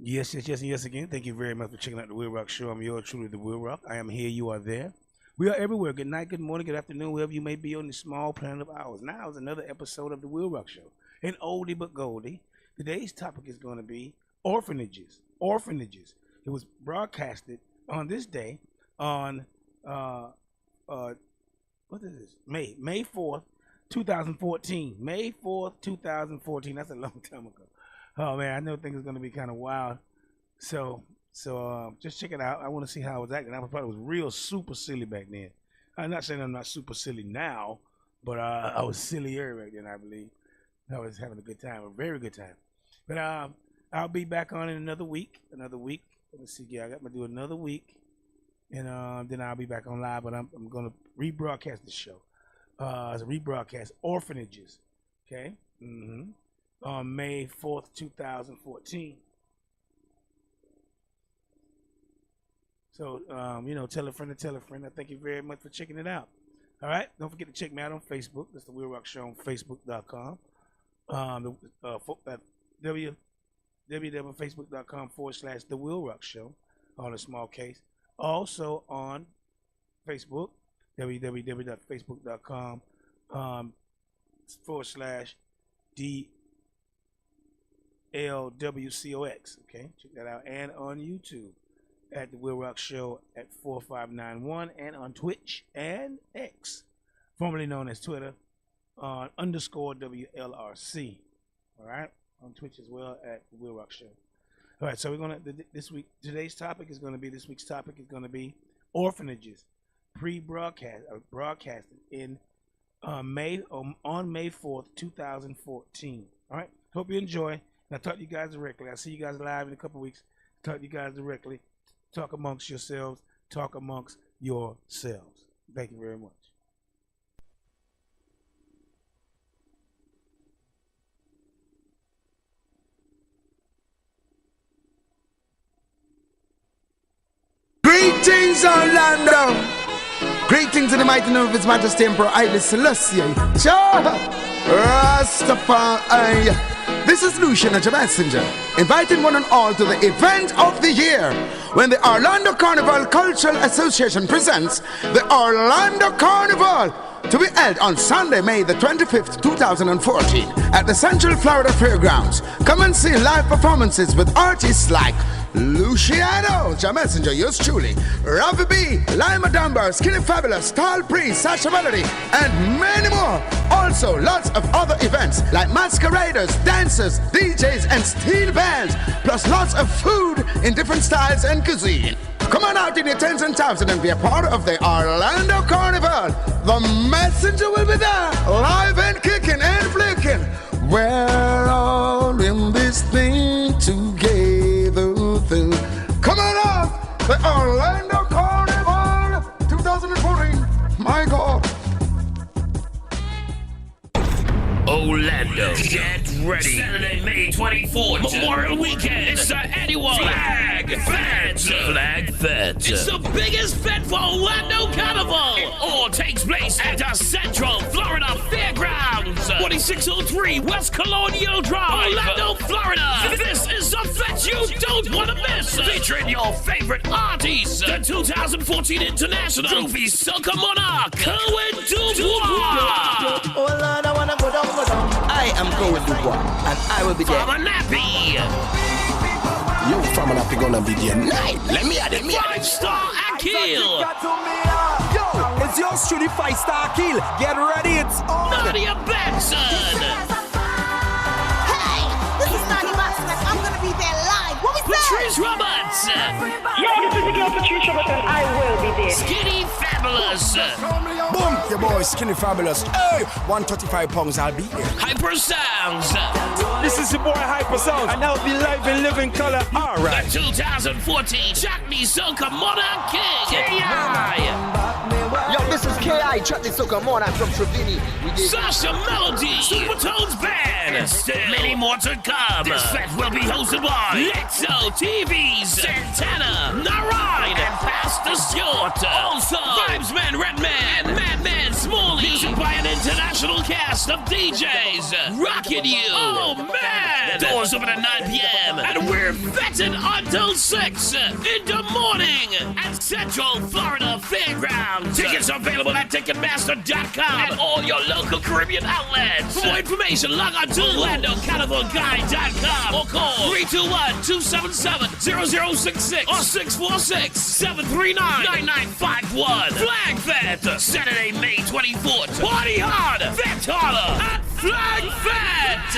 Yes, yes, yes, and yes again. Thank you very much for checking out the WILROC Show. I'm yours truly, the WILROC. I am here, you are there. We are everywhere. Good night, good morning, good afternoon, wherever you may be on this small planet of ours. Now is another episode of the WILROC Show. An oldie but goldie. Today's topic is going to be orphanages. Orphanages. It was broadcasted on this day on what is this? May 4th, 2014. May 4th, 2014. That's a long time ago. Oh man, I know things are gonna be kind of wild. So just check it out. I want to see how I was acting. I probably was real super silly back then. I'm not saying I'm not super silly now, but I was sillier back then, I believe. I was having a good time, a very good time. But I'll be back on in another week. Let me see. Yeah, I got to do another week, and then I'll be back on live. But I'm gonna rebroadcast the show. It's a rebroadcast, Orphanages. Okay. On May 4th, 2014. So, tell a friend to tell a friend. I thank you very much for checking it out. All right? Don't forget to check me out on Facebook. That's the WILROC Show on Facebook.com. www.facebook.com/The WILROC Show, all in small case. Also on Facebook, www.facebook.com /DLWCOX. Okay, check that out. And on YouTube at the WILROC Show at 4591, and on Twitch and X, formerly known as Twitter, on _WLRC. All right, on Twitch as well at the WILROC Show. All right, so we're gonna today's topic is going to be orphanages, broadcasted in May 4th, 2014. All right, hope you enjoy. And I'll talk to you guys directly. I'll see you guys live in a couple weeks. Talk to you guys directly. Talk amongst yourselves. Talk amongst yourselves. Thank you very much. Greetings, Orlando. Greetings in the mighty name of His Majesty Emperor Haile Selassie. Rastafari. This is Lucian, the messenger, inviting one and all to the event of the year when the Orlando Carnival Cultural Association presents the Orlando Carnival, to be held on Sunday, May the 25th, 2014 at the Central Florida Fairgrounds. Come and see live performances with artists like Luciano, Jah Messenger, yours truly, Ravi B, Lima Dunbar, Skinny Fabulous, Tall Priest, Sasha Melody, and many more. Also, lots of other events like masqueraders, dancers, DJs, and steel bands, plus lots of food in different styles and cuisine. Come on out in your tens and thousands and be a part of the Orlando Carnival. The Messenger will be there, live and kicking and flicking. We're all in this thing together. Come on out, the Orlando Carnival 2014. My God. Orlando, get ready. Saturday, May 24th, Memorial Weekend. It's the annual Flag Fest. It's the biggest fete for Orlando Carnival. It all takes place at the Central Florida Fairgrounds, 4603 West Colonial Drive, Orlando, Florida. This is a fete you don't want to miss. Featuring your favorite artists, the 2014 International Trophy Soca Monarch, Cohen Dubois. Oh Lord, I wanna go down. I am going to war, and I will be there. Farmer Nappy. Yo, Farmer Nappy gonna be there. Let me add it. 5-star Akil. Yo, it's yours truly, 5-star Akil. Get ready, it's on. Nadia Benson. Hey, this is Nadia Benson. I'm gonna be there live. What was that? Patrice Roberts. Yo, this is the girl Patrice Roberts, and I will be there. Skinny Fabulous. Boom, your boy Skinny Fabulous. Hey, 135 pounds, I'll be here. Hyper Sounds. This is your boy Hyper Sound, and I'll be live in living color. All right. The 2014 Chutney Soca Monarch King. K.I. Yo, this is K.I. Chutney Soca Monarch from Trevini. Sasha Melody. Supertones Band. And still many more to come. This fete will be hosted by Lexo TV, Santana, Narayan, and Pastor Stewart. Also, Vibesman Redman, Madman Smalley. Music by an international cast of DJs rocking you. Oh man! Doors open at 9 p.m. and we're vetted until 6 in the morning at Central Florida Fairgrounds. Tickets are available at Ticketmaster.com and all your local Caribbean outlets. For more information, log on to OrlandoCarnivalGuide.com or call 321-277-0066 or 646-739-9951. Flag Fest, Saturday, May 24th. Party hard, vet harder at Flag Fest.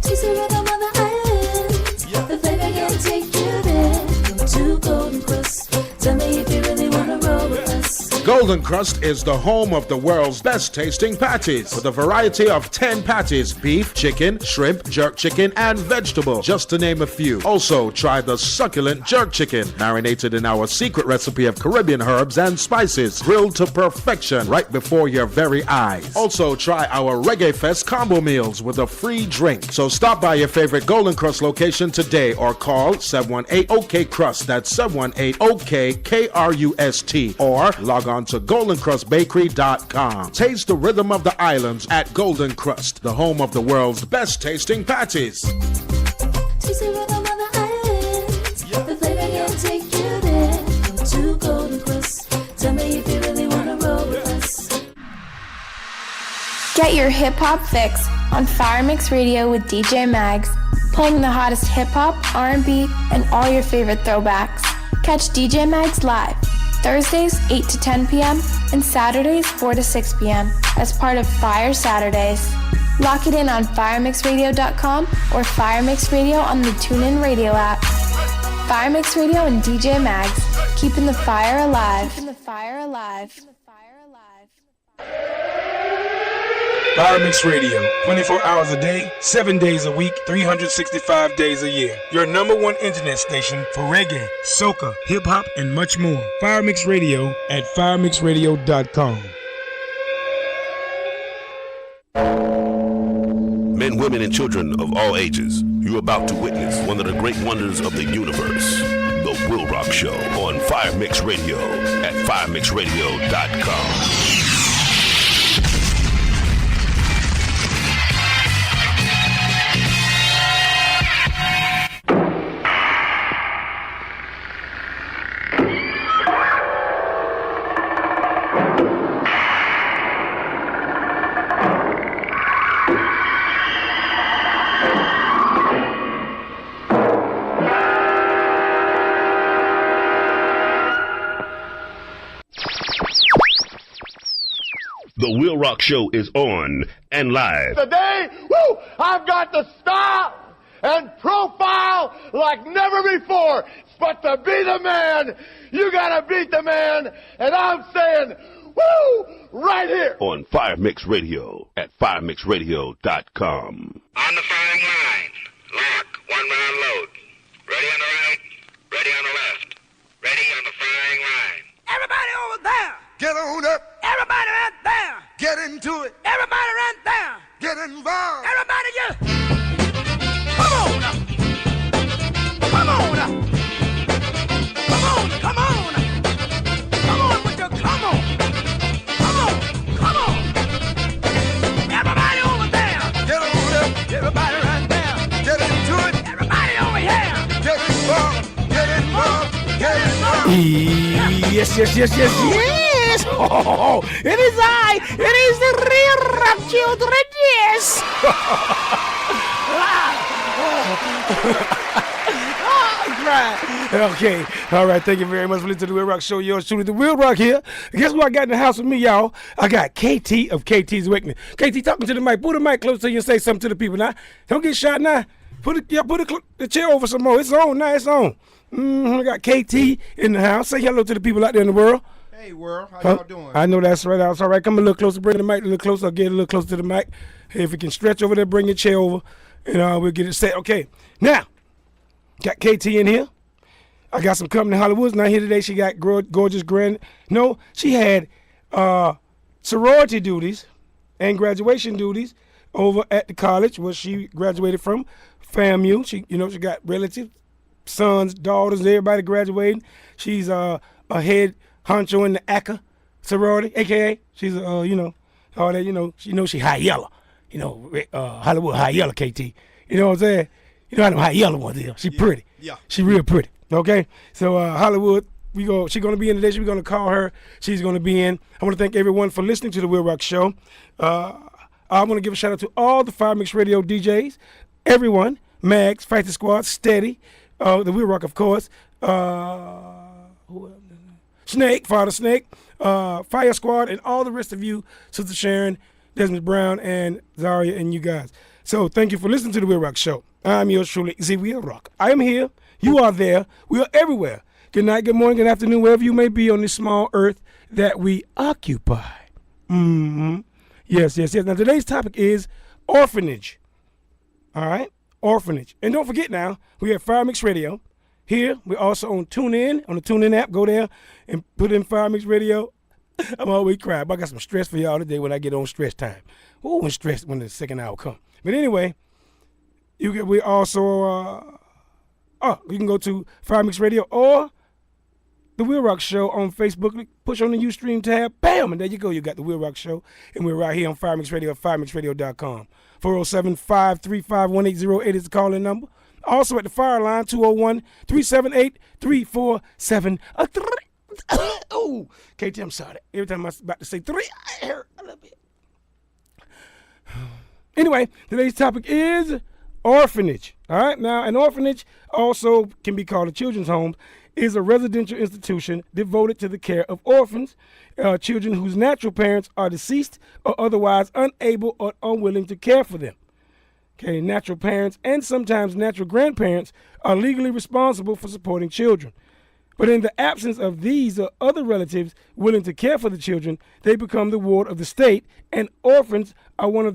She's the rhythm of the island. The flavor can take you there. Go to Golden Crust. Tell me if you really wanna roll with us. Golden Crust is the home of the world's best tasting patties with a variety of 10 patties: beef, chicken, shrimp, jerk chicken, and vegetable, just to name a few. Also, try the succulent jerk chicken, marinated in our secret recipe of Caribbean herbs and spices, grilled to perfection right before your very eyes. Also, try our Reggae Fest combo meals with a free drink. So stop by your favorite Golden Crust location today or call 718-OK-CRUST. That's 718-OK-KRUST. Or log on to GoldenCrustBakery.com. Taste the rhythm of the islands at Golden Crust, the home of the world's best tasting patties. Taste the rhythm of the islands. The flavor can take you there. Go to Golden Crust. Tell me if you really wanna roll with us. Get your hip hop fix on Fire Mix Radio with DJ Mags, playing the hottest hip hop, R&B, and all your favorite throwbacks. Catch DJ Mags live Thursdays 8 to 10 p.m. and Saturdays 4 to 6 p.m. as part of Fire Saturdays. Lock it in on firemixradio.com or Fire Mix Radio on the TuneIn Radio app. Fire Mix Radio and DJ Mags, keeping the fire alive. Keeping the fire alive. Fire Mix Radio, 24 hours a day, 7 days a week, 365 days a year. Your number one internet station for reggae, soca, hip-hop, and much more. Fire Mix Radio at firemixradio.com. Men, women, and children of all ages, you're about to witness one of the great wonders of the universe. The WILROC Show on Fire Mix Radio at firemixradio.com. The WILROC Show is on and live. Today, I've got to stop and profile like never before. But to be the man, you gotta beat the man. And I'm saying, right here. On Fire Mix Radio at firemixradio.com. On the firing line. Lock. 1 round load. Ready on the right. Ready on the left. Ready on the firing line. Everybody over there. Get on up. Everybody right there. Get into it. Everybody right there. Get involved. Everybody just come on up. Come on up. Come on, come on. Come on with your come on. Come on, come on. Everybody over there. Get on up. Everybody right there. Get into it. Everybody over here. Get involved. Get involved. Get involved. Yes. Oh, it is I. It is the real rock children. Yes. Okay. All right. Thank you very much for listening to the WILROC Show. Yours truly, the WILROC here. Guess what I got in the house with me, y'all? I got KT of KT's Awakening. KT, talking to the mic. Put the mic close to you and say something to the people now. Don't get shot now. Put the chair over some more. It's on now. It's on. I got KT in the house. Say hello to the people out there in the world. Hey, world. How y'all doing? I know that's right. That's all right. Come a little closer. Bring the mic a little closer. I'll get a little closer to the mic. Hey, if you can stretch over there, bring your chair over, and we'll get it set. Okay. Now, got KT in here. I got some company Hollywood's not here today. She got gorgeous grand. No, she had sorority duties and graduation duties over at the college where she graduated from, FAMU. She got relatives, sons, daughters, everybody graduating. She's a head honcho in the ACA sorority, a.k.a. she's, all that, she high yellow. Hollywood high yellow, KT. You know what I'm saying? You know how them high yellow ones is. She pretty. Yeah. She real pretty. Okay? So Hollywood, she's going to be in today. We're going to call her. She's going to be in. I want to thank everyone for listening to the WILROC Show. I want to give a shout out to all the Fire Mix Radio DJs, everyone, Mags, Fight the Squad, Steady, the WILROC, of course, Snake, Father Snake, Fire Squad, and all the rest of you, Sister Sharon, Desmond Brown, and Zaria, and you guys. So thank you for listening to the WILROC Show. I'm yours truly, Z WILROC. I am here. You are there. We are everywhere. Good night, good morning, good afternoon, wherever you may be on this small earth that we occupy. Mm-hmm. Yes. Now, today's topic is orphanage. All right? Orphanage. And don't forget now, we have Fire Mix Radio. Here, we're also on TuneIn, on the TuneIn app. Go there and put in Fire Mix Radio. I'm always crying, but I got some stress for y'all today when I get on stress time. Ooh, when the second hour comes. But anyway, we also, you can go to Fire Mix Radio or the WILROC Show on Facebook. Push on the Ustream tab. Bam! And there you go. You got the WILROC Show. And we're right here on Fire Mix Radio at firemixradio.com. 407-535-1808 is the calling number. Also at the fire line, 201-378-3473. Oh, KT, I'm sorry. Every time I'm about to say 3, I hurt a little bit. Anyway, today's topic is orphanage. All right? Now, an orphanage also can be called a children's home, is a residential institution devoted to the care of orphans, children whose natural parents are deceased or otherwise unable or unwilling to care for them. Okay, natural parents and sometimes natural grandparents are legally responsible for supporting children. But in the absence of these or other relatives willing to care for the children, they become the ward of the state, and orphans are one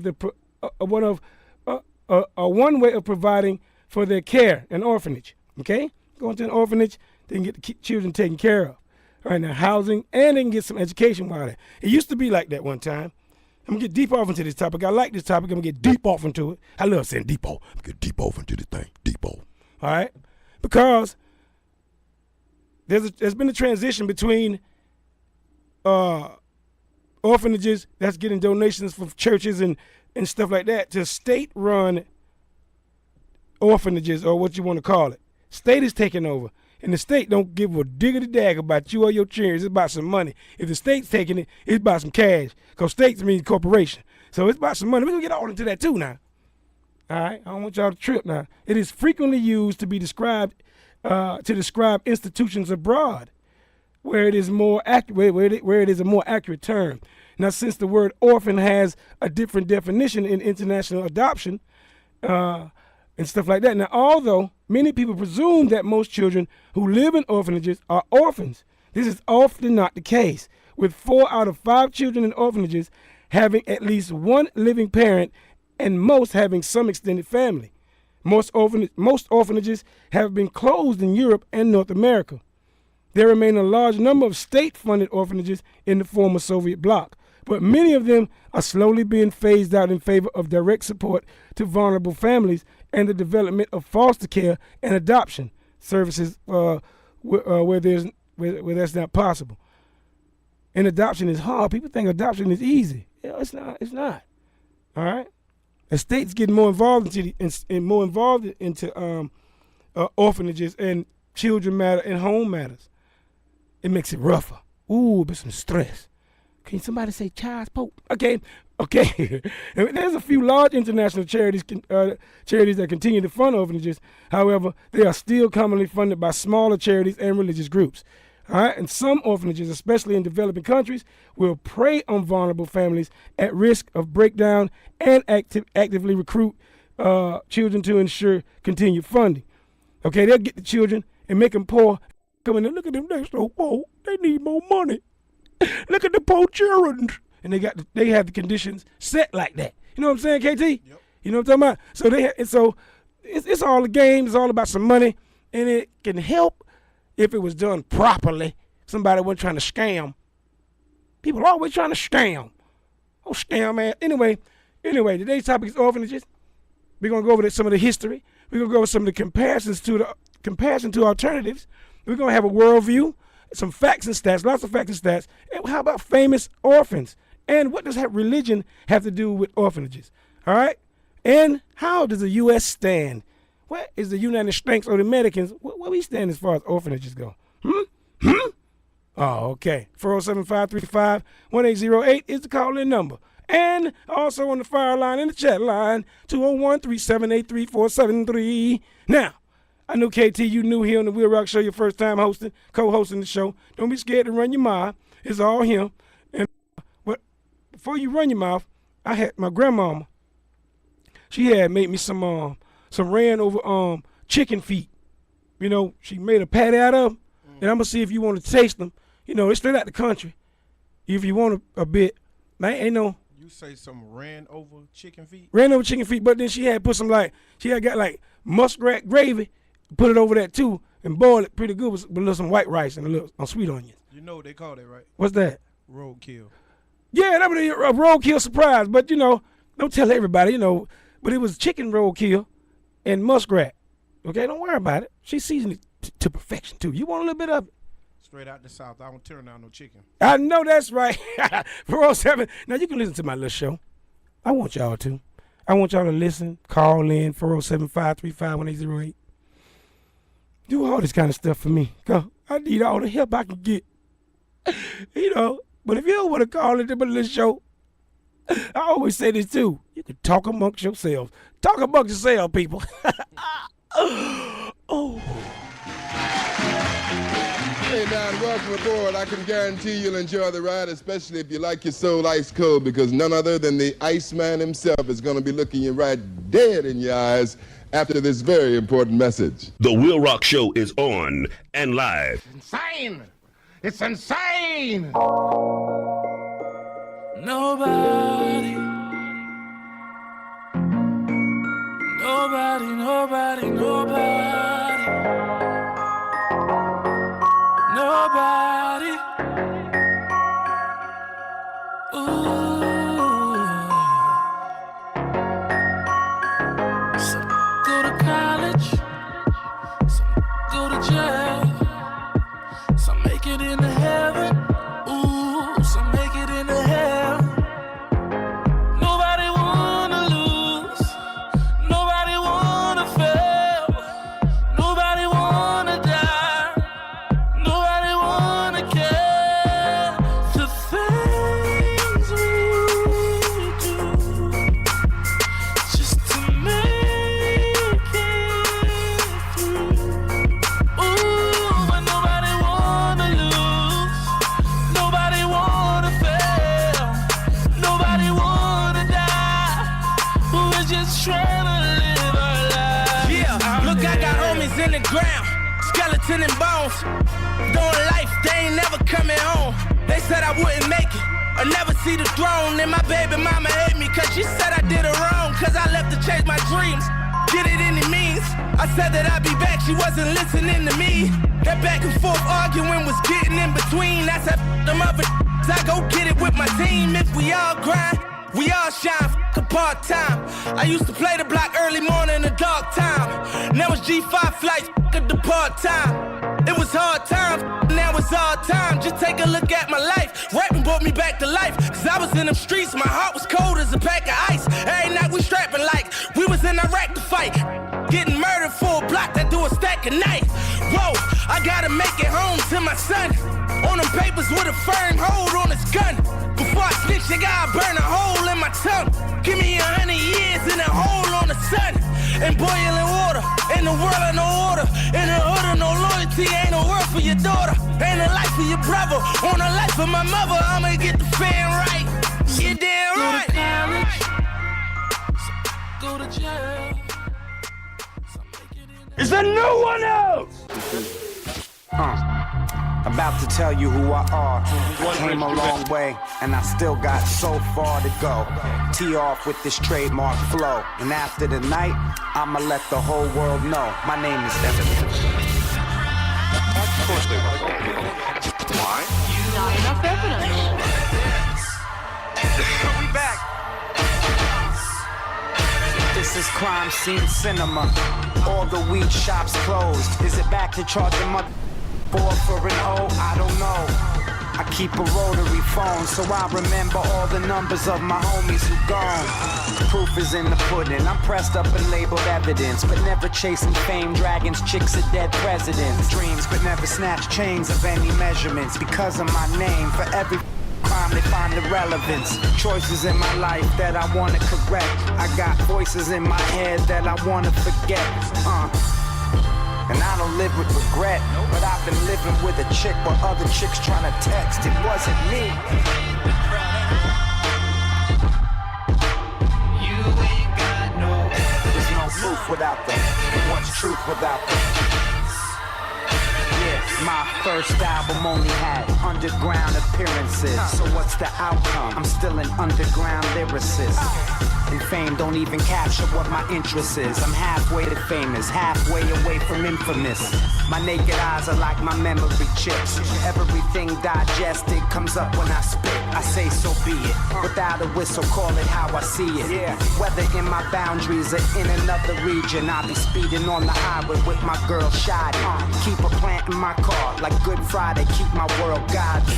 way of providing for their care, an orphanage. Okay, going to an orphanage, they can get the children taken care of. All right, now housing, and they can get some education while there. It used to be like that one time. I'm going to get deep off into this topic. I like this topic. I'm going to get deep off into it. I love saying deep off. I'm going to get deep off into this thing. Deep off. All right? Because there's been a transition between orphanages that's getting donations from churches and stuff like that to state-run orphanages, or what you want to call it. State is taking over. And the state don't give a diggity dag about you or your children. It's about some money. If the state's taking it, it's about some cash. Because states mean corporation. So it's about some money. We're going to get all into that too now. All right? I don't want y'all to trip now. It is frequently used to be described, to describe institutions abroad where it is more accurate, where it is a more accurate term. Now, since the word orphan has a different definition in international adoption, and stuff like that. Now, although many people presume that most children who live in orphanages are orphans, this is often not the case, with 4 out of 5 children in orphanages having at least one living parent and most having some extended family. Most orphanages have been closed in Europe and North America. There remain a large number of state-funded orphanages in the former Soviet bloc, but many of them are slowly being phased out in favor of direct support to vulnerable families and the development of foster care and adoption services where that's not possible. And adoption is hard. People think adoption is easy. Yeah, it's not. It's not. All right. The state's getting more involved into orphanages and children matter and home matters. It makes it rougher. Ooh, but some stress. Can somebody say child support? Okay. There's a few large international charities that continue to fund orphanages. However, they are still commonly funded by smaller charities and religious groups. All right, and some orphanages, especially in developing countries, will prey on vulnerable families at risk of breakdown and actively recruit children to ensure continued funding. Okay, they'll get the children and make them poor. Come in and look at them, they're so poor. They need more money. Look at the poor children. And they have the conditions set like that. You know what I'm saying, KT? Yep. You know what I'm talking about? So it's all a game. It's all about some money, and it can help if it was done properly. Somebody wasn't trying to scam. People are always trying to scam. Oh, scam, man. Anyway, today's topic is orphanages. We're gonna go over some of the history. We're gonna go over some of the comparison to alternatives. We're gonna have a worldview, some facts and stats, lots of facts and stats. And how about famous orphans? And what does religion have to do with orphanages? All right? And how does the U.S. stand? What is the United States or the Americans? Where we stand as far as orphanages go? Oh, okay. 407-535-1808 is the call-in number. And also on the fire line and the chat line, 201-378-3473. Now, I know KT, you new here on the WILROC Show, your first time co-hosting the show. Don't be scared to run your mouth. It's all him. And but before you run your mouth, I had my grandmama. She had made me some ran over chicken feet. You know, she made a patty out of them. And I'm gonna see if you want to taste them. You know, it's straight out the country. If you want a bit, man, ain't no. You say some ran over chicken feet? Ran over chicken feet, but then she had put some got muskrat gravy, put it over that too, and boiled it pretty good with a little some white rice and a little sweet onions. You know what they call that, right? What's that? Roadkill. Yeah, that was a roadkill surprise, but you know, don't tell everybody, you know. But it was chicken roadkill and muskrat. Okay, don't worry about it. She seasoned it to perfection too. You want a little bit of it? Straight out the South. I don't turn down no chicken. I know that's right. 407. Now you can listen to my little show. I want y'all to. I want y'all to listen, call in 407-535-1808. Do all this kind of stuff for me. Cause I need all the help I can get. You know, but if you don't want to call into my little show, I always say this too. You can talk amongst yourselves. Talk amongst yourselves, people. Oh. Hey man, welcome aboard. I can guarantee you'll enjoy the ride, especially if you like your soul ice cold, because none other than the Iceman himself is going to be looking you right dead in your eyes after this very important message. The WILROC Show is on and live. Insane! It's insane! Nobody, nobody, nobody, nobody, nobody. Ooh. Some go to college, some go to jail, some make it into heaven. Ooh, some make it into hell. Nobody wanna lose, nobody wanna fail, nobody wanna die, nobody wanna care. The things we do just to make it through. Ooh, but nobody wanna lose, nobody wanna fail, nobody wanna die. We're just trying to live our lives. Yeah, look, I got homies in the ground, skeleton and bones. Doing life, they ain't never coming home. They said I wouldn't make it, or never see the throne. And my baby mama hate me, cause she said I did her wrong. Cause I left to chase my dreams, get it any means. I said that I'd be back, she wasn't listening to me. That back and forth arguing was getting in between. That's how them other I go get it with my team. If we all grind, we all shine, a part-time. I used to play the block early morning, the dark time. Now it's G5 flights, at the part-time. It was hard times, now it's all time. Just take a look at my life. Rapping brought me back to life. Cause I was in them streets, my heart was cold as a pack of ice. Every night we strapping like we was in Iraq to fight. Getting murdered for a block that do a stack of knife. Whoa, I gotta make it home to my son. On them papers with a firm hold on his gun. Before I snitch, I gotta burn a hole in my tongue. Give me 100 years in a hole on the sun. And boiling water, in the world of no order. In the hood of no loyalty, ain't no world for your daughter. Ain't a life for your brother, on a life for my mother. I'ma get the fan right, you damn right. Go to jail. Is there no one else? About to tell you who I are. Came a long way, and I still got so far to go. Tee off with this trademark flow. And after the night, I'ma let the whole world know. My name is Evan. Of course they will. Why? Not enough evidence. We back. This is crime scene cinema. All the weed shops closed. Is it back to charging mother? 4 for an O, I don't know. I keep a rotary phone so I remember all the numbers of my homies who gone. Proof is in the pudding. I'm pressed up and labeled evidence, but never chasing fame, dragons, chicks, or dead presidents. Dreams, but never snatch chains of any measurements. Because of my name, for every crime they find the relevance. Choices in my life that I wanna correct. I got voices in my head that I wanna forget. And I don't live with regret, but I've been living with a chick while other chicks trying to text. It wasn't me. You ain't got no. There's no proof without them. What's truth without them? Yeah, my first album only had underground appearances. So what's the outcome? I'm still an underground lyricist. And fame don't even capture what my interest is. I'm halfway to famous, halfway away from infamous. My naked eyes are like my memory chips. Everything digested comes up when I spit. I say so be it. Without a whistle, call it how I see it. Whether in my boundaries or in another region, I'll be speeding on the highway with my girl Shotty. Keep a plant in my car like Good Friday, keep my world godly.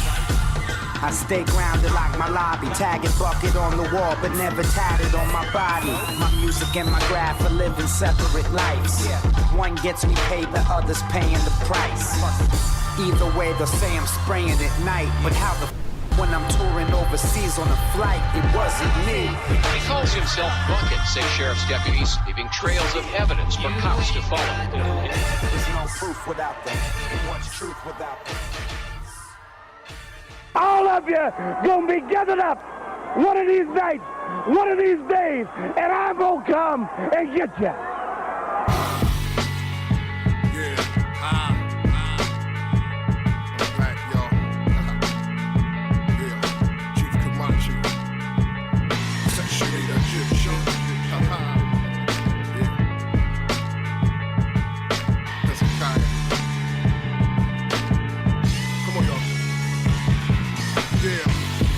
I stay grounded like my lobby, tagging bucket on the wall, but never tatted on my body. My music and my graph are living separate lives. One gets me paid, the other's paying the price. Either way, they'll say I'm spraying at night, but how the when I'm touring overseas on a flight, it wasn't me. He calls himself Bucket, say sheriff's deputies, leaving trails of evidence for cops to follow. There's no proof without them. What's truth without them? All of you gonna be gathered up one of these nights, one of these days, and I'm gonna come and get you.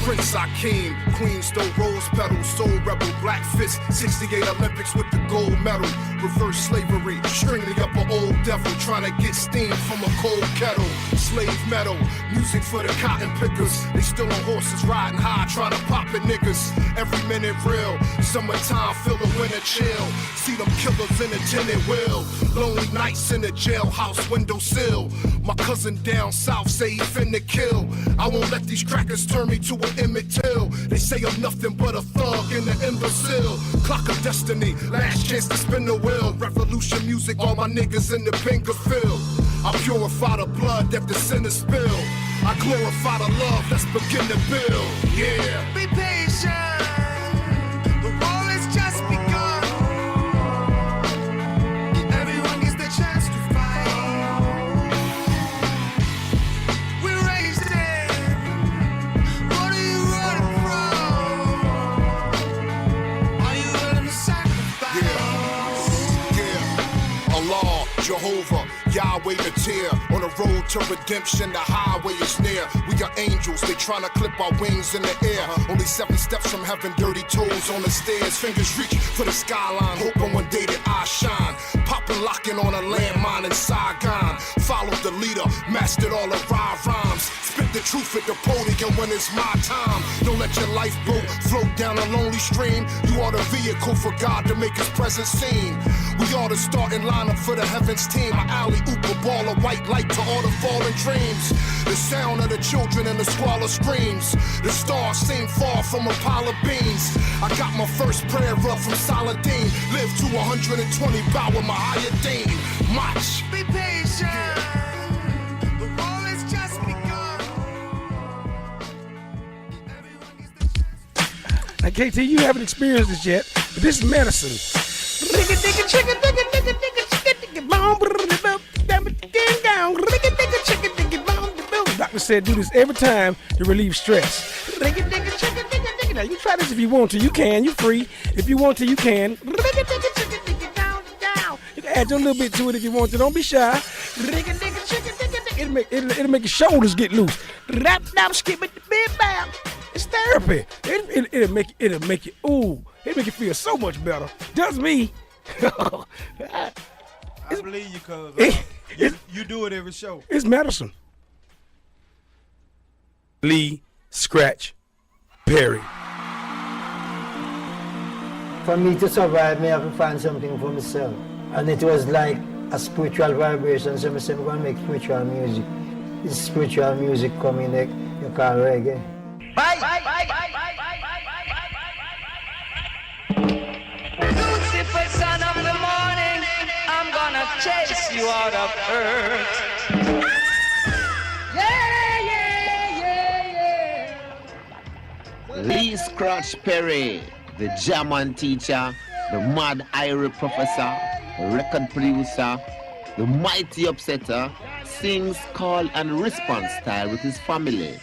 Prince Akeem, Queen stole rose petals, soul rebel, black fist, 68 Olympics with the gold medal, reverse slavery, stringing up an old devil, trying to get steam from a cold kettle, slave metal, music for the cotton pickers, they still on horses riding high, trying to pop it niggas, every minute real, summertime feel the winter chill, see them killers in a tinted wheel, lonely nights in the jailhouse windowsill, my cousin down south say he finna kill, I won't let these crackers turn me to an Emmett Till. They say I'm nothing but a thug and an imbecile. Clock of destiny, last chance to spin the wheel. Revolution music, all my niggas in the pink of field. I purify the blood that the sinners spill. I glorify the love, let's begin to build. Yeah. Be patient, the war has just begun. Everyone gets the chance to fight. We're raised in. What are you running from? Are you willing to sacrifice? Yeah. Allah, Jehovah, Yahweh the tear. On the road to redemption, the highway is near. We are angels, they tryna clip our wings in the air. Only 7 steps from heaven, dirty toes on the stairs. Fingers reach for the skyline, hoping one day that I shine. Popping, locking on a landmine in Saigon. Followed the leader, mastered all the rhymes. Spit the truth at the podium when it's my time. Don't let your lifeboat float down a lonely stream. You are the vehicle for God to make his presence seen. We are the starting lineup for the heavens team. My alley oop a ball of white light to all the fallen dreams. The sound of the children and the squalor screams. The stars seem far from a pile of beans. I got my first prayer up from Saladin. Live to 120, bow with my iodine. March. Be patient. The war has just begun. Now, KT, you haven't experienced this yet, but this is medicine. Doctor said do this every time to relieve stress. Now you try this if you want to. You can. You're free. If you want to, you can. You can add your little bit to it if you want to. Don't be shy. It'll make your shoulders get loose. It's therapy. It'll make you ooh. It'll make you feel so much better. Does me. I believe you, cuz. You do it every show. It's medicine. Lee Scratch Perry. For me to survive, me have to find something for myself. And it was like a spiritual vibration, so I said, I'm going to make spiritual music. This spiritual music coming, like you call reggae. Lucifer, son of the morning, I'm gonna chase you out of earth. Lee Scratch Perry, the German teacher, the mad Irish professor, the record producer, the mighty upsetter, sings call and response style with his family.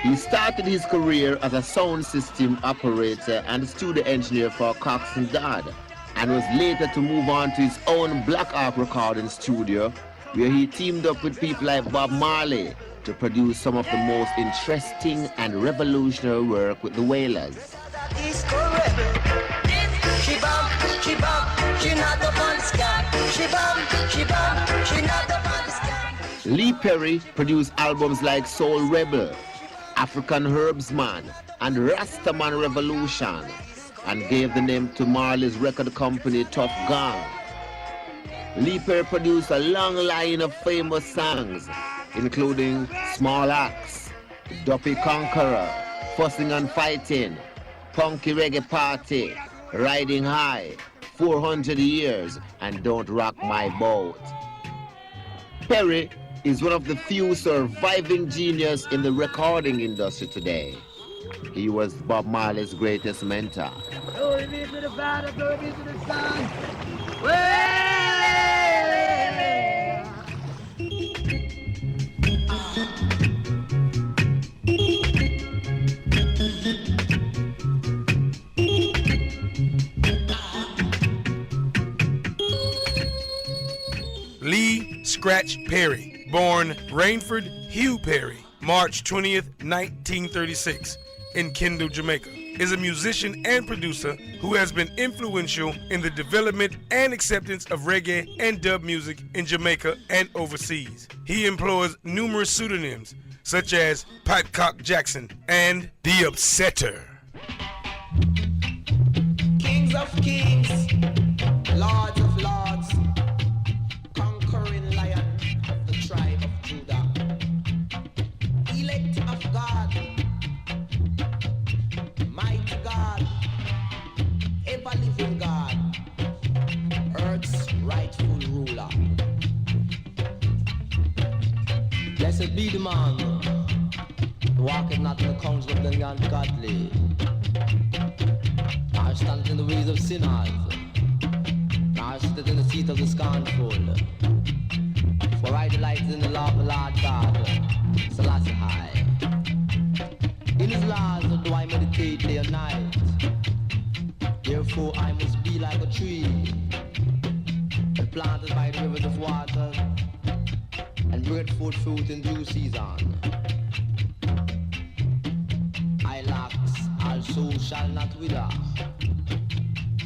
He started his career as a sound system operator and studio engineer for Cox and Dodd, and was later to move on to his own Black Ark recording studio, where he teamed up with people like Bob Marley to produce some of the most interesting and revolutionary work with the Wailers. Lee Perry produced albums like Soul Rebel, African Herbsman, and Rastaman Revolution, and gave the name to Marley's record company Tough Gang. Lee Perry produced a long line of famous songs, including Small Axe, Duppy Conqueror, Fussing and Fighting, Punky Reggae Party, Riding High, 400 Years, and Don't Rock My Boat. Perry is one of the few surviving geniuses in the recording industry today. He was Bob Marley's greatest mentor. Glory be to the Father, glory be to the Son. Lee Scratch Perry, born Rainford Hugh Perry, March 20th, 1936, in Kendall, Jamaica, is a musician and producer who has been influential in the development and acceptance of reggae and dub music in Jamaica and overseas. He employs numerous pseudonyms, such as Pipecock Jackson and The Upsetter. Kings of kings, lords of lords, conquering lion of the tribe of Judah, elect of God, mighty God, ever-living God, earth's rightful ruler. Blessed be the man who walketh not in the counsel of the ungodly, nor standeth in the ways of sinners, nor sitteth in the seat of the scornful. For I delight in the law of the Lord God, Selassie high. In his laws do I meditate day and night. Therefore I must be like a tree, planted by the rivers of water, and bring forth fruit in due season. I lack also shall not wither,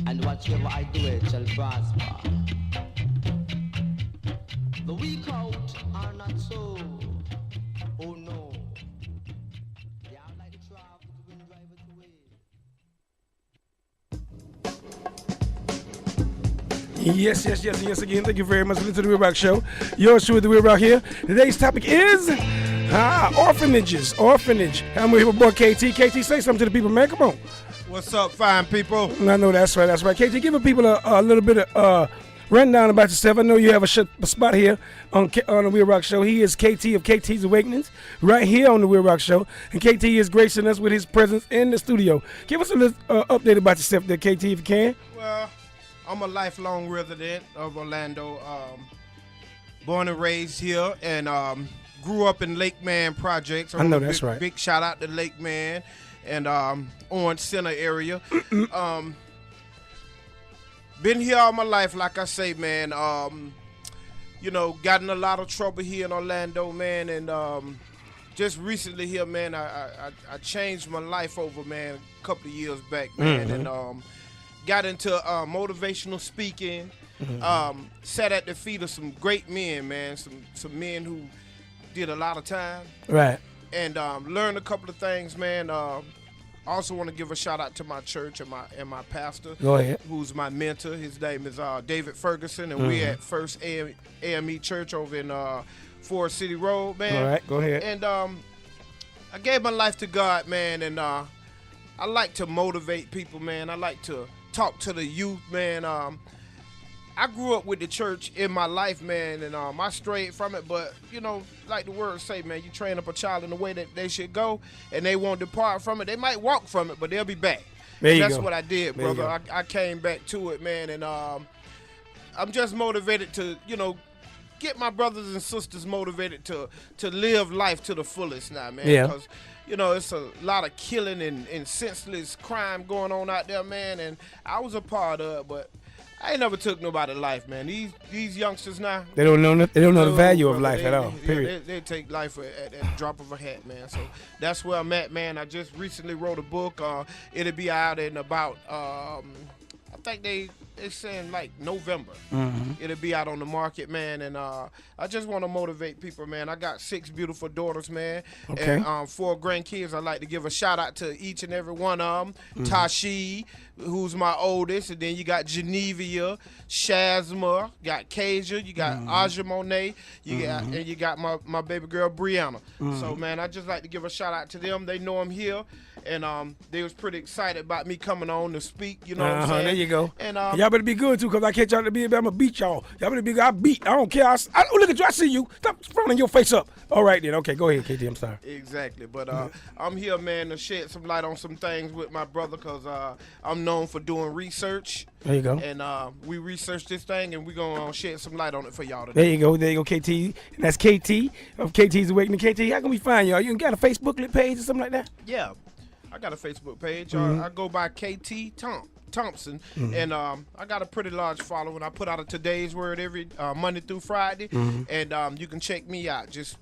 and whatsoever I do it shall prosper. The weak out are not so, oh no. They are like a trap the wind driveth away. Yes, again. Thank you very much for listening to the WILROC Show. Yours truly, the WILROC here. Today's topic is orphanages. Orphanage. I'm here with boy KT. KT, say something to the people, man. Come on. What's up, fine people? I know that's right. KT, give the people a little bit of rundown about yourself. I know you have a spot here on the WILROC Show. He is KT of KT's Awakenings, right here on the WILROC Show. And KT is gracing us with his presence in the studio. Give us a little update about yourself there, KT, if you can. Well, I'm a lifelong resident of Orlando, born and raised here, and grew up in Lake Man projects. I know that's right. Big shout out to Lake Man and Orange Center area. Been here all my life, like I say, man. You know, got in a lot of trouble here in Orlando, man, and just recently here, man, I changed my life over, man, a couple of years back, man, and got into motivational speaking, Sat at the feet of some great men, man. Some men who did a lot of time. Right. And learned a couple of things, man. Also want to give a shout out to my church and my pastor. Go ahead. Who's my mentor. His name is David Ferguson, and we at First AME Church over in Forest City Road, man. All right, go ahead. And I gave my life to God, man, and I like to motivate people, man. I like to talk to the youth, man. I grew up with the church in my life, man, and I strayed from it. But, you know, like the words say, man, you train up a child in the way that they should go, and they won't depart from it. They might walk from it, but they'll be back. That's what I did, brother. I came back to it, man, and I'm just motivated to, you know, get my brothers and sisters motivated to live life to the fullest now, man. Yeah. Because, you know, it's a lot of killing and senseless crime going on out there, man, and I was a part of it, but I ain't never took nobody's life, man. These youngsters now, they don't know the value of life at all. Period. They take life at the drop of a hat, man. So that's where I'm at, man. I just recently wrote a book. It'll be out in about I think they're saying like November. It'll be out on the market, man. And I just want to motivate people, man. I got 6 beautiful daughters, man, and 4 grandkids. I'd like to give a shout out to each and every one of them. Tashi, who's my oldest, and then you got Genevia, Shazma, got Kasia, you got Aja Monet, you got my baby girl Brianna. So, man, I just like to give a shout out to them. They know I'm here, and they was pretty excited about me coming on to speak. You know what I'm saying? There you go. And y'all better be good too, cause I catch y'all to be. I'm gonna beat y'all. Y'all better be good. I beat. I don't care. I look at you. I see you. Stop throwing your face up. All right then. Okay, go ahead, KT. I'm sorry. Exactly. But I'm here, man, to shed some light on some things with my brother, cause I'm known for doing research. There you go. And we researched this thing, and we're gonna shed some light on it for y'all today. There you go, KT. And that's KT of KT's Awakening. KT, how can we find y'all? You got a Facebook page or something like that? Yeah, I got a Facebook page. I go by KT Thompson, and I got a pretty large following. I put out a Today's Word every Monday through Friday, and you can check me out. Just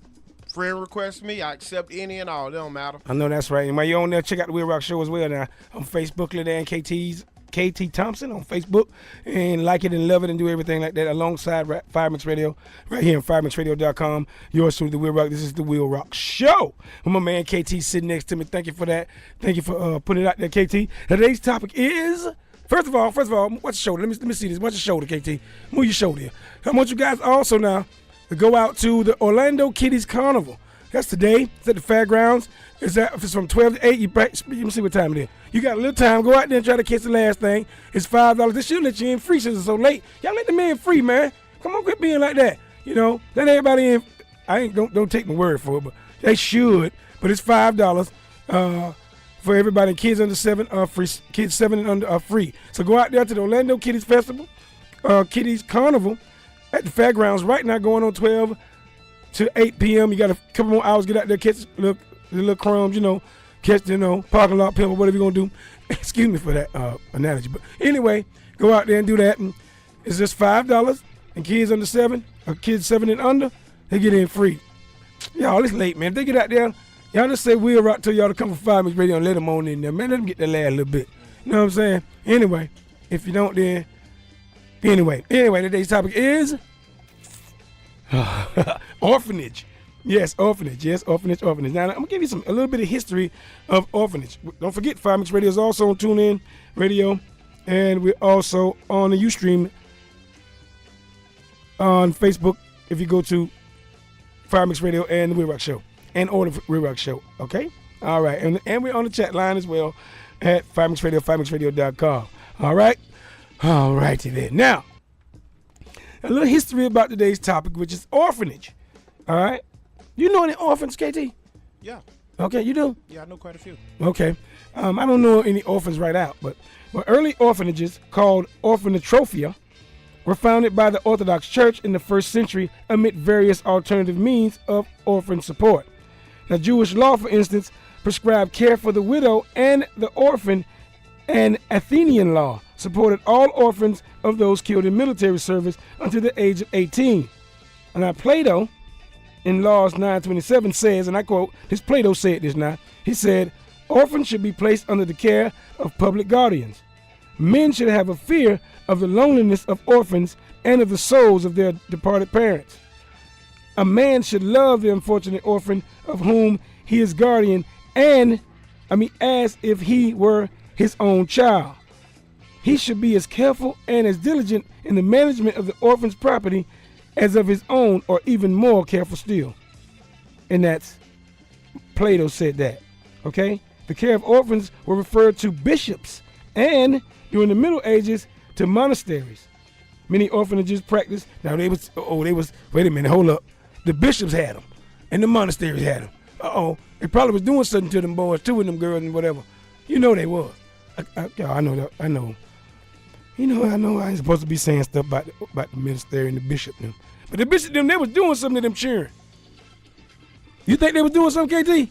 friend request me. I accept any and all. It don't matter. I know that's right. And while you're on there, check out the WILROC Show as well now on Facebook. Click there and KT Thompson on Facebook, and like it and love it and do everything like that alongside Firemix Radio right here on firemixradio.com. Yours truly, the WILROC. This is the WILROC Show. My man KT sitting next to me. Thank you for that. Thank you for putting it out there, KT. Today's topic is, first of all, what's the shoulder? Let me see this. What's the shoulder, KT? Move your shoulder here. I want you guys also now to go out to the Orlando Kitties Carnival. That's today. It's at the fairgrounds. It's from 12 to 8. Let me see what time it is. You got a little time. Go out there and try to catch the last thing. It's $5. They should let you in free since it's so late. Y'all let the man free, man. Come on, quit being like that. You know, let everybody in. Don't take my word for it, but they should. But it's $5 for everybody. Kids under 7 are free. Kids 7 and under are free. So go out there to the Orlando Kitties Festival, Kitties Carnival at the fairgrounds right now, going on 12 to 8 p.m. You got a couple more hours. Get out there, catch the little crumbs, catch parking lot pimp or whatever you're gonna do. Excuse me for that analogy, but anyway, go out there and do that. And it's just $5. And kids under 7, or kids 7 and under, they get in free. Y'all, it's late, man. If they get out there, y'all just say we'll rock till y'all to come for Firemix Radio and let them on in there, man. Let them get their last little bit. You know what I'm saying? Anyway, if you don't, then anyway, today's topic is orphanage. Yes, orphanage. Yes, orphanage. Now, I'm going to give you a little bit of history of orphanage. Don't forget, Firemix Radio is also on TuneIn Radio, and we're also on the Ustream on Facebook if you go to Firemix Radio and the WILROC Show, and or the WILROC Show, okay? All right, and we're on the chat line as well at Firemix Radio, firemixradio.com. All right? All righty then. Now, a little history about today's topic, which is orphanage. All right? You know any orphans, KT? Yeah. Okay, you do? Yeah, I know quite a few. Okay. I don't know any orphans right out, but early orphanages called orphanatrophia were founded by the Orthodox Church in the 1st century amid various alternative means of orphan support. Now, Jewish law, for instance, prescribed care for the widow and the orphan, and Athenian law supported all orphans of those killed in military service until the age of 18. And now Plato, in Laws 9:27 says, and I quote, Plato said this now, he said, orphans should be placed under the care of public guardians. Men should have a fear of the loneliness of orphans and of the souls of their departed parents. A man should love the unfortunate orphan of whom he is guardian, as if he were his own child. He should be as careful and as diligent in the management of the orphan's property as of his own, or even more careful still. And that's, Plato said that, okay? The care of orphans were referred to bishops, and during the Middle Ages to monasteries. Many orphanages practiced, wait a minute, hold up. The bishops had them, and the monasteries had them. They probably was doing something to them boys, too, and them girls and whatever. You know they was. I know that. I know. You know, I know I ain't supposed to be saying stuff about the minister and the bishop them. But the bishop them, they was doing something to them children. You think they was doing something, KT?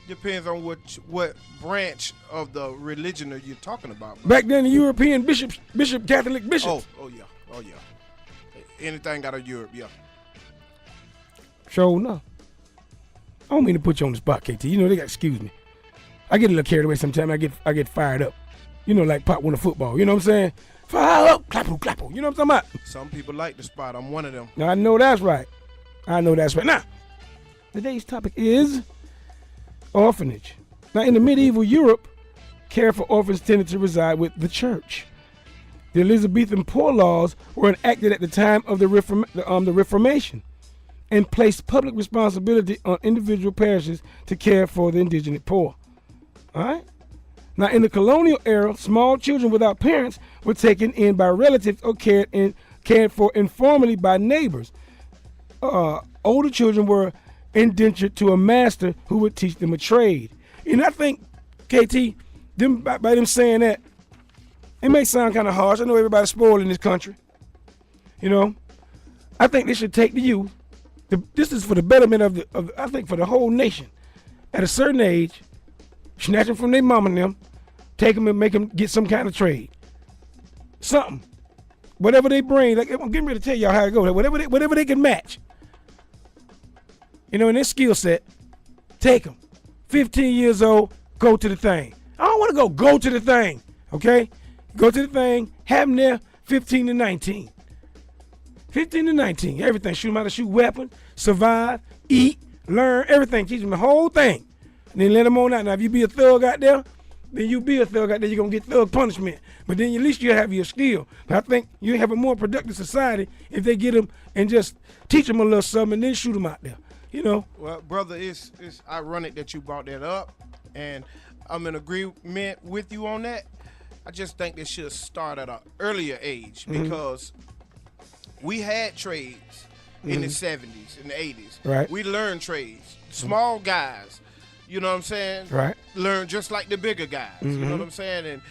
Depends on what branch of the religion are you talking about, bro. Back then, the European bishops, Catholic bishops. Oh yeah. Anything out of Europe, yeah. Sure enough. I don't mean to put you on the spot, KT. You know, they got, excuse me. I get a little carried away sometimes. I get fired up. You know, like Pop winning football. You know what I'm saying? Fire up, clappo. You know what I'm talking about? Some people like the spot. I'm one of them. Now, I know that's right. Now, today's topic is orphanage. Now, in the medieval Europe, care for orphans tended to reside with the church. The Elizabethan poor laws were enacted at the time of the Reformation and placed public responsibility on individual parishes to care for the indigent poor. All right? Now, in the colonial era, small children without parents were taken in by relatives or cared for informally by neighbors. Older children were indentured to a master who would teach them a trade. And I think, KT, by them saying that, it may sound kind of harsh. I know everybody's spoiled in this country. You know, I think they should take the youth. This is for the betterment of I think for the whole nation. At a certain age, snatch them from their mom and them, take them and make them get some kind of trade. Something. Whatever they bring, like I'm getting ready to tell y'all how it goes. Whatever they can match. You know, in their skill set, take them. 15 years old, go to the thing. I don't want to go to the thing, okay? Go to the thing, have them there 15 to 19. 15 to 19, everything. Shoot them how to shoot weapons, survive, eat, learn, everything. Teach them the whole thing. And then let them on out. Now, if you be a thug out there, then you be a thug out there. You're going to get thug punishment. But then at least you have your skill. But I think you have a more productive society if they get them and just teach them a little something and then shoot them out there. You know? Well, brother, it's ironic that you brought that up. And I'm in agreement with you on that. I just think they should start at an earlier age because we had trades in the 70s and the 80s. Right. We learned trades. Small guys, you know what I'm saying? Right. Learn just like the bigger guys. You know what I'm saying? And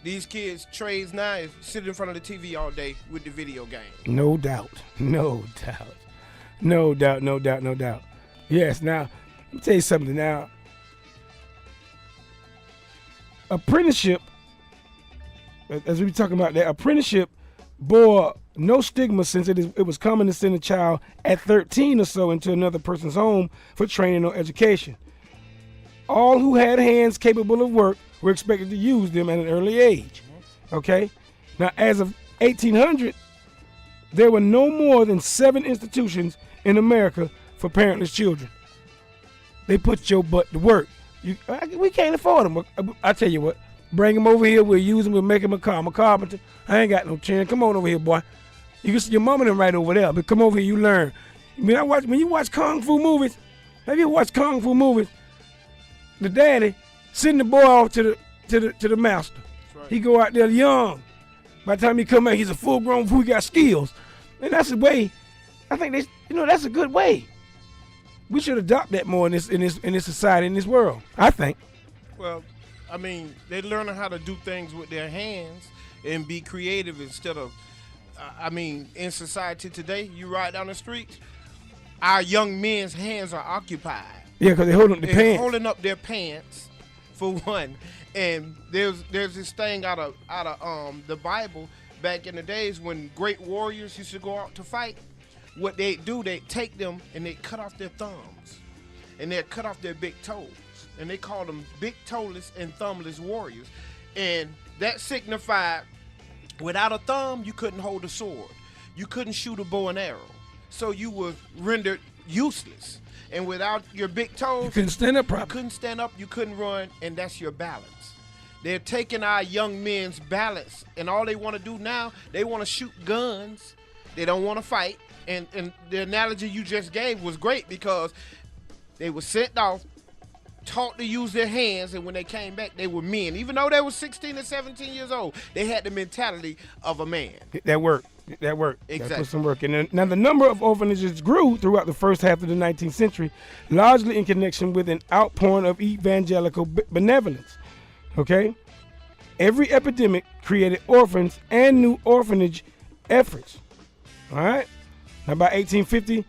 these kids' trades now is sitting in front of the TV all day with the video game. No doubt. Yes, now, let me tell you something now. Apprenticeship, as we were talking about that, apprenticeship bore no stigma since it was common to send a child at 13 or so into another person's home for training or education. All who had hands capable of work were expected to use them at an early age. Okay? Now, as of 1800, there were no more than 7 institutions in America for parentless children. They put your butt to work. We can't afford them. I tell you what, bring them over here. We'll use them. We'll make them a carpenter. I ain't got no chin. Come on over here, boy. You can see your mama them right over there, but come over here. You learn. When you watch kung fu movies, have you watched kung fu movies? The daddy send the boy off to the master. Right. He go out there young. By the time he come out, he's a full-grown fool. He got skills, and that's the way. I think that's a good way. We should adopt that more in this society, in this world, I think. Well, I mean, they're learning how to do things with their hands and be creative instead of, in society today, you ride down the streets, our young men's hands are occupied. Yeah, because they're holding up their pants. Holding up their pants, for one. And there's this thing out of the Bible back in the days when great warriors used to go out to fight. What they do, they take them and they cut off their thumbs and they cut off their big toes, and they call them big toeless and thumbless warriors, and that signified Without a thumb, you couldn't hold a sword. You couldn't shoot a bow and arrow. So you were rendered useless. And without your big toes, you couldn't stand up properly. You couldn't stand up, you couldn't run, and that's your balance. They're taking our young men's balance, and all they want to do now, they want to shoot guns. They don't want to fight. And the analogy you just gave was great because they were sent off, taught to use their hands, and when they came back, they were men. Even though they were 16 and 17 years old, they had the mentality of a man. That worked. Exactly. That put some work. And now the number of orphanages grew throughout the first half of the 19th century, largely in connection with an outpouring of evangelical benevolence. Okay? Every epidemic created orphans and new orphanage efforts. All right? Now by 1850,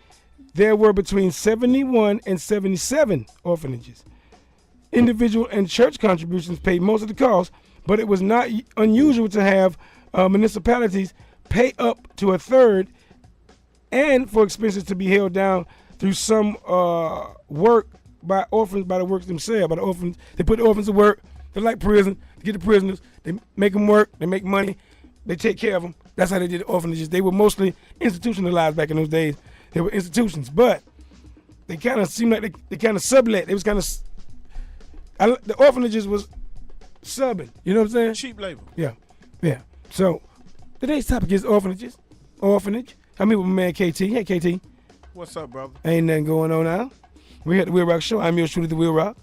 there were between 71 and 77 orphanages. Individual and church contributions paid most of the cost, but it was not unusual to have municipalities pay up to a third and for expenses to be held down through some work by orphans, by the works themselves, by the orphans. They put the orphans to work. They're like prison. They get the prisoners. They make them work. They make money. They take care of them. That's how they did the orphanages. They were mostly institutionalized back in those days. They were institutions, but they kind of seemed like they kind of sublet. It was kind of, the orphanages was subbing. You know what I'm saying? Cheap labor. Yeah. So today's topic is orphanages. Orphanage. I'm here with my man KT. Hey, KT. What's up, brother? Ain't nothing going on now. We're here at the WILROC Show. I'm your shooter, the WILROC.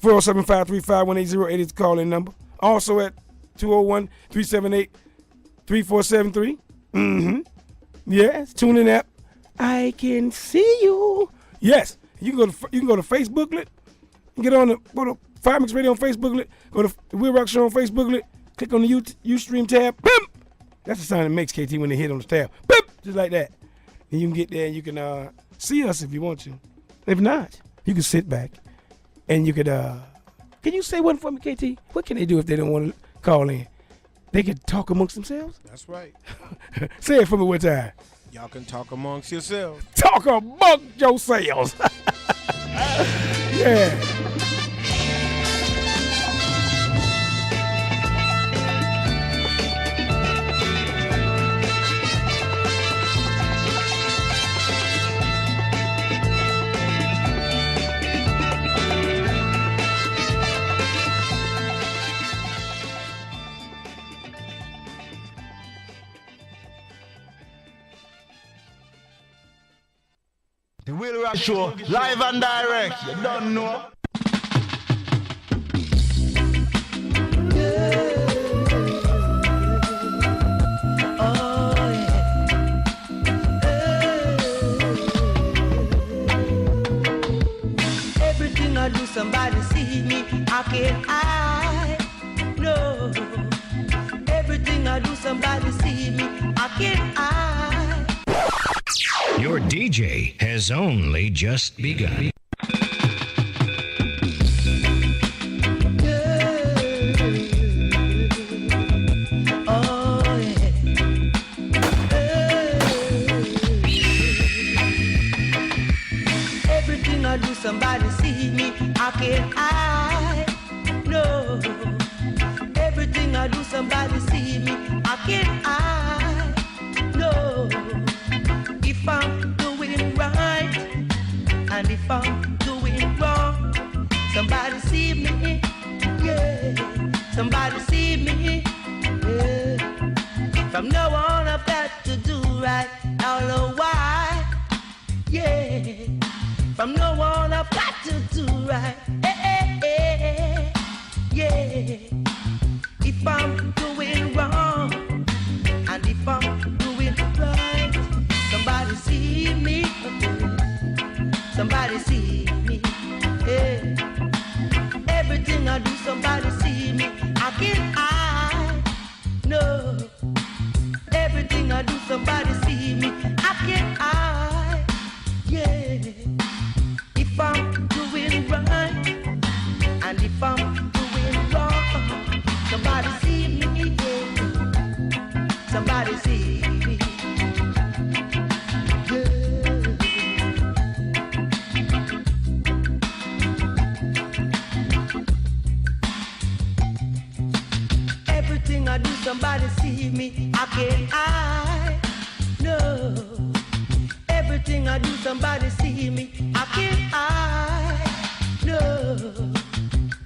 407-535-1808 is the call-in number. Also at 201-378-3473. Yes, tune in app. I can see you. Yes, you can go to Facebooklet. You go to Fire Mix Radio on Facebooklet. Go to the WILROC Show on Facebooklet. Click on the Ustream tab. Boom! That's the sound it makes, KT, when they hit on the tab. Boom! Just like that. And you can get there and you can see us if you want to. If not, you can sit back and you could. Can you say one for me, KT? What can they do if they don't want to call in? They can talk amongst themselves? That's right. Say it for me one time. Y'all can talk amongst yourselves. Talk amongst yourselves. Yeah. The WILROC Show, live and direct. You don't know. Everything I do, somebody see me. How can I know? Everything I do, somebody see me. How can I? Your DJ has only just begun. Everything I do, somebody see me. How can I know? Everything I do, somebody see me. How can I know? If I'm doing right and if I'm doing wrong, somebody see me, yeah. Somebody see me, yeah. From now on I've got to do right, I don't know why, yeah. From now on I've got to do right, yeah. If I'm doing wrong and if I'm doing right, somebody see me, somebody see me, yeah. Everything I do, somebody see me. How can I know? Everything I do, somebody see me. How can I, yeah. If I'm doing right and if I'm doing wrong, somebody see me, yeah. Somebody see me. Everything I do, somebody see me. I can't hide. No. Everything I do, somebody see me. I can't hide. No.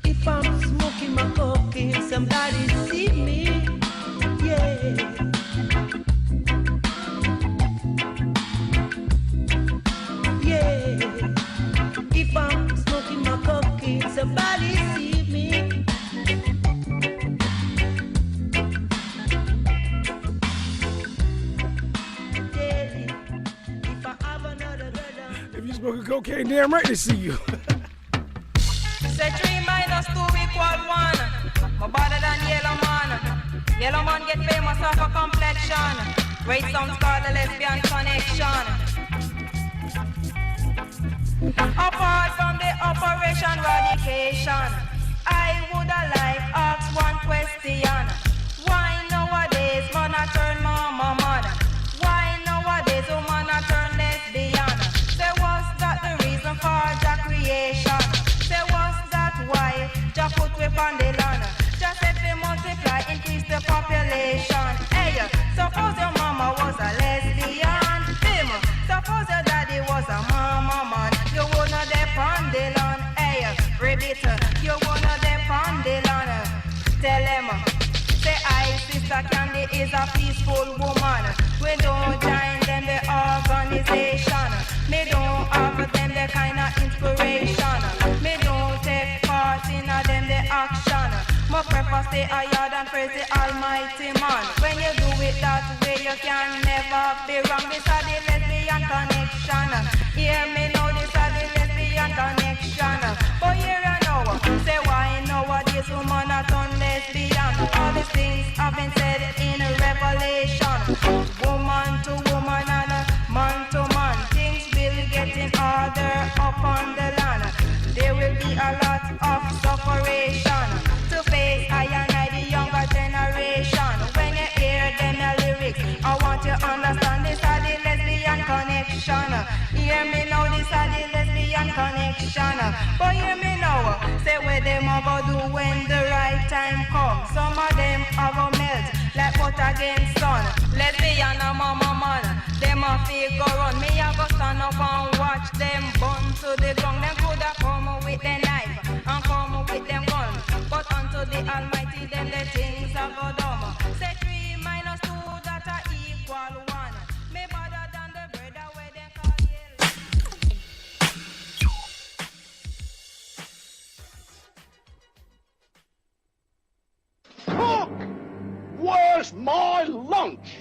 If I'm smoking my cocaine, somebody see me. Yeah. Yeah. If I'm smoking my cocaine, somebody see me. If you smoking cocaine, damn right they see you. Say 3 minus 2 equal 1. More better than yellow man. Yellow man get famous off a complexion. Great sounds called the lesbian connection. Apart from the operation radication, I woulda like ask one question. Why nowadays man a turn mama man? Why nowadays woman a turn lesbian? Say was that the reason for Jah creation? Say was that why Jah put we on the land? Jah said we multiply, increase the population. Hey, suppose your mama was a lesbian. Bim, suppose your daddy was a mama man. You wanna depend the land. Hey, ribbit, you wanna depend the land. Tell them, say I, Sister Candy is a peaceful woman. We don't join them the organization. Me don't have them the kind of inspiration. Me don't take part in them the action. My prefer stay a yard and praise the Almighty man. When you do it that way, you can never be wrong. This is the lesbian connection. Hear me now, this is the lesbian connection. But here I know, say why nowadays woman are turn lesbian. All these things have been said in Revelation. Woman to woman and man to man. Things will get in order upon the land. There will be a lot of separation to face I and I, the younger generation. When you hear them lyrics, I want you to understand this is the lesbian connection. Hear me now, this is the lesbian connection. But hear me now, say what them a go do when the right time comes. Some of them a go melt like butter against sun. Lesbian and mama man, them a feel go run. Me a go stand up and watch them burn to the ground. Them coulda come with their knife and come with them gun, but unto the Almighty them the things a go dumb. Say 3 minus 2 that a equal 1. Me better than the brother where they call Cook! Where's my lunch?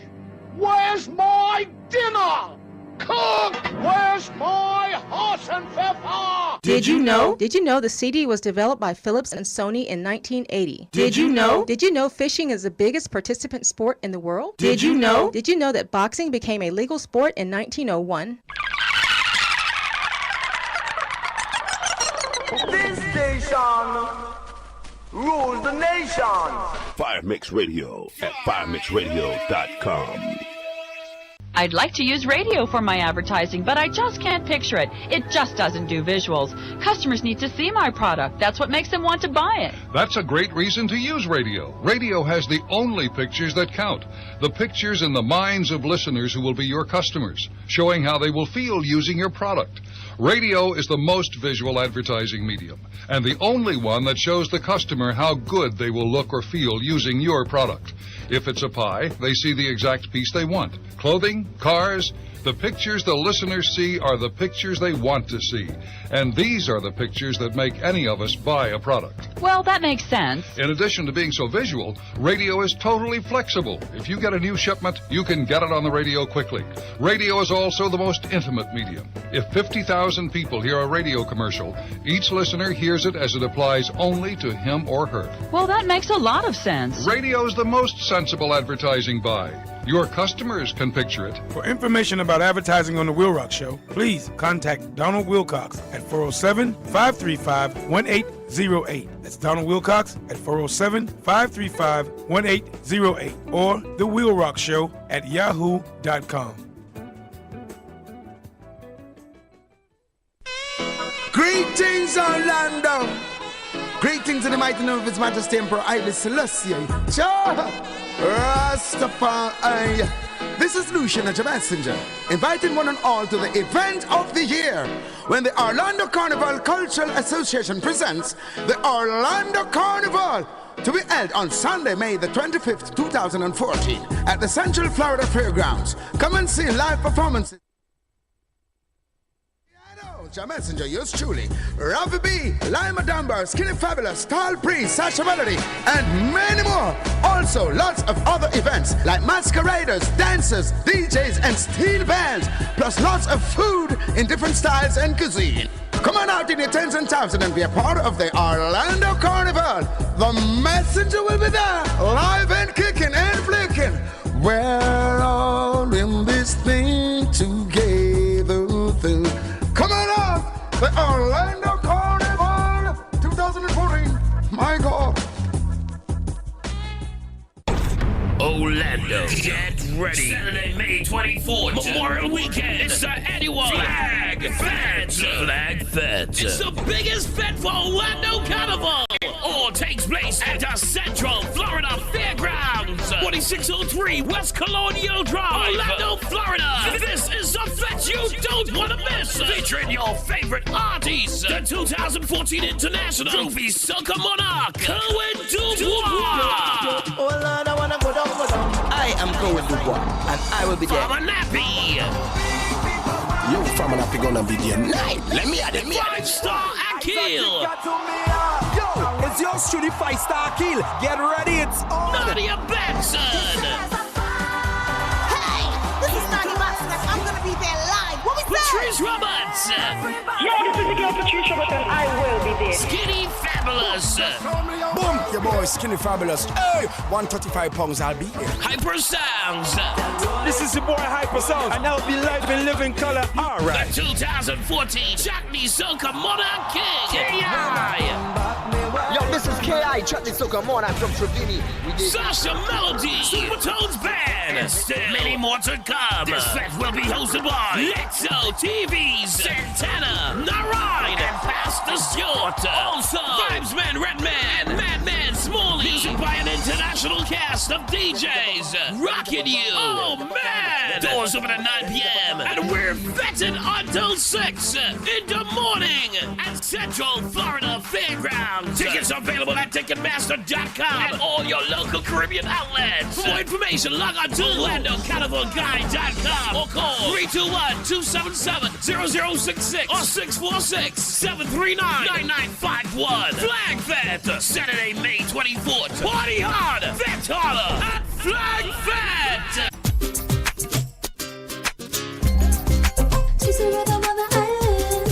Where's my dinner? Cook! Where's my horse and pfeffer? Did you know the CD was developed by Philips and Sony in 1980? Did you know fishing is the biggest participant sport in the world? Did you know that boxing became a legal sport in 1901? This station rules the nation. Fire Mix Radio at firemixradio.com. I'd like to use radio for my advertising, but I just can't picture it. It just doesn't do visuals. Customers need to see my product. That's what makes them want to buy it. That's a great reason to use radio. Radio has the only pictures that count. The pictures in the minds of listeners who will be your customers, showing how they will feel using your product. Radio is the most visual advertising medium, and the only one that shows the customer how good they will look or feel using your product. If it's a pie, they see the exact piece they want. Clothing, cars, the pictures the listeners see are the pictures they want to see. And these are the pictures that make any of us buy a product. Well, that makes sense. In addition to being so visual, radio is totally flexible. If you get a new shipment, you can get it on the radio quickly. Radio is also the most intimate medium. If 50,000 people hear a radio commercial, each listener hears it as it applies only to him or her. Well, that makes a lot of sense. Radio is the most sensible advertising buy. Your customers can picture it. For information about advertising on The WILROC Show, please contact Donald Wilcox at 407-535-1808. That's Donald Wilcox at 407-535-1808 or The WILROC Show at yahoo.com. Greetings, Orlando. Greetings in the mighty name of His Majesty Emperor Haile Selassie. Rastafari. This is Lucian as your messenger, inviting one and all to the event of the year when the Orlando Carnival Cultural Association presents the Orlando Carnival, to be held on Sunday, May the 25th, 2014 at the Central Florida Fairgrounds. Come and see live performances. Your messenger, yours truly, Ravi B, Lima Dunbar, Skinny Fabulous, Tall Priest, Sasha Melody, and many more. Also, lots of other events like masqueraders, dancers, DJs, and steel bands, plus lots of food in different styles and cuisine. Come on out in your tens and thousands and be a part of the Orlando Carnival. The messenger will be there, live and kicking and flicking. We're all in this thing together. Come on out, the Orlando Carnival 2014. My God. Orlando, get ready. Saturday, May 24th, Memorial Weekend. It's the annual Flag Fest. Flag Fest. It's the biggest fete for Orlando Carnival. All takes place at the Central Florida Fairgrounds, 4603 West Colonial Drive, Orlando, Florida. This is a fete you don't want to miss. Featuring your favorite artists, the 2014 International Trophy Soca Monarch, Cohen Dubois. Oh Lord, I wanna go down. I am Cohen Dubois, and I will be there. Farmer Nappy. Yo, Farmer Nappy gonna be there. Let me add it. Five-star Akil. Yo, it's yours truly, 5-star Akil. Get ready, it's on. Nadia Benson. Hey, this is Nadia Benson. I'm gonna be there live. What we say? Patrice Roberts. Yo, this is the girl Patrice Roberts, and I will be there. Skinny Fabulous. Boom, your boy Skinny Fabulous. Hey, 135 pounds, I'll be here. Hyper Sounds. This is your boy Hyper Sounds, and I'll be live in living color. All right. The 2014 Chutney Soca Monarch King. K.I. Yo, this is K.I. Chutney Soca Monarch from Trevini. Sasha Melody. Supertones Band. And still many more to come. This fest will be hosted by Lexo TVs, Santana, Narayan, and Pastor Stewart. Also, Vibesman Redman, Madman Smalley. Music by an international cast of DJs. Rocking you. Oh, man. Doors open at 9 p.m. And we're vetted until 6 in the morning at Central Florida Fairgrounds. Tickets are available at Ticketmaster.com and all your local Caribbean outlets. For more information, log on to OrlandoCarnivalGuide.com or call 321-277-0066 or 646-739-9951. Flag Fest, Saturday, May 24th. Party hard, vet harder at Flag Fest. She's a rhythm on the island.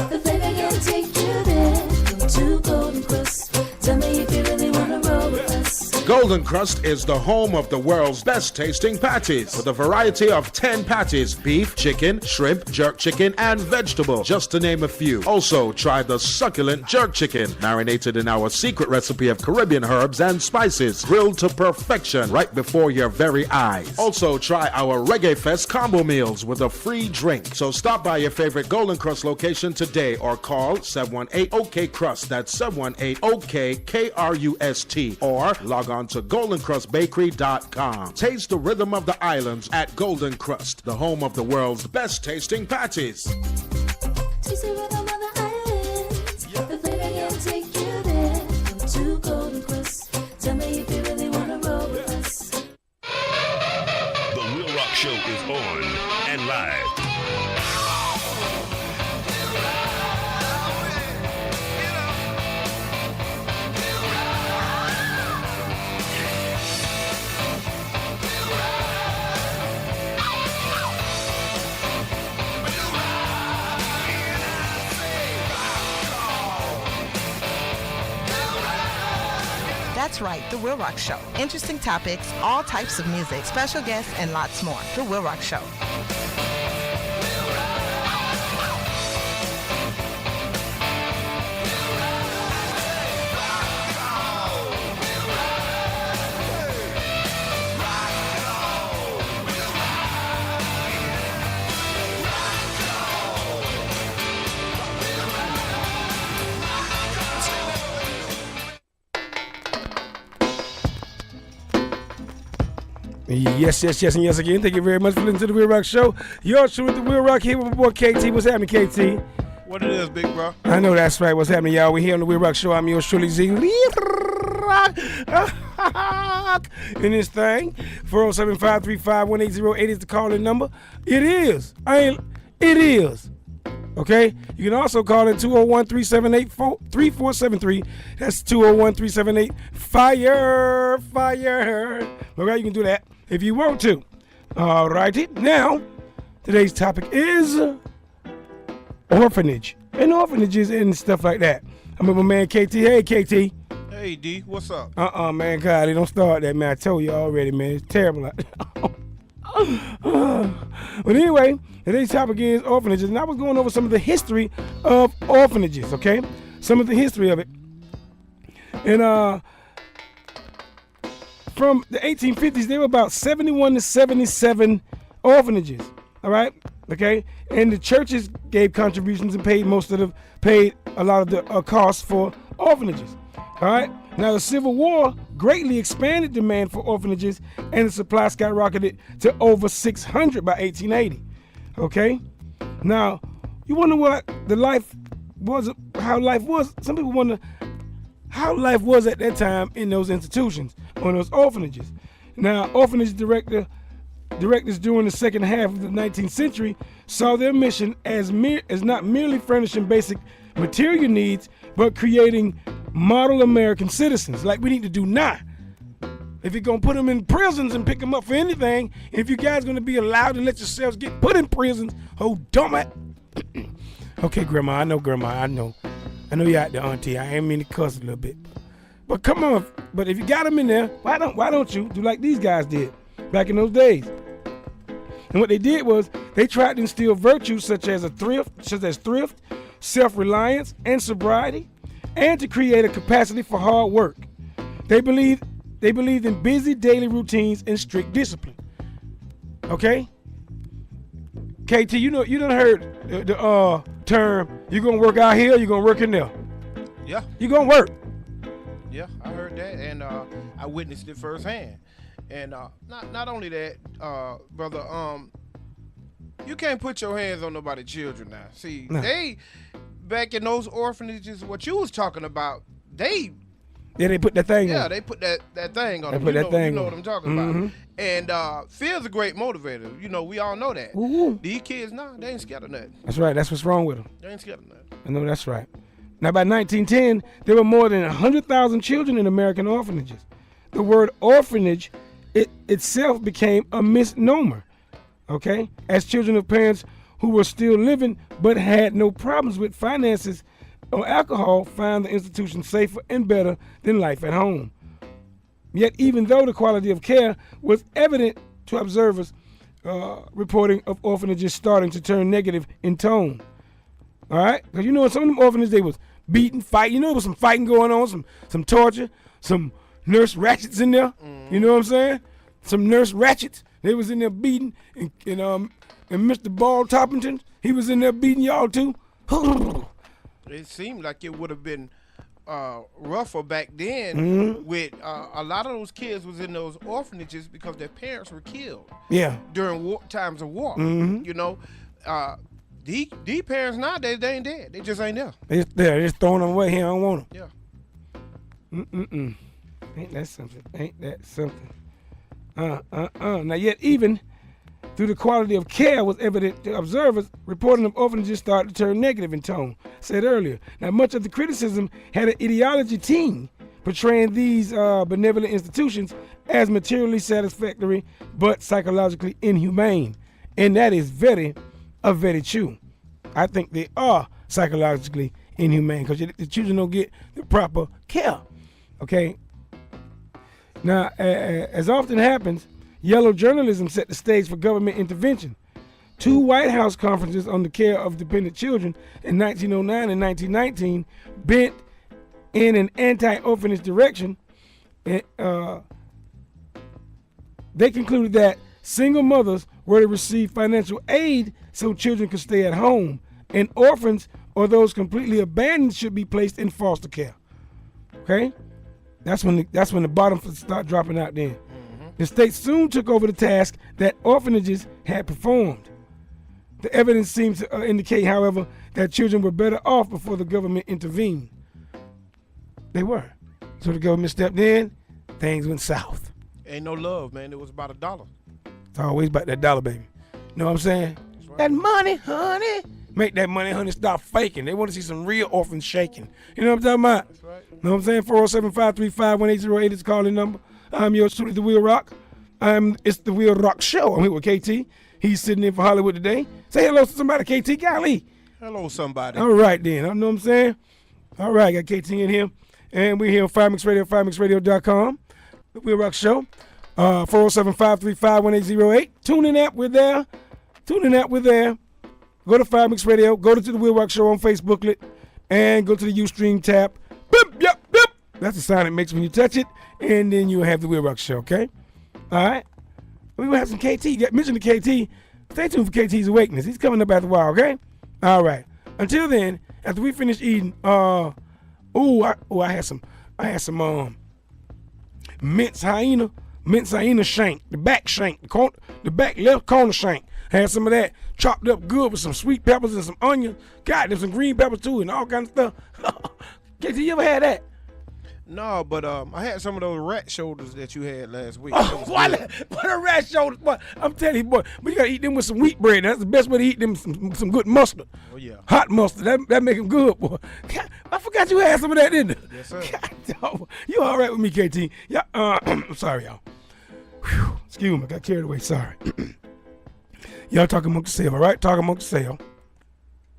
The flavor can take you there. Go to Golden Crust. Tell me if you really wanna roll with us. Golden Crust is the home of the world's best tasting patties with a variety of 10 patties: beef, chicken, shrimp, jerk chicken, and vegetable, just to name a few. Also, try the succulent jerk chicken, marinated in our secret recipe of Caribbean herbs and spices, grilled to perfection right before your very eyes. Also, try our Reggae Fest combo meals with a free drink. So stop by your favorite Golden Crust location today or call 718-OK-CRUST. That's 718-OK-KRUST. Or log on to GoldenCrustBakery.com. Taste the rhythm of the islands at Golden Crust, the home of the world's best tasting patties. She's a rhythm on the island. The flavor can take you there. Go to Golden Crust. Tell me if you really wanna roll with us. The WILROC Show is on and live. That's right, The WILROC Show. Interesting topics, all types of music, special guests, and lots more. The WILROC Show. Yes, and yes again. Thank you very much for listening to the WILROC Show. You're true with the WILROC here with my boy KT. What's happening, KT? What it is, big bro? I know that's right. What's happening, y'all? We're here on the WILROC Show. I'm yours truly, Z. In this thing, 407-535-1808 is the calling number. It is. It is. Okay? You can also call it 201-378-3473. That's 201-378-FIRE. Okay, you can do that if you want to. All righty. Now, today's topic is orphanage and orphanages and stuff like that. I'm with my man KT. Hey, KT. Hey, D. What's up? Man, God, they don't start that, man. I told you already, man. It's terrible. But anyway, today's topic is orphanages, and I was going over some of the history of orphanages, okay? Some of the history of it. And from the 1850s, there were about 71 to 77 orphanages, all right? Okay? And the churches gave contributions and paid a lot of the costs for orphanages, all right? Now, the Civil War greatly expanded demand for orphanages, and the supply skyrocketed to over 600 by 1880. Okay? Now, you wonder what how life was. Some people wonder how life was at that time in those institutions, on those orphanages. Now, orphanage directors during the second half of the 19th century saw their mission as not merely furnishing basic material needs, but creating model American citizens like we need to do now. If you're going to put them in prisons and pick them up for anything, if you guys going to be allowed to let yourselves get put in prisons, oh, dumb it. Okay, Grandma, I know you're out there, Auntie. I ain't mean to cuss a little bit. But come on, but if you got them in there, why don't you do like these guys did back in those days? And what they did was they tried to instill virtues such as thrift, self-reliance, and sobriety, and to create a capacity for hard work. They believed in busy daily routines and strict discipline. Okay? KT, you done heard the term, you gonna work out here, you gonna work in there. Yeah. You gonna work. Yeah, I heard that, and I witnessed it firsthand. And not only that, brother, you can't put your hands on nobody's children now. See, they back in those orphanages, what you was talking about, they put that thing on. Yeah, they put that thing on. They put that thing on. You know what I'm talking about. And fear's a great motivator. You know, we all know that. Ooh. These kids now, they ain't scared of nothing. That's right. That's what's wrong with them. They ain't scared of nothing. I know that's right. Now, by 1910, there were more than 100,000 children in American orphanages. The word orphanage itself became a misnomer, okay? As children of parents who were still living but had no problems with finances or alcohol found the institution safer and better than life at home. Yet, even though the quality of care was evident to observers, reporting of orphanages starting to turn negative in tone. All right? Because you know, in some of them orphanages, they was beating, fighting. You know, there was some fighting going on, some torture, some nurse ratchets in there. You know what I'm saying? Some nurse ratchets. They was in there beating, and Mr. Ball Toppington, he was in there beating y'all too. It seemed like it would have been rougher back then with a lot of those kids was in those orphanages because their parents were killed. Yeah. During times of war. You know, these parents nowadays, they ain't dead. They just ain't there. They're just throwing them away here. I don't want them. Yeah. Ain't that something? Now, yet even through the quality of care was evident to observers, reporting of orphanages started to turn negative in tone, said earlier. Now, much of the criticism had an ideology team portraying these benevolent institutions as materially satisfactory but psychologically inhumane. And that is very true. I think they are psychologically inhumane because the children don't get the proper care. Okay? Now, as often happens, yellow journalism set the stage for government intervention. 2 White House conferences on the care of dependent children in 1909 and 1919 bent in an anti-orphanage direction. They concluded that single mothers were to receive financial aid so children could stay at home, and orphans or those completely abandoned should be placed in foster care. Okay? That's when the bottom start dropping out then. The state soon took over the task that orphanages had performed. The evidence seems to indicate, however, that children were better off before the government intervened. They were. So the government stepped in, things went south. Ain't no love, man. It was about $1. It's always about that dollar, baby. Know what I'm saying? Right. That money, honey. Make that money, honey. Stop faking. They want to see some real orphans shaking. You know what I'm talking about? That's right. Know what I'm saying? 407-535-1808 is the calling number. I'm yours truly, the WILROC. It's the WILROC Show. I'm here with KT. He's sitting in for Hollywood today. Say hello to somebody, KT. Golly. Hello, somebody. All right, then. I know what I'm saying? All right, got KT in here. And we're here on Fire Mix Radio, firemixradio.com. The WILROC Show. 407-535-1808. Tuning app, we're there. Tuning app, we're there. Go to Fire Mix Radio. Go to the WILROC Show on Facebooklet. And go to the Ustream tab. Boop, yep, boop. That's the sound it makes when you touch it. And then you'll have the WILROC Show, okay? All right? We're going to have some KT. You mentioned the KT. Stay tuned for KT's Awakeness. He's coming up after a while, okay? All right. Until then, after we finish eating, I had some mince hyena shank, the back shank, the back left corner shank. Had some of that chopped up good with some sweet peppers and some onions. God, there's some green peppers too and all kinds of stuff. KT, you ever had that? No, but I had some of those rat shoulders that you had last week. Oh, what a rat shoulders, boy. I'm telling you, boy, but you gotta eat them with some wheat bread. That's the best way to eat them, some good mustard. Oh, yeah. Hot mustard. That make them good, boy. God, I forgot you had some of that, didn't you? Yes, sir. God, you all right with me, KT? Yeah, I'm sorry, y'all. Whew, excuse me, I got carried away, sorry. Y'all talking amongst yourself, all right? Talking amongst yourself.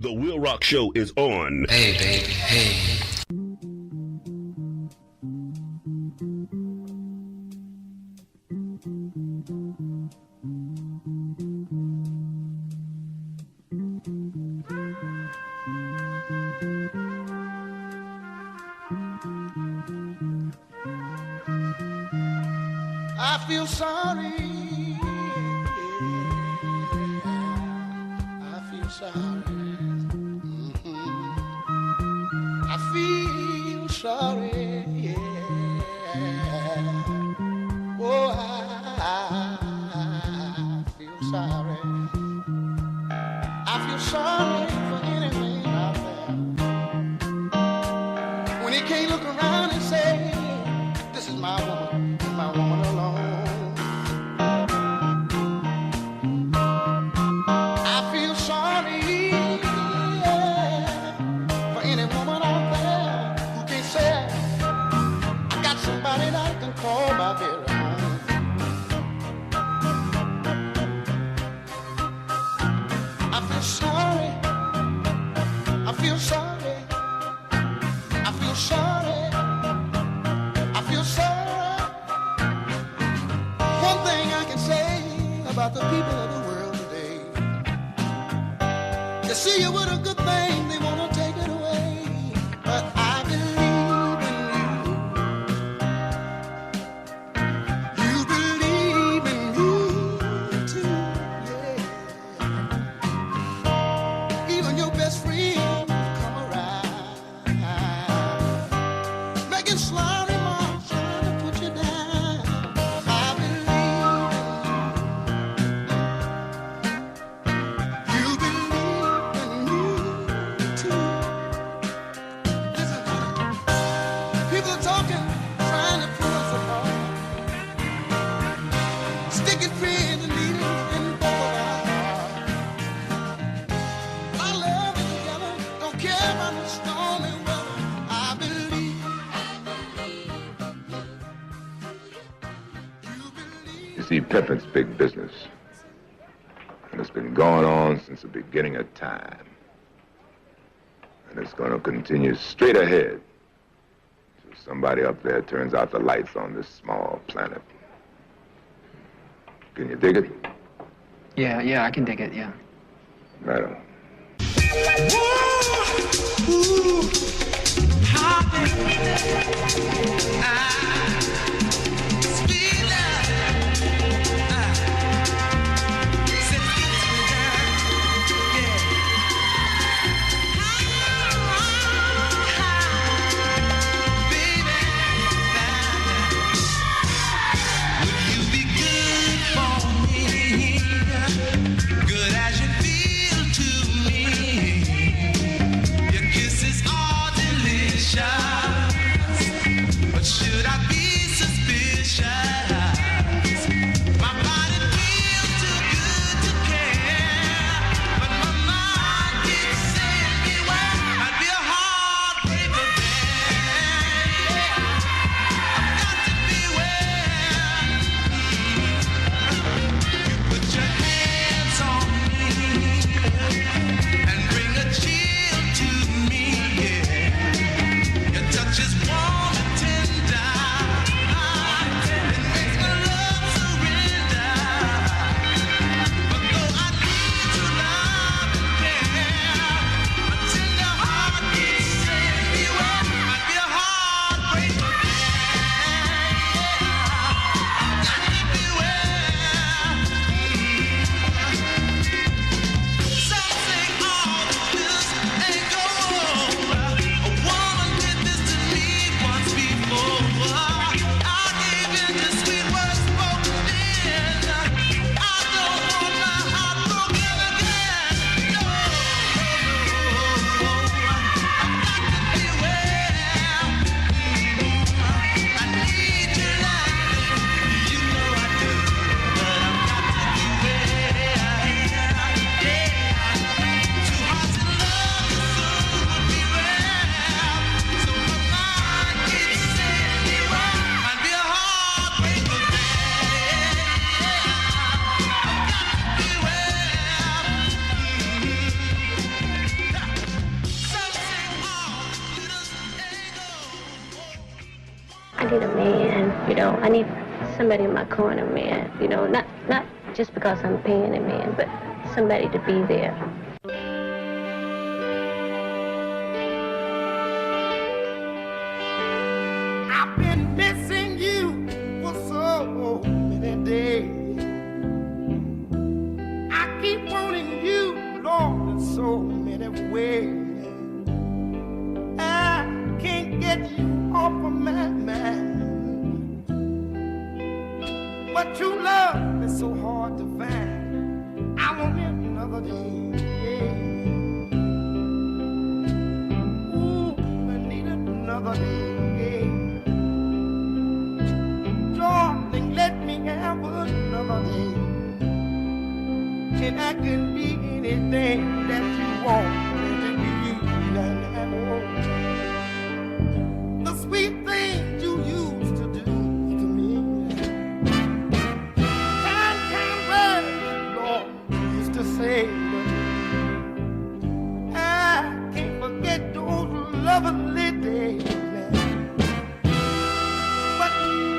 The WILROC Show is on. Hey, baby, hey. I feel sorry. I feel sorry. I feel sorry. Yeah. Oh, I feel sorry. I feel sorry for any man out there when he can't look around and say, "This is my woman, my woman alone." About the people of the world today, you see you with a good thing, they want to take it away, but I believe in you. You believe in me too, yeah. Even your best friend come around, making sly remarks, trying to put you down. See, pimping's big business. And it's been going on since the beginning of time. And it's going to continue straight ahead. So somebody up there turns out the lights on this small planet. Can you dig it? Yeah, I can dig it, yeah. Right on. Be man. You know, I need somebody in my corner, man. You know, not just because I'm paying a man, but somebody to be there. I've been missing you for so many days. I keep wanting you, Lord, in so many ways. I can't get you off of my mind. But true love is so hard to find. I want it another day. Ooh, I need it another day. Darling, let me have another day. And I can be anything that you want me to be. The sweet things you used to do to me. Kind words, Lord, you used to say. I can't forget those lovely days. But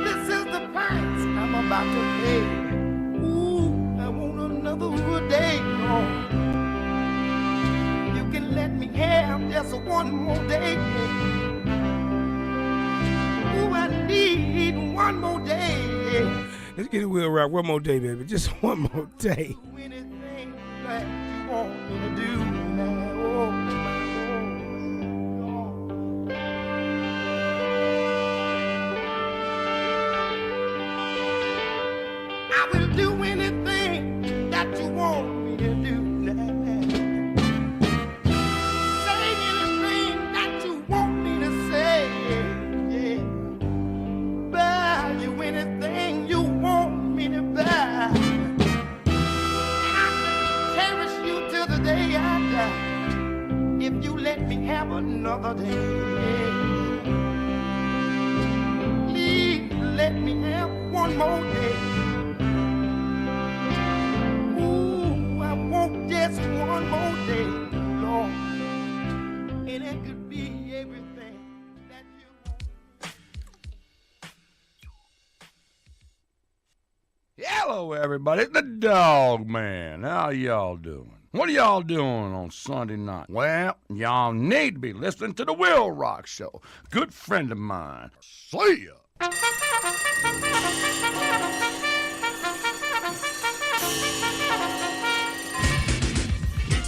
this is the price I'm about to pay. Ooh, I want another day, Lord. You can let me have just one more day. Ooh, I need one more day. Let's get it Will Rock one more day, baby. Just one more day. Anything that you want me to do now. I will do anything that you want me to do now. Say anything that you want me to say. Yeah. Buy you anything you want me to buy. I cherish you till the day I die. If you let me have another day. Please let me have one more day. Just one more day, Lord, and it could be everything that you want. Hello, everybody. It's the Dog Man. How y'all doing? What are y'all doing on Sunday night? Well, y'all need to be listening to the WILROC Show. Good friend of mine. See ya.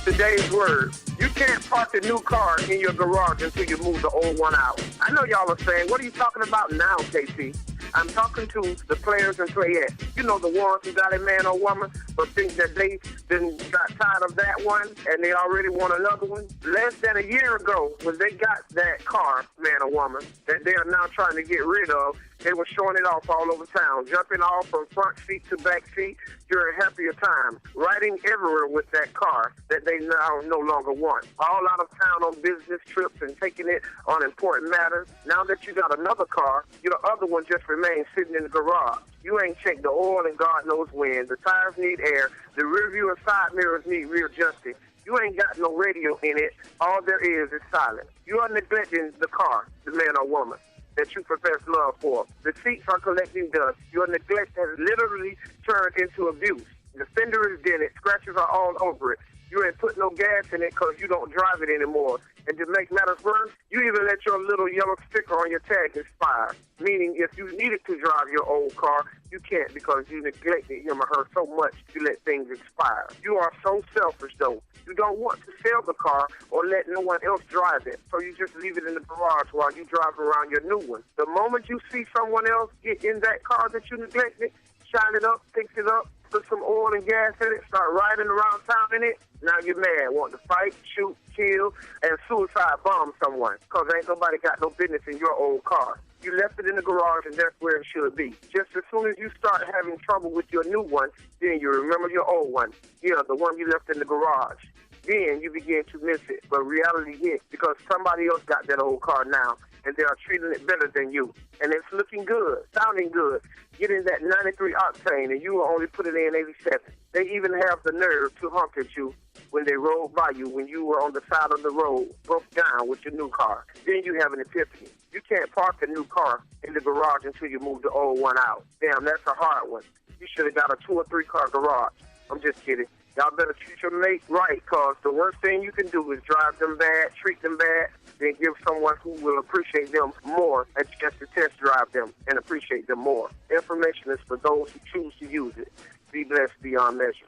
Today's word. You can't park the new car in your garage until you move the old one out. I know y'all are saying, what are you talking about now, KC? I'm talking to the players and playettes. You know, the ones who got a man or woman, but think that they then got tired of that one and they already want another one. Less than a year ago, when they got that car, man or woman, that they are now trying to get rid of, they were showing it off all over town, jumping off from front seat to back seat during happier time, riding everywhere with that car that they now no longer want. All out of town on business trips and taking it on important matters. Now that you got another car, your other one just remains sitting in the garage. You ain't checked the oil and God knows when. The tires need air. The rear view and side mirrors need readjusting. You ain't got no radio in it. All there is silence. You are neglecting the car, the man or woman that you profess love for. The seats are collecting dust. Your neglect has literally turned into abuse. The fender is dented. Scratches are all over it. You ain't put no gas in it because you don't drive it anymore. And to make matters worse, you even let your little yellow sticker on your tag expire. Meaning if you needed to drive your old car, you can't because you neglected him or her so much you let things expire. You are so selfish, though. You don't want to sell the car or let no one else drive it, so you just leave it in the garage while you drive around your new one. The moment you see someone else get in that car that you neglected, shine it up, fix it up, put some oil and gas in it, start riding around town in it, now you're mad, want to fight, shoot, kill, and suicide bomb someone, because ain't nobody got no business in your old car. You left it in the garage, and that's where it should be. Just as soon as you start having trouble with your new one, then you remember your old one. Yeah, the one you left in the garage. Then you begin to miss it. But reality hits because somebody else got that old car now, and they are treating it better than you. And it's looking good, sounding good, getting that 93 octane, and you will only put it in 87. They even have the nerve to honk at you when they rolled by you when you were on the side of the road, broke down with your new car. Then you have an epiphany. You can't park a new car in the garage until you move the old one out. Damn, that's a hard one. You should have got a 2 or 3 car garage. I'm just kidding. Y'all better treat your mate right, because the worst thing you can do is drive them bad, treat them bad, then give someone who will appreciate them more a chance to test drive them and appreciate them more. Information is for those who choose to use it. Be blessed beyond measure.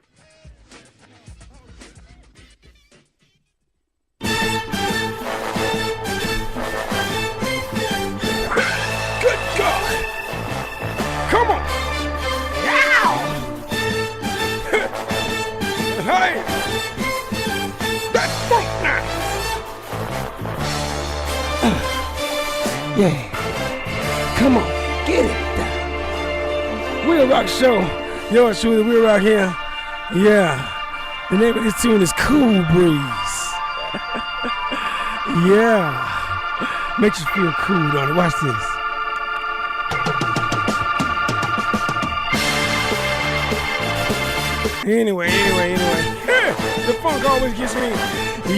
Good God! Come on! Hey! That funk now! Yeah. Come on, get it down. WILROC Show. Yours truly, WILROC here. Yeah. The name of this tune is Cool Breeze. Yeah. Makes you feel cool, don't it? Watch this. Anyway. The funk always gets me.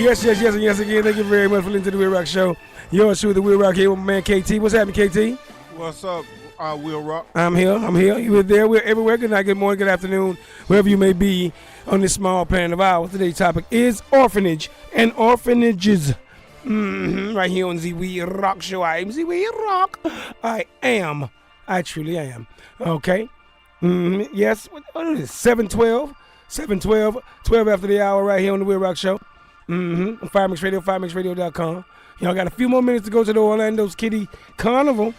Yes, and yes again. Thank you very much for listening to the WILROC Show. Yours truly, the WILROC here with my man KT. What's happening, KT? What's up, WILROC? I'm here. You're there. We're everywhere. Good night, good morning, good afternoon, wherever you may be on this small planet of ours. Today's topic is orphanage and orphanages. Right here on the WILROC Show. I am the WILROC. I truly am. Okay. Yes. What is it? 7:12, 12 after the hour right here on the WILROC Show. On Fire Mix Radio, firemixradio.com. Y'all got a few more minutes to go to the Orlando's Kitty Carnival.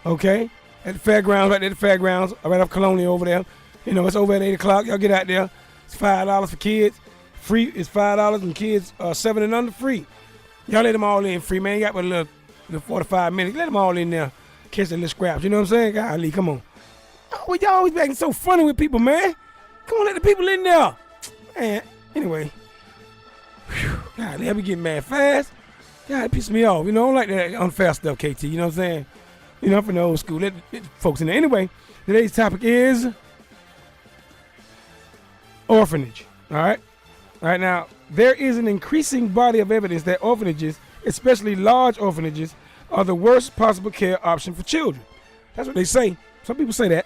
Okay. At the fairgrounds, right there at the fairgrounds, right off Colonial over there. You know, it's over at 8 o'clock. Y'all get out there. It's $5 for kids. Free is $5, and kids 7 and under free. Y'all let them all in free, man. You got but a little 45 minutes. Let them all in there. Catch the little scraps. You know what I'm saying? Golly, come on. Oh, y'all always acting so funny with people, man. Come on, let the people in there. Man, anyway. God, they be getting mad fast. God, it pisses me off. You know, I don't like that unfair stuff, KT. You know what I'm saying? You know, I'm from the old school. Let folks in there. Anyway, today's topic is orphanage. All right? All right, now, there is an increasing body of evidence that orphanages, especially large orphanages, are the worst possible care option for children. That's what they say. Some people say that.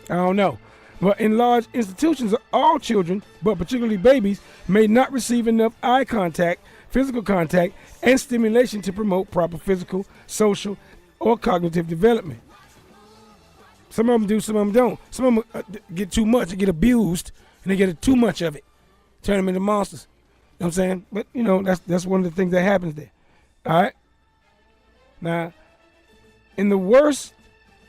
I don't know. But in large institutions, all children, but particularly babies, may not receive enough eye contact, physical contact, and stimulation to promote proper physical, social, or cognitive development. Some of them do, some of them don't. Some of them get too much, they get abused, and they get too much of it. Turn them into monsters. You know what I'm saying? But, you know, that's one of the things that happens there. All right? Now, in the worst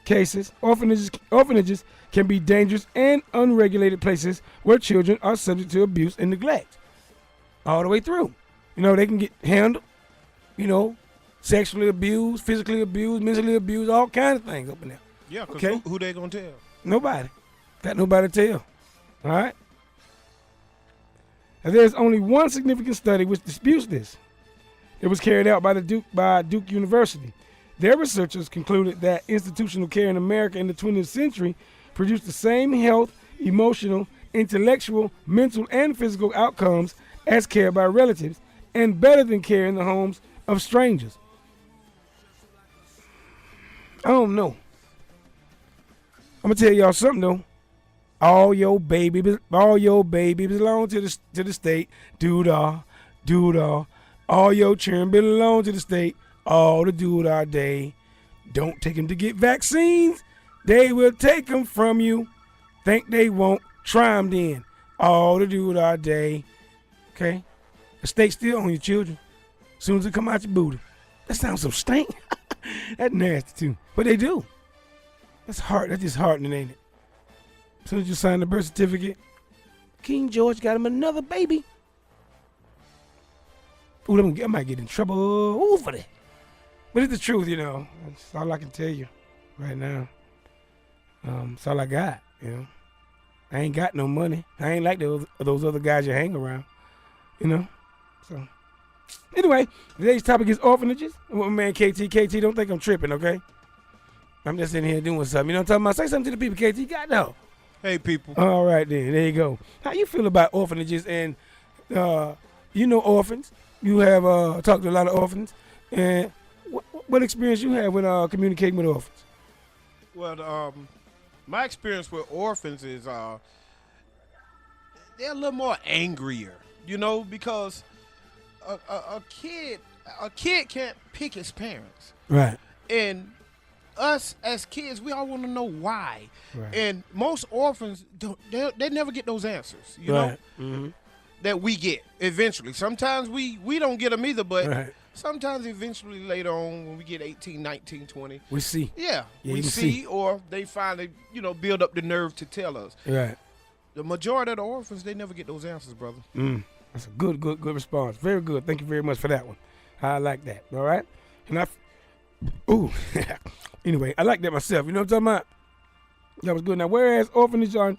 cases, orphanages can be dangerous and unregulated places where children are subject to abuse and neglect. All the way through. You know, they can get handled, you know, sexually abused, physically abused, mentally abused, all kinds of things up in there. Yeah, because okay? who they going to tell? Nobody. Got nobody to tell. All right? Now, there's only one significant study which disputes this. It was carried out by Duke University. Their researchers concluded that institutional care in America in the 20th century produced the same health, emotional, intellectual, mental, and physical outcomes as care by relatives, and better than care in the homes of strangers. I don't know. I'm gonna tell y'all something though. All your baby belong to the state. Doo-dah. All your children belong to the state. All the doo-dah day. Don't take them to get vaccines. They will take them from you. Think they won't. Try them then. All the doo-dah day. Okay? The state still on your children. As soon as they come out your booty. That sounds so stink. That's nasty too. But they do. That's hard. That's just heartening, ain't it? As soon as you sign the birth certificate, King George got him another baby. Ooh, I might get in trouble for that. But it's the truth, you know. That's all I can tell you right now. That's all I got, you know. I ain't got no money. I ain't like those other guys you hang around, you know. So, anyway, today's topic is orphanages. My man KT, don't think I'm tripping, okay? I'm just in here doing something. You know what I'm talking about? Say something to the people, KT. God, no. Hey, people. All right, then. There you go. How you feel about orphanages and You know orphans. You have talked to a lot of orphans. And what experience you have with communicating with orphans? Well, my experience with orphans is they're a little more angrier, you know, because a kid can't pick his parents. Right. And us as kids, we all want to know why. Right. And most orphans they never get those answers, you know, that we get eventually. Sometimes we don't get them either, but sometimes eventually later on when we get 18, 19, 20. We see. Yeah, Yeah, we you see, see. or they finally, you know, build up the nerve to tell us. Right. The majority of the orphans, they never get those answers, brother. That's a good response. Very good. Thank you very much for that one. I like that. All right. And anyway, I like that myself. You know what I'm talking about? That was good. Now, whereas orphanages are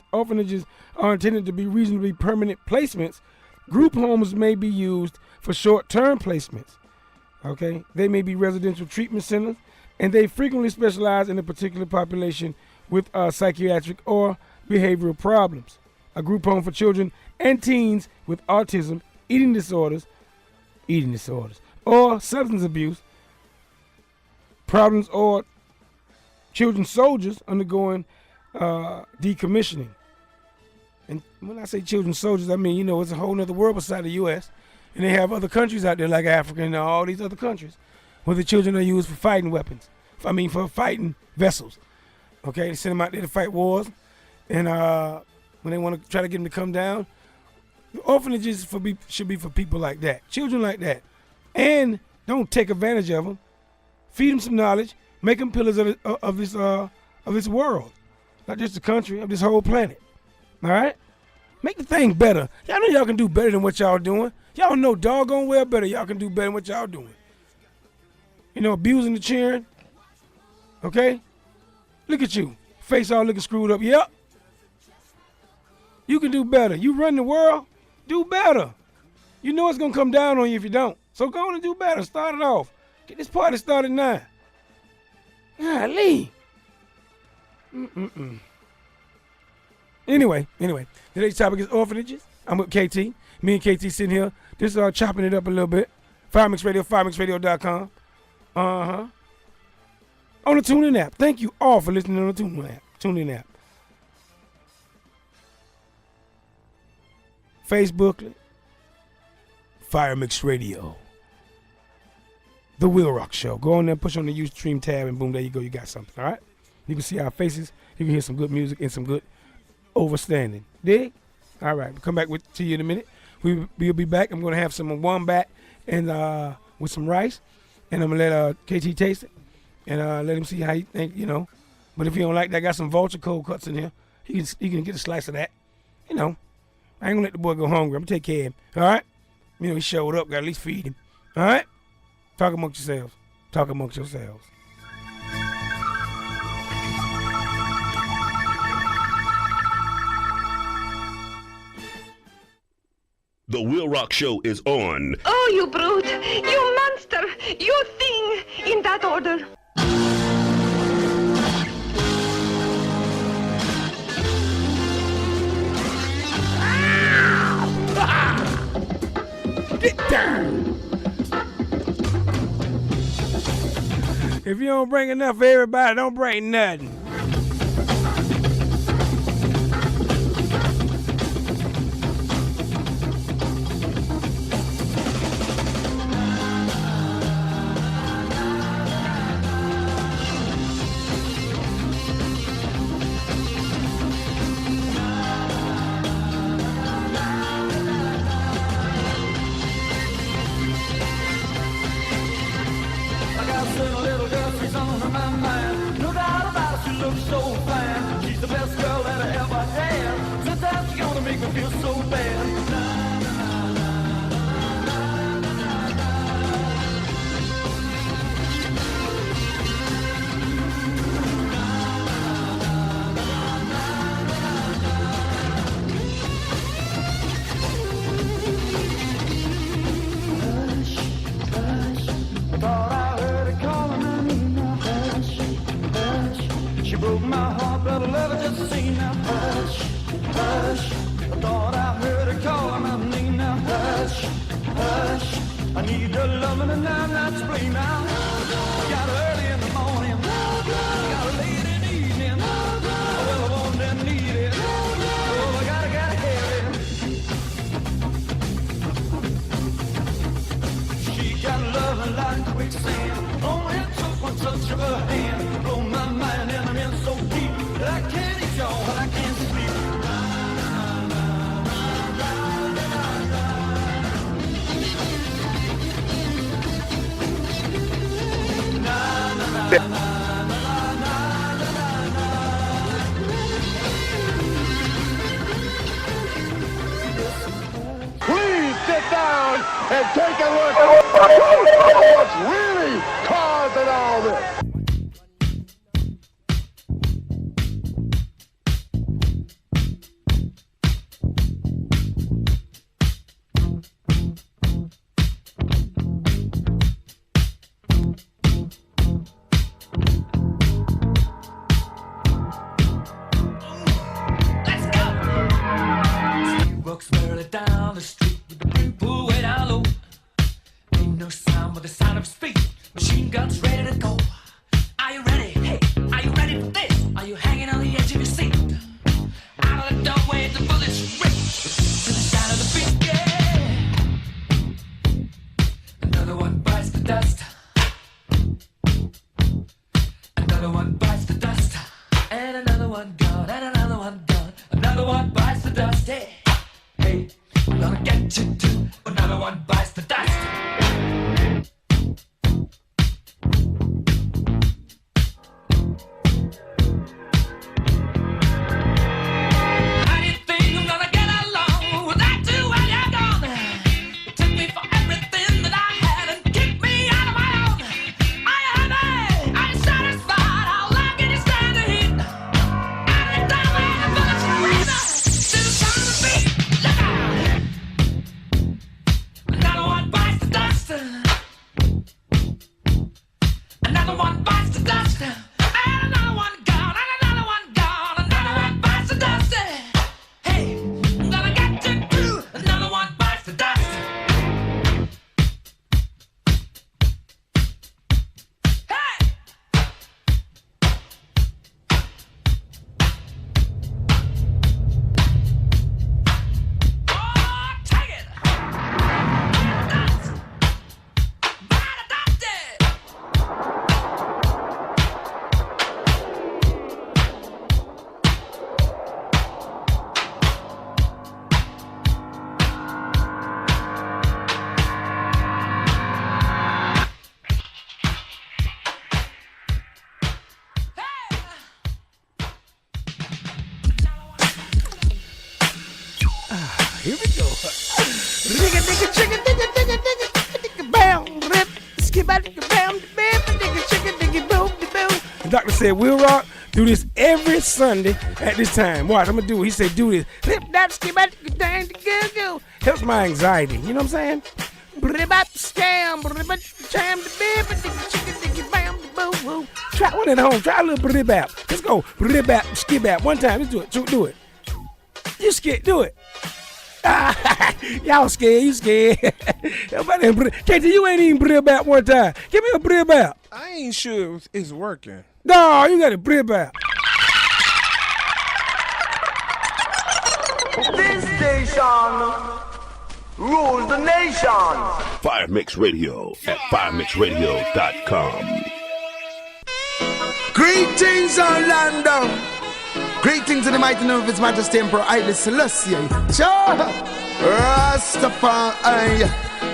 intended to be reasonably permanent placements, group homes may be used for short-term placements. Okay, they may be residential treatment centers, and they frequently specialize in a particular population with psychiatric or behavioral problems. A group home for children and teens with autism, eating disorders, or substance abuse problems, or children soldiers undergoing decommissioning. And when I say children soldiers, I mean, you know, it's a whole other world beside the U.S., and they have other countries out there like Africa and all these other countries where the children are used for fighting weapons. For fighting vessels. Okay, they send them out there to fight wars. And when they want to try to get them to come down, the orphanages should be for people like that, children like that. And don't take advantage of them. Feed them some knowledge. Make them pillars of this world. Not just the country, of this whole planet. All right? Make the thing better. Y'all know y'all can do better than what y'all doing. Y'all know doggone well better y'all can do better than what y'all doing. You know, abusing the children. Okay? Look at you. Face all looking screwed up. Yep. You can do better. You run the world, do better. You know it's going to come down on you if you don't. So go on and do better. Start it off. Get this party started now. Golly. Anyway, today's topic is orphanages. I'm with KT. Me and KT sitting here. This is chopping it up a little bit. Firemix Radio, firemixradio.com. On the TuneIn app. Thank you all for listening on the TuneIn app. Facebook, Firemix Radio. The WILROC Show. Go on there, push on the Ustream tab, and boom, there you go. You got something, all right? You can see our faces. You can hear some good music and some good overstanding. Dig? All right. We'll come back to you in a minute. We'll be back. I'm going to have some wombat and with some rice, and I'm going to let KT taste it and let him see how he think, you know. But if he don't like that, I got some vulture cold cuts in here. He can get a slice of that. You know, I ain't going to let the boy go hungry. I'm going to take care of him. All right? You know, he showed up. Got to at least feed him. All right? Talk amongst yourselves. Talk amongst yourselves. The WILROC Show is on. Oh, you brute! You monster! You thing! In that order. Get down! If you don't bring enough for everybody, don't bring nothing. Hush, I thought I heard her calling my name now. Hush. I need your loving and I'm not to blame now. I got early in the morning, I got late in the evening. Well, I want and need it. Oh, I gotta have it. She got loving like quicksand. Only it took one touch of her hand. Blow my mind and I'm in so deep that I can't eat y'all and I can't sleep. Please sit down and take a look at what's really causing all this. Walks merrily down the street with the people way down low. Ain't no sound but the sound of speed. Machine guns ready to go. Are you ready? Hey, are you ready for this? Are you hanging on the edge of your seat? Out of the doorway, the bullets rip to the sound of the beat. Yeah. Another one bites the dust. Another one bites the dust. And another one gone. And another one gone. Another one bites the dust. Hey. Hey, I'm gonna get you too. Another one bites the dust. How do you think I'm gonna get along without you when you're gone? You took me for everything that I had and kicked me out of my own. Are you happy? Are you satisfied? How long can you stand the heat? Out of the doorway, the bullets ring to the sound of the beat. Look out! Another one bites the dust. Another one bites the dust. And another one gone. And another one gone. Another one bites the dust. Hey, I'm gonna get you too. Another one bites the dust. Here we go. Digga, digga, chicka, digga, digga, digga, digga, bam, rip, skip out, digga, bam, digga, chicka, digga, boom, boom. The doctor said, WILROC, do this every Sunday at this time. Watch, I'm gonna do it. He said, do this. Rip, that, skip out, digga, dang, digga, go. Helps my anxiety. You know what I'm saying? Rip out the scam, rip out the jam, digga, chicka, digga, bam, boom, boom. Try one at home. Try a little rip out. Let's go. Rip out, skip out. One time. Let's do it. Do it. You scared? Do it. Y'all scared, you scared. KT, you ain't even brib out one time. Give me a brib out. I ain't sure it's working. No, you got a brib out. This station rules the nation. Fire Mix Radio at firemixradio.com. Greetings, Orlando. Greetings to the mighty name of His Majesty Emperor Haile Selassie. Rastafari.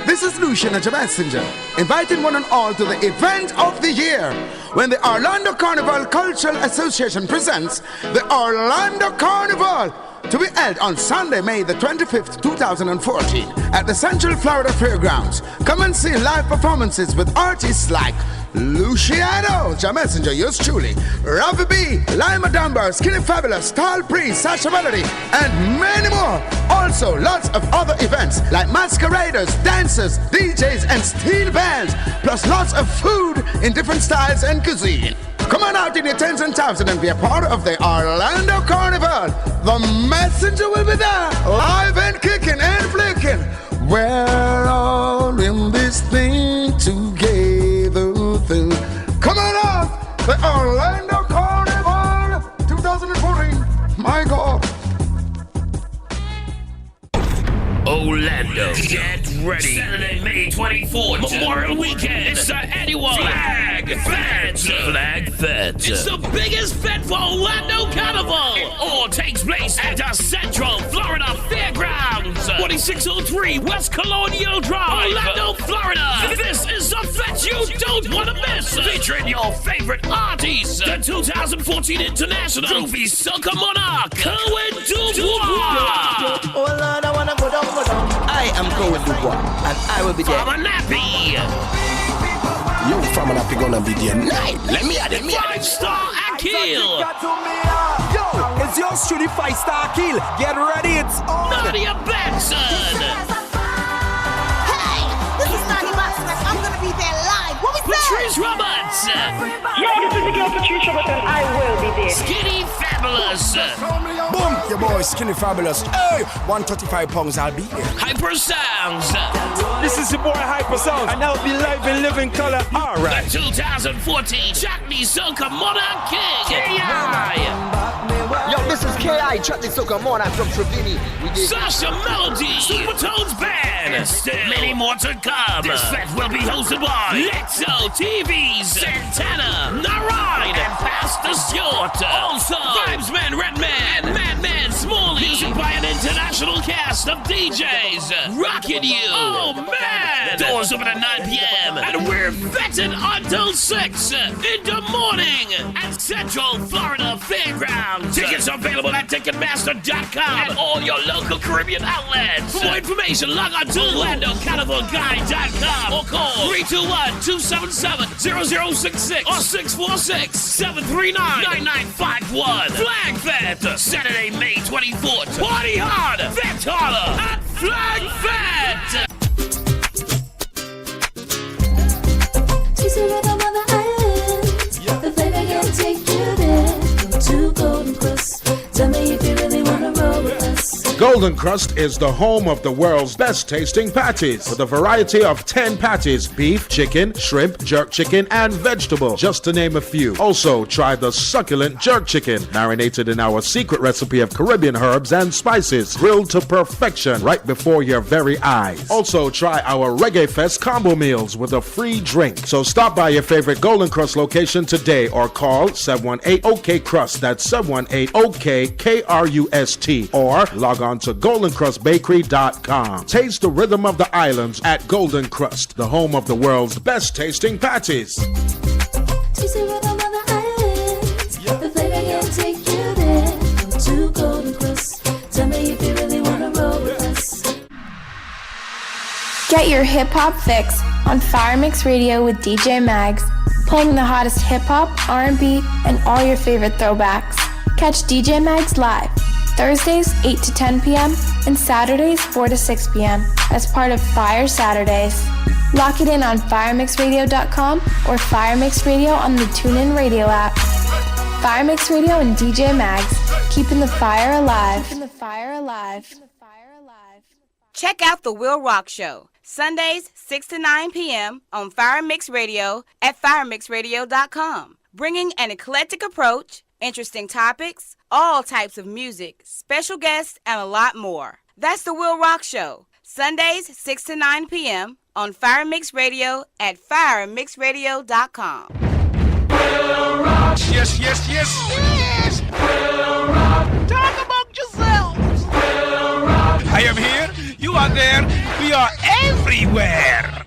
This is Lucian the Messenger, inviting one and all to the event of the year when the Orlando Carnival Cultural Association presents the Orlando Carnival, to be held on Sunday, May the 25th, 2014 at the Central Florida Fairgrounds. Come and see live performances with artists like Luciano, Ja Messenger, yours truly, Ravi B, Lima Dunbar, Skinny Fabulous, Tall Priest, Sasha Melody, and many more. Also, lots of other events like masqueraders, dancers, DJs, and steel bands, plus lots of food in different styles and cuisine. Come on out in your tens and thousands and be a part of the Orlando Carnival. The Messenger will be there, live and kicking and flicking. We're all in this thing together. Come on up, the Orlando Carnival 2014. My God. Orlando, get ready. Saturday, May 24th, Memorial Weekend. It's the annual Flag Fest. Flag Fest. It's the biggest fete for Orlando Carnival. It all takes place at the Central Florida Fairgrounds, 4603 West Colonial Drive, Orlando, Florida. This is the fete you don't want to miss. Featuring your favorite artists, the 2014 International Trophy Soca Monarch, Cohen Dubois. Oh Lord, I wanna go down. I am Cohen Dubois, and I will be there. Farmer Nappy. You Farmer Nappy gonna be there. Let me add it. Five-star Akil. Yo, it's yours truly, 5-star Akil. Get ready, it's on. Nadia Benson. Hey, this is Nadia Benson. I'm gonna be there live. What we say? Patrice Roberts. Yo, this is the girl Patrice Roberts, and I will be there. Skinny Fabulous. Boom, your boy Skinny Fabulous. Hey, 135 pounds, I'll be here. Hyper Sounds. This is your boy Hyper Sounds, and I'll be live in living color. All right. The 2014 Chutney Soca Monarch King. K.I. Yo, this is K.I. Chutney Soca Monarch from Trevini. Sasha Melody. Supertones Band. Still many more to come. This fete will be hosted by Lexo TV, Santana, Narayan, and Pastor Stewart. Also, Vibesman Redman, and Madman Smalley. Music by an international cast of DJs. Rocking you. Oh, man. Doors open at 9 p.m. And we're vetted until 6 in the morning at Central Florida Fairgrounds. Tickets are available at Ticketmaster.com and all your local Caribbean outlets. For more information, log on to OrlandoCarnivalGuide.com or call 321-277-0066 or 646-739-9951. Flag Fest, Saturday, May 24th. Party hard, vet harder at Flag Fest. She's a rhythm of the islands. The flavor can take you there. Go to Golden Cross. Tell me if you really wanna roll with us. Golden Crust is the home of the world's best tasting patties with a variety of 10 patties: beef, chicken, shrimp, jerk chicken, and vegetable, just to name a few. Also, try the succulent jerk chicken, marinated in our secret recipe of Caribbean herbs and spices, grilled to perfection right before your very eyes. Also, try our Reggae Fest combo meals with a free drink. So stop by your favorite Golden Crust location today or call 718-OK-CRUST. That's 718-OK-KRUST. Or log on to GoldenCrustBakery.com. Taste the rhythm of the islands at Golden Crust, the home of the world's best tasting patties. She's a rhythm of the islands. The flavor can take you there. Go to Golden Cross. Tell me if you really wanna roll with us. Get your hip hop fix on Fire Mix Radio with DJ Mags, playing the hottest hip hop, R&B, and all your favorite throwbacks. Catch DJ Mags live Thursdays 8 to 10 p.m. and Saturdays 4 to 6 p.m. as part of Fire Saturdays. Lock it in on firemixradio.com or Fire Mix Radio on the TuneIn Radio app. Fire Mix Radio and DJ Mags, keeping the fire alive. Check out the WILROC Show, Sundays 6 to 9 p.m. on Fire Mix Radio at firemixradio.com, bringing an eclectic approach, interesting topics, all types of music, special guests, and a lot more. That's the WILROC Show, Sundays 6 to 9 p.m. on Fire Mix Radio at firemixradio.com. WILROC. Yes, yes, yes, yes. WILROC. Talk among yourselves. WILROC. I am here. You are there. We are everywhere.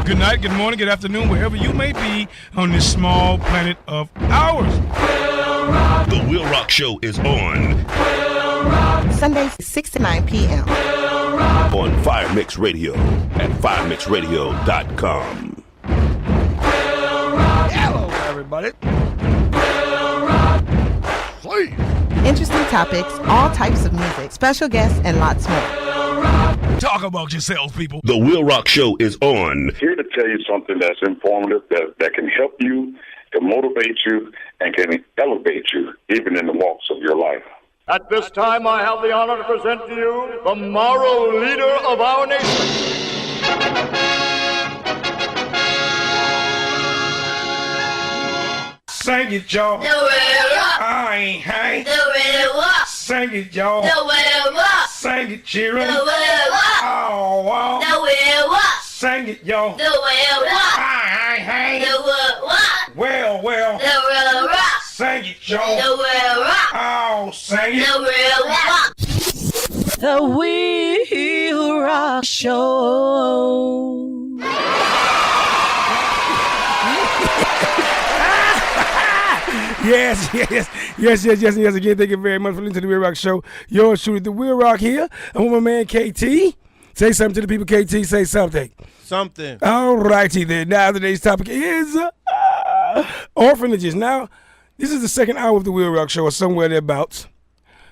Good night, good morning, good afternoon, wherever you may be on this small planet of ours. The WILROC Show is on Sundays 6 to 9 p.m. on Fire Mix Radio at firemixradio.com. Hello, everybody. Interesting topics, all types of music, special guests, and lots more. Talk about yourselves, people. The WILROC Show is on. Here to tell you something that's informative, that can help you, can motivate you, and can elevate you, even in the walks of your life. At this time, I have the honor to present to you the moral leader of our nation. Sing it, y'all. The WILROC. I ain't hang. The WILROC. Sing it, y'all. The WILROC. Sing it, children. The WILROC. Oh, wow. The WILROC. Sing it, y'all. The WILROC. I ain't hang. The WILROC. Well. The WILROC. Sing it, y'all. The WILROC. Oh, sing it. The WILROC. The WILROC Show. Yes. Again, thank you very much for listening to the WILROC Show. Yours truly, the WILROC here. I'm with my man KT. Say something to the people, KT. Say something. Something. All righty then. Now today's topic is orphanages. Now, this is the second hour of the WILROC Show, or somewhere thereabouts.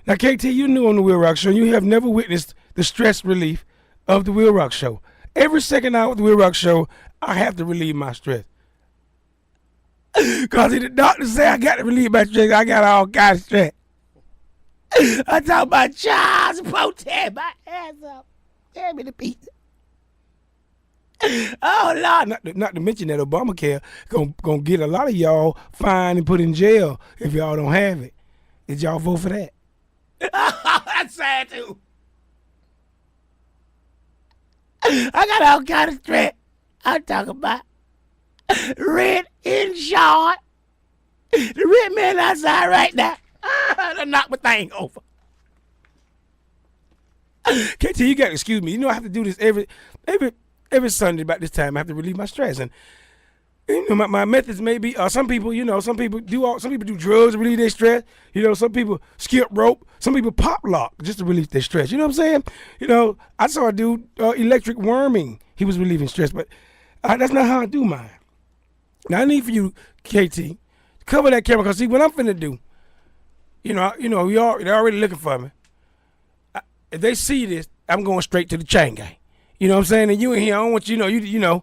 Now, KT, you're new on the WILROC Show. You have never witnessed the stress relief of the WILROC Show. Every second hour of the WILROC Show, I have to relieve my stress. Because the doctor say I got to relieve my stress. I got all kinds of stress. I talk about child support, tear my ass up. Tear me to pieces. Oh, Lord. Not to mention that Obamacare gonna get a lot of y'all fined and put in jail if y'all don't have it. Did y'all vote for that? That's sad, too. I got all kinds of stress. I'm talking about rent insurance. The rent man outside right now. Done knock my thing over. KT, you got to excuse me. You know I have to do this every Sunday about this time. I have to relieve my stress, and you know my methods may be. Some people do drugs to relieve their stress. You know, some people skip rope. Some people pop lock just to relieve their stress. You know what I'm saying? You know, I saw a dude electric worming. He was relieving stress, but that's not how I do mine. Now I need for you, KT, to cover that camera, because see what I'm finna do. They're already looking for me. If they see this, I'm going straight to the chain gang. You know what I'm saying? And you in here, I don't want you know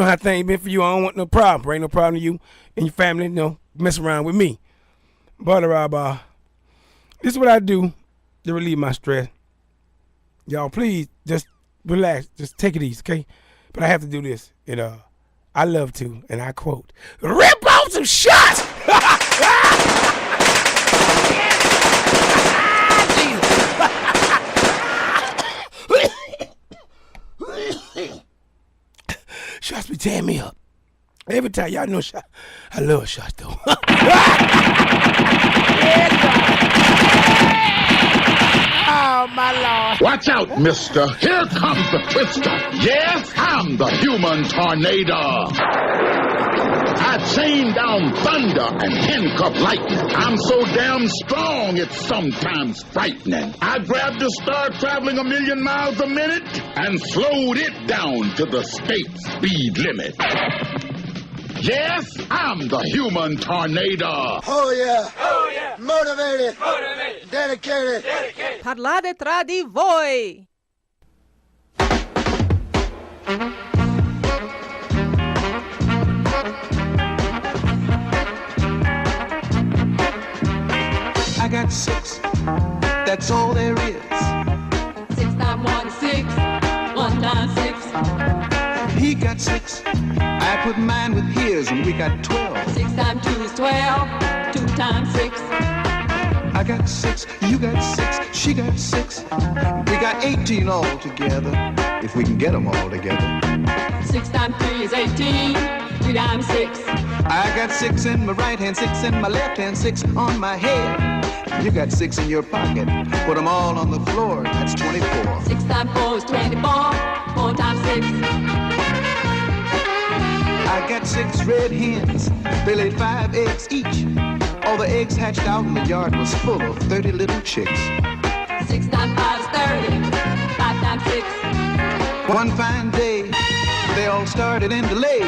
how things been for you. I don't want no problem. There ain't no problem to you and your family. Mess around with me. But this is what I do to relieve my stress. Y'all, please just relax. Just take it easy, okay? But I have to do this. And I love to, and I quote, rip off some shots. Shots be tearing me up. Every time, y'all know shots. I love shots though. Oh my Lord. Watch out, mister. Here comes the twister. Yes, I'm the human tornado. I chain down thunder and handcuff lightning. I'm so damn strong, it's sometimes frightening. I grabbed the star traveling 1,000,000 miles a minute and slowed it down to the state speed limit. Yes, I'm the human tornado. Oh yeah. Oh yeah. Motivated. Motivated. Dedicated. Dedicated. Parlate tra di voi. I got 6, that's all there is. 6 times 1 is 6, 1 times 6. He got 6, I put mine with his, and we got 12. 6 times 2 is 12, 2 times 6. I got 6, you got 6, she got 6. We got 18 all together, if we can get them all together. 6 times 3 is 18, 3 times 6. I got 6 in my right hand, 6 in my left hand, 6 on my head. You got 6 in your pocket, put them all on the floor, that's 24. 6 times 4 is 24, 4 times 6. I got 6 red hens, they laid 5 eggs each. All the eggs hatched out and the yard was full of 30 little chicks. 6 times 5 is 30, 5 times 6. One fine day, they all started in to lay.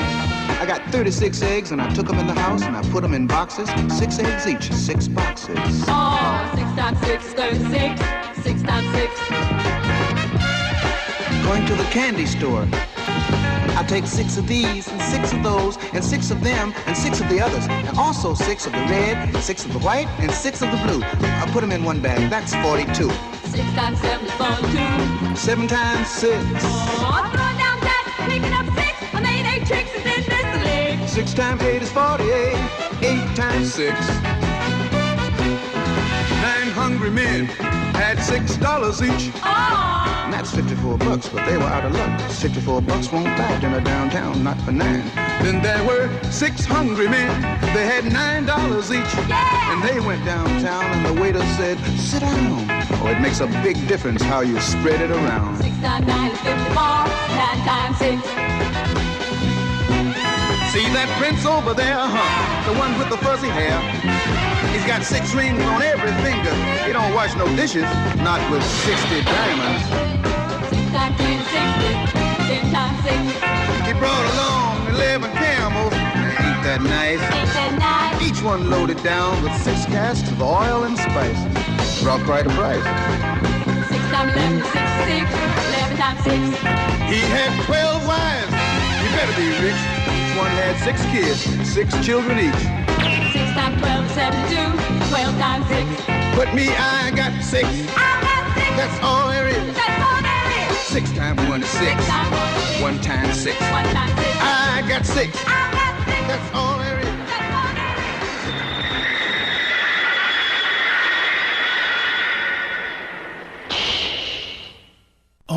I got 36 eggs and I took them in the house and I put them in boxes, 6 eggs each, 6 boxes. Oh, 6 times 6 is 36, 6 times 6. Going to the candy store, I take 6 of these and 6 of those and 6 of them and 6 of the others and also 6 of the red, 6 of the white and 6 of the blue. I put them in one bag. That's 42. 6 times 7 is 42. 7 times 6. Oh, throwing down that, picking up 6. I made 8 tricks and then this leg. 6 times 8 is 48. 8 times 6. 9 hungry men had $6 each. And that's 54 bucks, but they were out of luck. 54 bucks won't buy dinner downtown, not for 9. Then there were 6 hungry men. They had $9 each. And they went downtown and the waiter said, sit down. Oh, it makes a big difference how you spread it around. 6 times 9 is 54. 9 times 6. See that prince over there, the one with the fuzzy hair? He's got 6 rings on every finger. He don't wash no dishes, not with 60 diamonds. 6 times 3 is 60. 10 times 6. He brought along 11 camels. Ain't that nice? Ain't that nice? Each one loaded down with 6 casks of oil and spice. Brought quite a price. 6 times 11 is 66. 11 times 6. He had 12 wives. You better be rich. Each one had 6 kids, 6 children each. 6 times 12 is 72. 12 times 6. But me, I got 6. I got 6. That's all there is. That's all there is. 6 times 1 is 6. 6 times 1 is 6. 1 times 6. 1 times 6. I got 6. I got 6. That's all there is. That's all there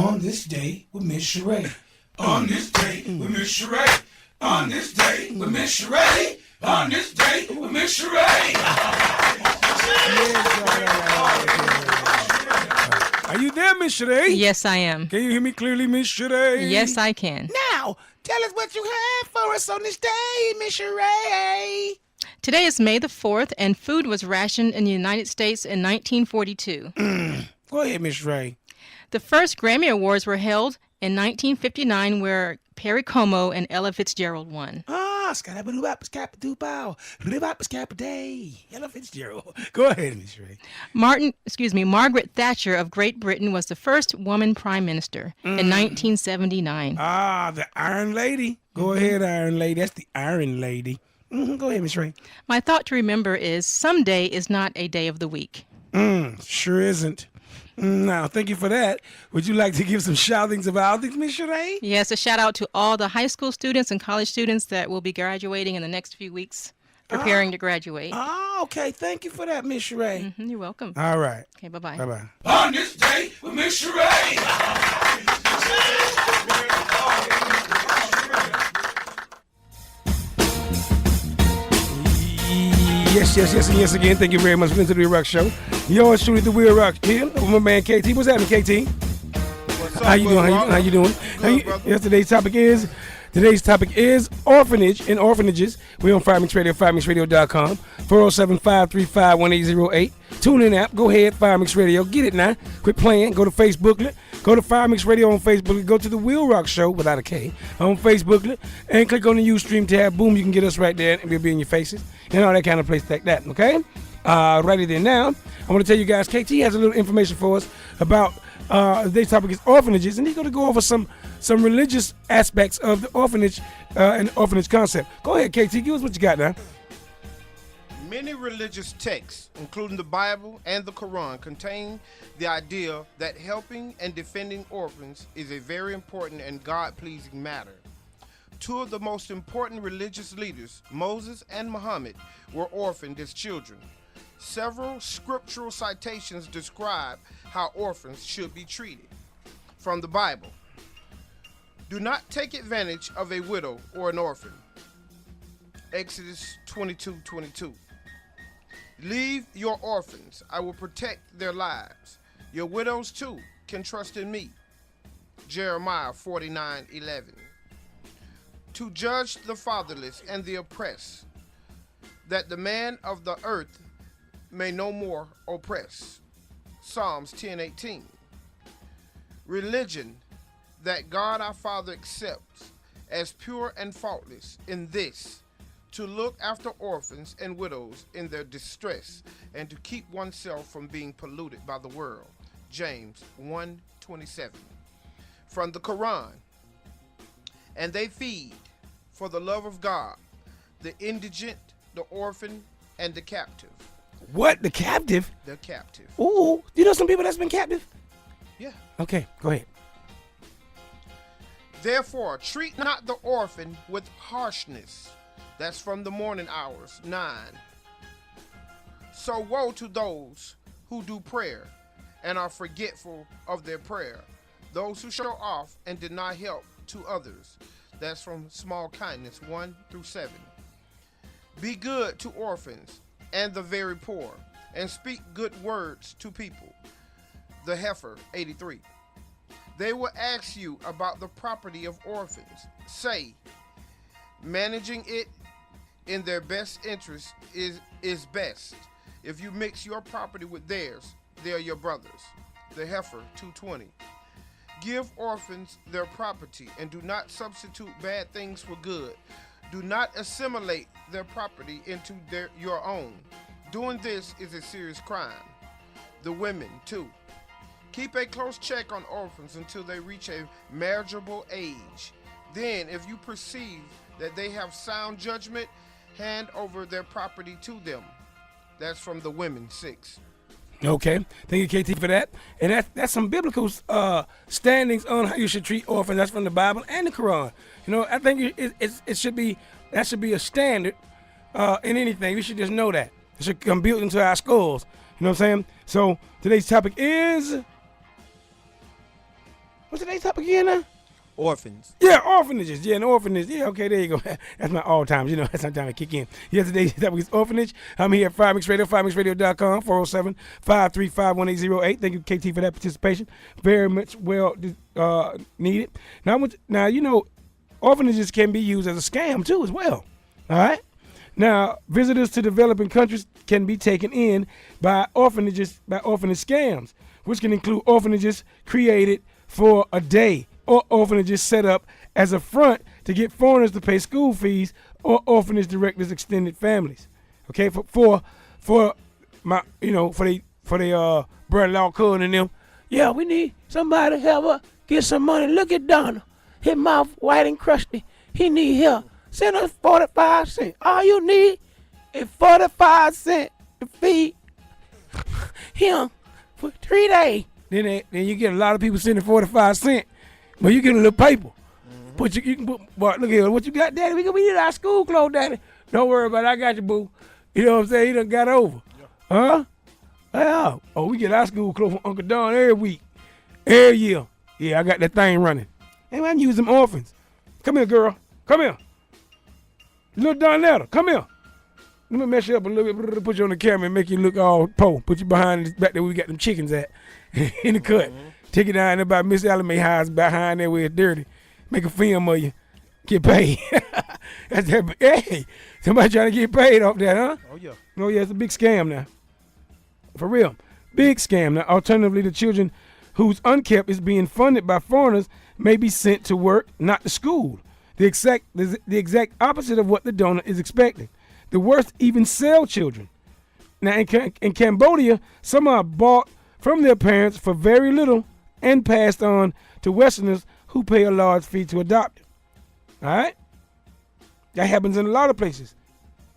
is. On this day with Miss Sheree. On this day with Miss Sheree. On this day with Miss Sheree. On this day with Miss Sheree. Are you there, Miss Sheree? Yes, I am. Can you hear me clearly, Miss Sheree? Yes, I can. Now, tell us what you have for us on this day, Miss Sheree. Today is May the 4th, and food was rationed in the United States in 1942. Go ahead, Miss Sheree. The first Grammy Awards were held in 1959, where Perry Como and Ella Fitzgerald won. Ella Fitzgerald. Go ahead, Miss Sheree. Margaret Thatcher of Great Britain was the first woman prime minister in 1979. The Iron Lady. Go ahead, Iron Lady. That's the Iron Lady. Go ahead, Miss Sheree. My thought to remember is someday is not a day of the week. Sure isn't. Now, thank you for that. Would you like to give some shoutings about things, Miss Sheree? Yes, a shout out to all the high school students and college students that will be graduating in the next few weeks, preparing to graduate. Okay. Thank you for that, Miss Sheree. You're welcome. All right. Okay, bye-bye. Bye-bye. On this day with Miss Sheree. Yes again. Thank you very much for listening to the WILROC Show. Yours truly, the WILROC here with my man KT. What's happening, KT? What's up, How you doing? How you doing? Yes, today's topic is orphanage and orphanages. We're on Fire Mix Radio, firemixradio.com, 407-535-1808. Tune in app. Go ahead, Fire Mix Radio. Get it now. Quit playing. Go to Facebook. Go to Fire Mix Radio on Facebook. Go to the WILROC Show without a K on Facebook and click on the Ustream tab. Boom, you can get us right there and we'll be in your faces and all that kind of place like that. Okay? Righty there now. I want to tell you guys, KT has a little information for us about today's topic is orphanages, and he's going to go over some religious aspects of the orphanage and orphanage concept. Go ahead, KT. Give us what you got now. Many religious texts, including the Bible and the Quran, contain the idea that helping and defending orphans is a very important and God-pleasing matter. Two of the most important religious leaders, Moses and Muhammad, were orphaned as children. Several scriptural citations describe how orphans should be treated. From the Bible, do not take advantage of a widow or an orphan. Exodus 22:22. Leave your orphans. I will protect their lives. Your widows too can trust in me. Jeremiah 49:11. To judge the fatherless and the oppressed, that the man of the earth may no more oppress. Psalms 10:18. Religion that God our Father accepts as pure and faultless in this, to look after orphans and widows in their distress and to keep oneself from being polluted by the world. James 1:27. From the Quran, and they feed, for the love of God, the indigent, the orphan, and the captive. What? The captive? The captive. Ooh, you know some people that's been captive? Yeah. Okay, go ahead. Therefore, treat not the orphan with harshness. That's from the morning hours, 9. So woe to those who do prayer and are forgetful of their prayer, those who show off and deny help to others. That's from Small Kindness 1-7. Be good to orphans and the very poor, and speak good words to people. The Heifer 83. They will ask you about the property of orphans. Say, managing it in their best interest is best. If you mix your property with theirs, they are your brothers. The Heifer 220. Give orphans their property and do not substitute bad things for good. Do not assimilate their property into your own. Doing this is a serious crime. The Women 2. Keep a close check on orphans until they reach a marriageable age. Then, if you perceive that they have sound judgment, hand over their property to them. That's from the Women 6. Okay, thank you, KT, for that. And that's some biblical standings on how you should treat orphans. That's from the Bible and the Quran. You know, I think it should be a standard in anything. We should just know that. It should come built into our schools. You know what I'm saying? So today's topic is, what's today's topic again now? Orphans. Yeah, orphanages. Yeah, an orphanage. Yeah, okay, there you go. That's my all times. You know, that's sometimes I kick in. Yeah, today's topic is orphanage. I'm here at Fire Mix Radio, firemixradio.com, 407-535-1808. Thank you, KT, for that participation. Very much well needed. Now, you know, orphanages can be used as a scam, too, as well. All right? Now, visitors to developing countries can be taken in by orphanage scams, which can include orphanages created for a day, or orphanages set up as a front to get foreigners to pay school fees, or orphanage directors' extended families. Okay, for my, you know, for they brother-in-law cousin and them. Yeah, we need somebody to help us get some money. Look at Donald, his mouth white and crusty. He need help. Send us 45 cents. All you need is 45 cents to feed him for 3 days. Then you get a lot of people sending 45 cents. But you get a little paper. But you can put, boy, look here, what you got, Daddy? We need our school clothes, Daddy. Don't worry about it, I got you, boo. You know what I'm saying? He done got over. Yeah. Huh? Yeah. Oh, we get our school clothes from Uncle Don every week. Every year. Yeah, I got that thing running. And I'm using them orphans. Come here, girl. Come here. Little Donetta, come here. Let me mess you up a little bit, put you on the camera and make you look all po. Put you behind back there where we got them chickens at in the cut. Take it down there by Miss Alame house behind there where it's dirty. Make a film of you. Get paid. That's that. Hey, somebody trying to get paid off that, huh? Oh, yeah. Oh, yeah, it's a big scam now. For real. Big scam. Now, alternatively, the children whose unkept is being funded by foreigners may be sent to work, not to school. The exact opposite of what the donor is expecting. The worst even sell children. Now, in Cambodia, some are bought from their parents for very little and passed on to Westerners who pay a large fee to adopt them. All right? That happens in a lot of places.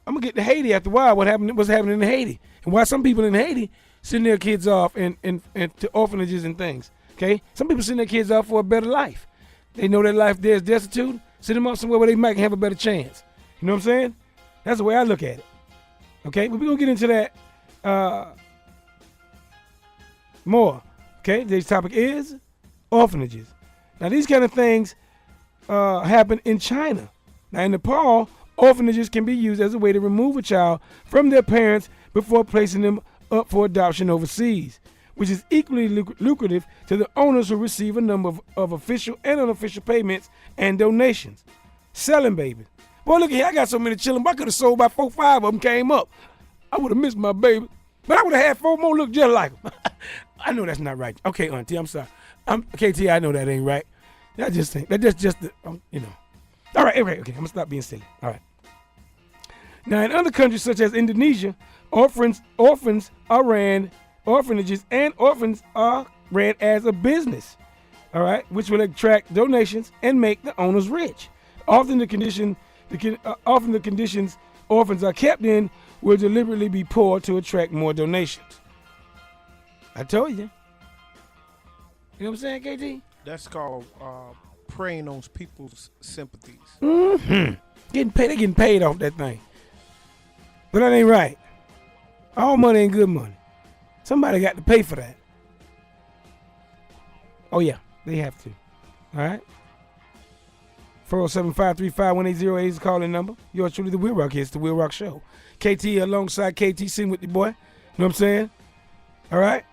I'm going to get to Haiti after a while, what's happening in Haiti. And why some people in Haiti send their kids off to orphanages and things. Okay? Some people send their kids off for a better life. They know their life there is destitute. Send them off somewhere where they might have a better chance. You know what I'm saying? That's the way I look at it. Okay? But we're going to get into that more. Okay? Today's topic is orphanages. Now, these kind of things happen in China. Now, in Nepal, orphanages can be used as a way to remove a child from their parents before placing them up for adoption overseas, which is equally lucrative to the owners who receive a number of official and unofficial payments and donations. Selling babies. Boy, look here, I got so many children, I could have sold about 4 or 5 of them came up. I would have missed my baby, but I would have had 4 more look just like them. I know that's not right. Okay, Auntie, I'm sorry. KT, I know that ain't right. That's just the, you know. All right, okay, I'm going to stop being silly. All right. Now, in other countries such as Indonesia, orphanages and orphans are ran as a business. all right, which will attract donations and make the owners rich. Often the conditions orphans are kept in will deliberately be poor to attract more donations. I told you. You know what I'm saying, KT? That's called preying on people's sympathies. Mm-hmm. They getting paid off that thing. But that ain't right. All money ain't good money. Somebody got to pay for that. Oh, yeah, they have to. All right? 407-535-1808 is the calling number. Yours truly, the WILROC here. It's the WILROC Show. KT alongside KT, sitting with the boy. You know what I'm saying? All right?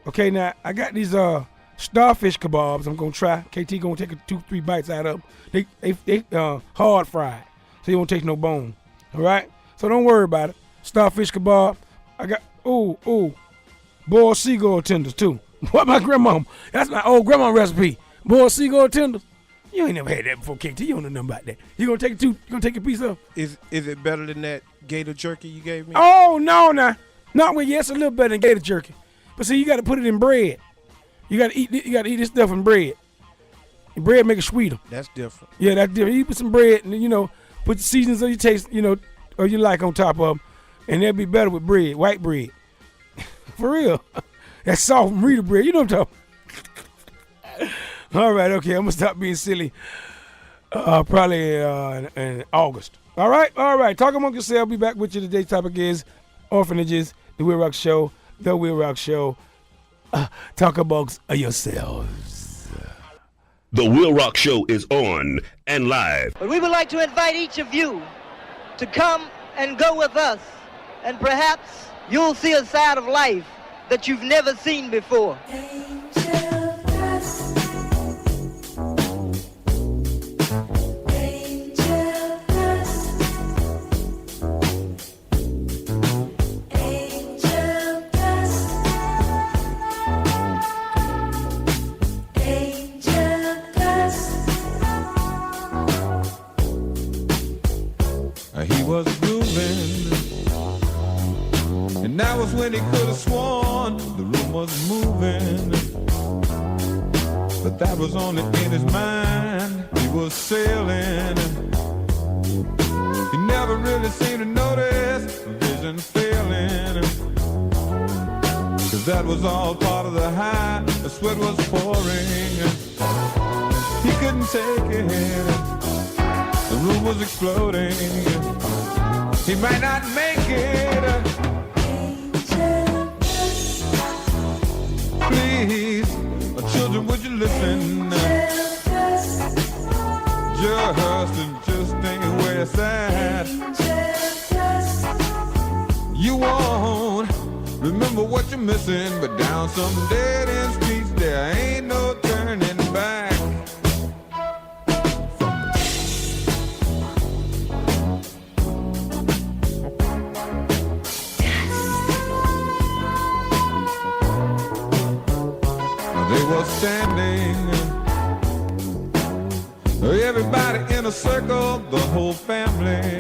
Okay, now, I got these starfish kebabs I'm going to try. KT going to take 2-3 bites out of them. They hard fried, so you won't taste no bone. All right? So don't worry about it. Starfish kebab. I got, boiled seagull tenders, too. What my grandma, that's my old grandma recipe. Boiled seagull tenders. You ain't never had that before, KT. You don't know nothing about that. You gonna take a piece of? Is it better than that gator jerky you gave me? Oh no, not with yes, a little better than gator jerky. But see, you got to put it in bread. You got to eat this stuff in bread. And bread make it sweeter. That's different. Yeah, that's different. You put some bread and put the seasonings of your taste, or you like on top of them, and they'll be better with bread, white bread. For real, that soft Rita bread. You know what I'm talking. All right, okay, I'm gonna stop being silly. Probably in August. All right. Talk among yourself. Be back with you. Today's topic is orphanages. The WILROC Show. The WILROC Show. Talk amongst yourselves. The WILROC Show is on and live. But we would like to invite each of you to come and go with us, and perhaps you'll see a side of life that you've never seen before. He was grooving, and that was when he could have sworn the room was moving. But that was only in his mind. He was sailing. He never really seemed to notice vision failing, 'cause that was all part of the high. The sweat was pouring. He couldn't take it. The room was exploding. He might not make it. Please, children, would you listen? Just ain't where it's at. You won't remember what you're missing, but down some dead end streets there ain't no turning back. They were standing, everybody in a circle, the whole family,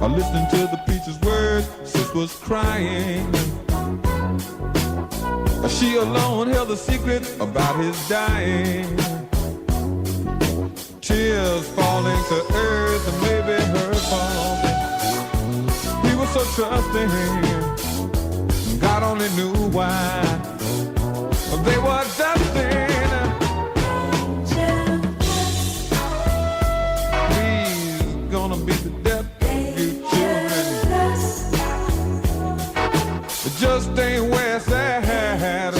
listening to the preacher's words. Sis was crying. She alone held the secret about his dying. Tears falling to earth, and maybe her fault. He was so trusting, God only knew why. They were dusting. Please, gonna be the death of you children. It just ain't where it's at.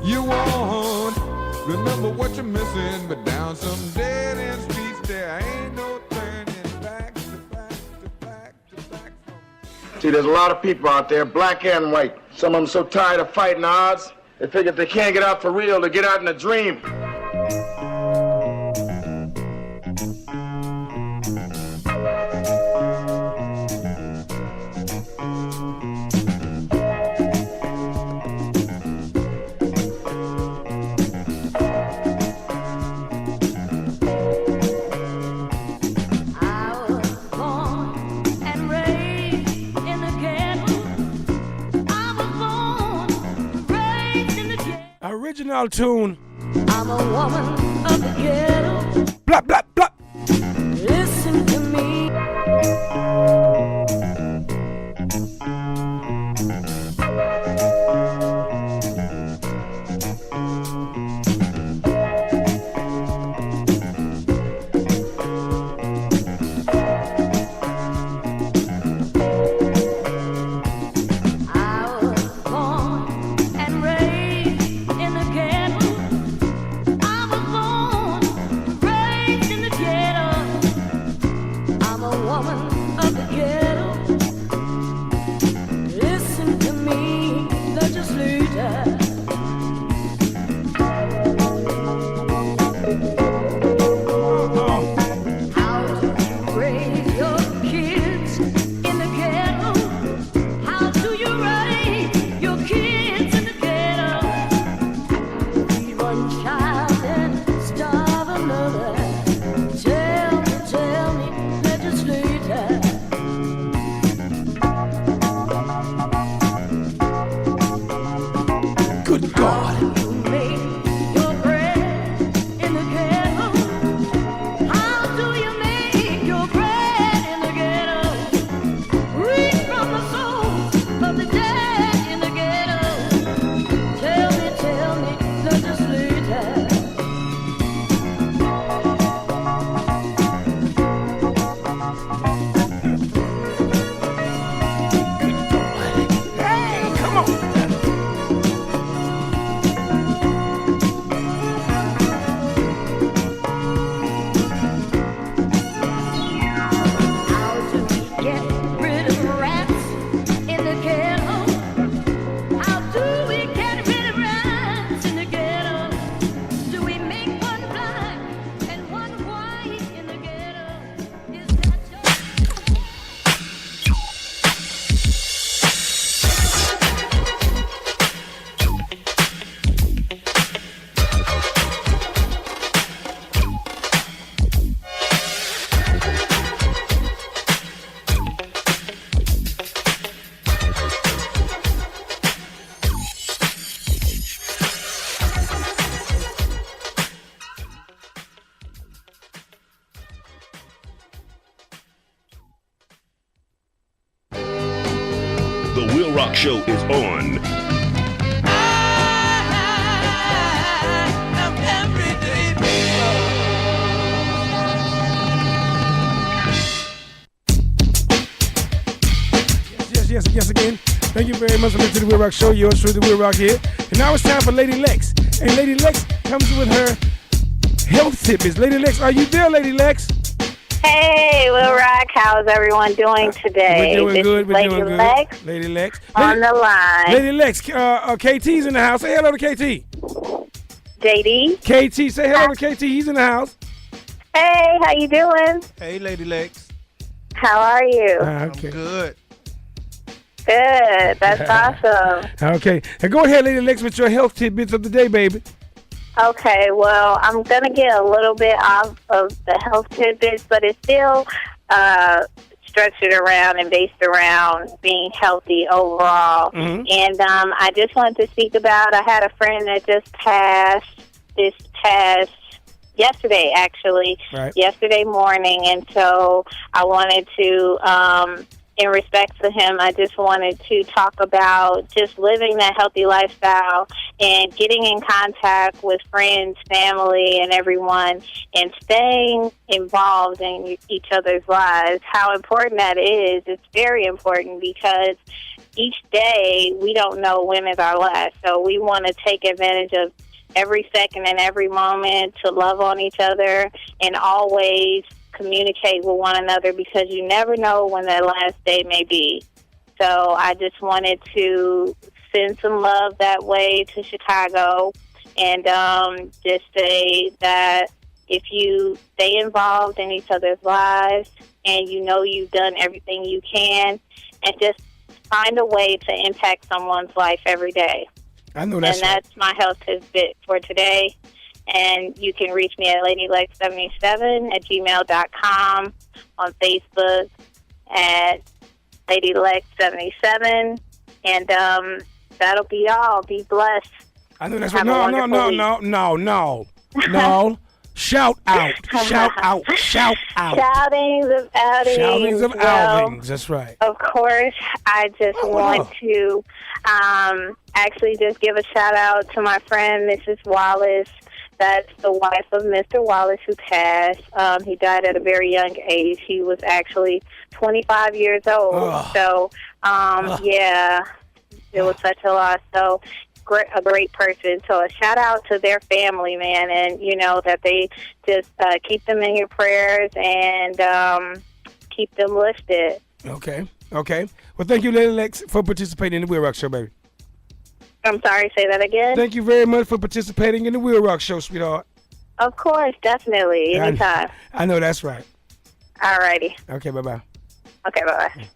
You won't remember what you're missing, but down some dead end streets there ain't no turning back to back. See, there's a lot of people out there, black and white. Some of them so tired of fighting odds, they figure if they can't get out for real, to get out in a dream. I was born traditional tune. I'm a woman of the ghetto. Blah, blah, blah. Listen to me. The WILROC Show is on. Yes, again. Thank you very much for listening to the WILROC Show. Yours truly, the WILROC here. And now it's time for Lady Lex. And Lady Lex comes with her health tidbits. Lady Lex, are you there, Lady Lex? Hey, WILROC, how's everyone doing today? We're doing good. We're doing good. Lex Lady Lex. on the line. Lady Lex, KT's in the house. Say hello to KT. JD. KT, say hello to KT. He's in the house. Hey, how you doing? Hey, Lady Lex. How are you? Okay. I'm good. Good. That's awesome. Okay. And go ahead, Lady Lex, with your health tidbits of the day, baby. Okay, well, I'm going to get a little bit off of the health tidbits, but it's still structured around and based around being healthy overall. Mhm. And I just wanted to speak about, I had a friend that just passed yesterday, actually, yesterday morning, and so I wanted to, in respect to him, I just wanted to talk about just living that healthy lifestyle and getting in contact with friends, family, and everyone, and staying involved in each other's lives. How important that is. It's very important because each day we don't know when is our last, so we want to take advantage of every second and every moment to love on each other and always communicate with one another because you never know when that last day may be. So I just wanted to send some love that way to Chicago and just say that if you stay involved in each other's lives and you know you've done everything you can and just find a way to impact someone's life every day. I know that's And that's my health tidbit for today. And you can reach me at ladylex77@gmail.com, on Facebook at ladylex77. And that'll be all. Be blessed. I know that's right. No. Shout out. Shoutings of outings. Shoutings of outings. That's right. Of course, I just want to actually just give a shout out to my friend, Mrs. Wallace. That's the wife of Mr. Wallace who passed. He died at a very young age. He was actually 25 years old. So, yeah, it was such a loss. So, a great person. So a shout out to their family, man, and that they just keep them in your prayers and keep them lifted. Okay. Well, thank you, Lady Lex, for participating in the WILROC Show, baby. I'm sorry, say that again? Thank you very much for participating in the WILROC Show, sweetheart. Of course, definitely, anytime. I know that's right. All righty. Okay, bye-bye. Okay, bye-bye.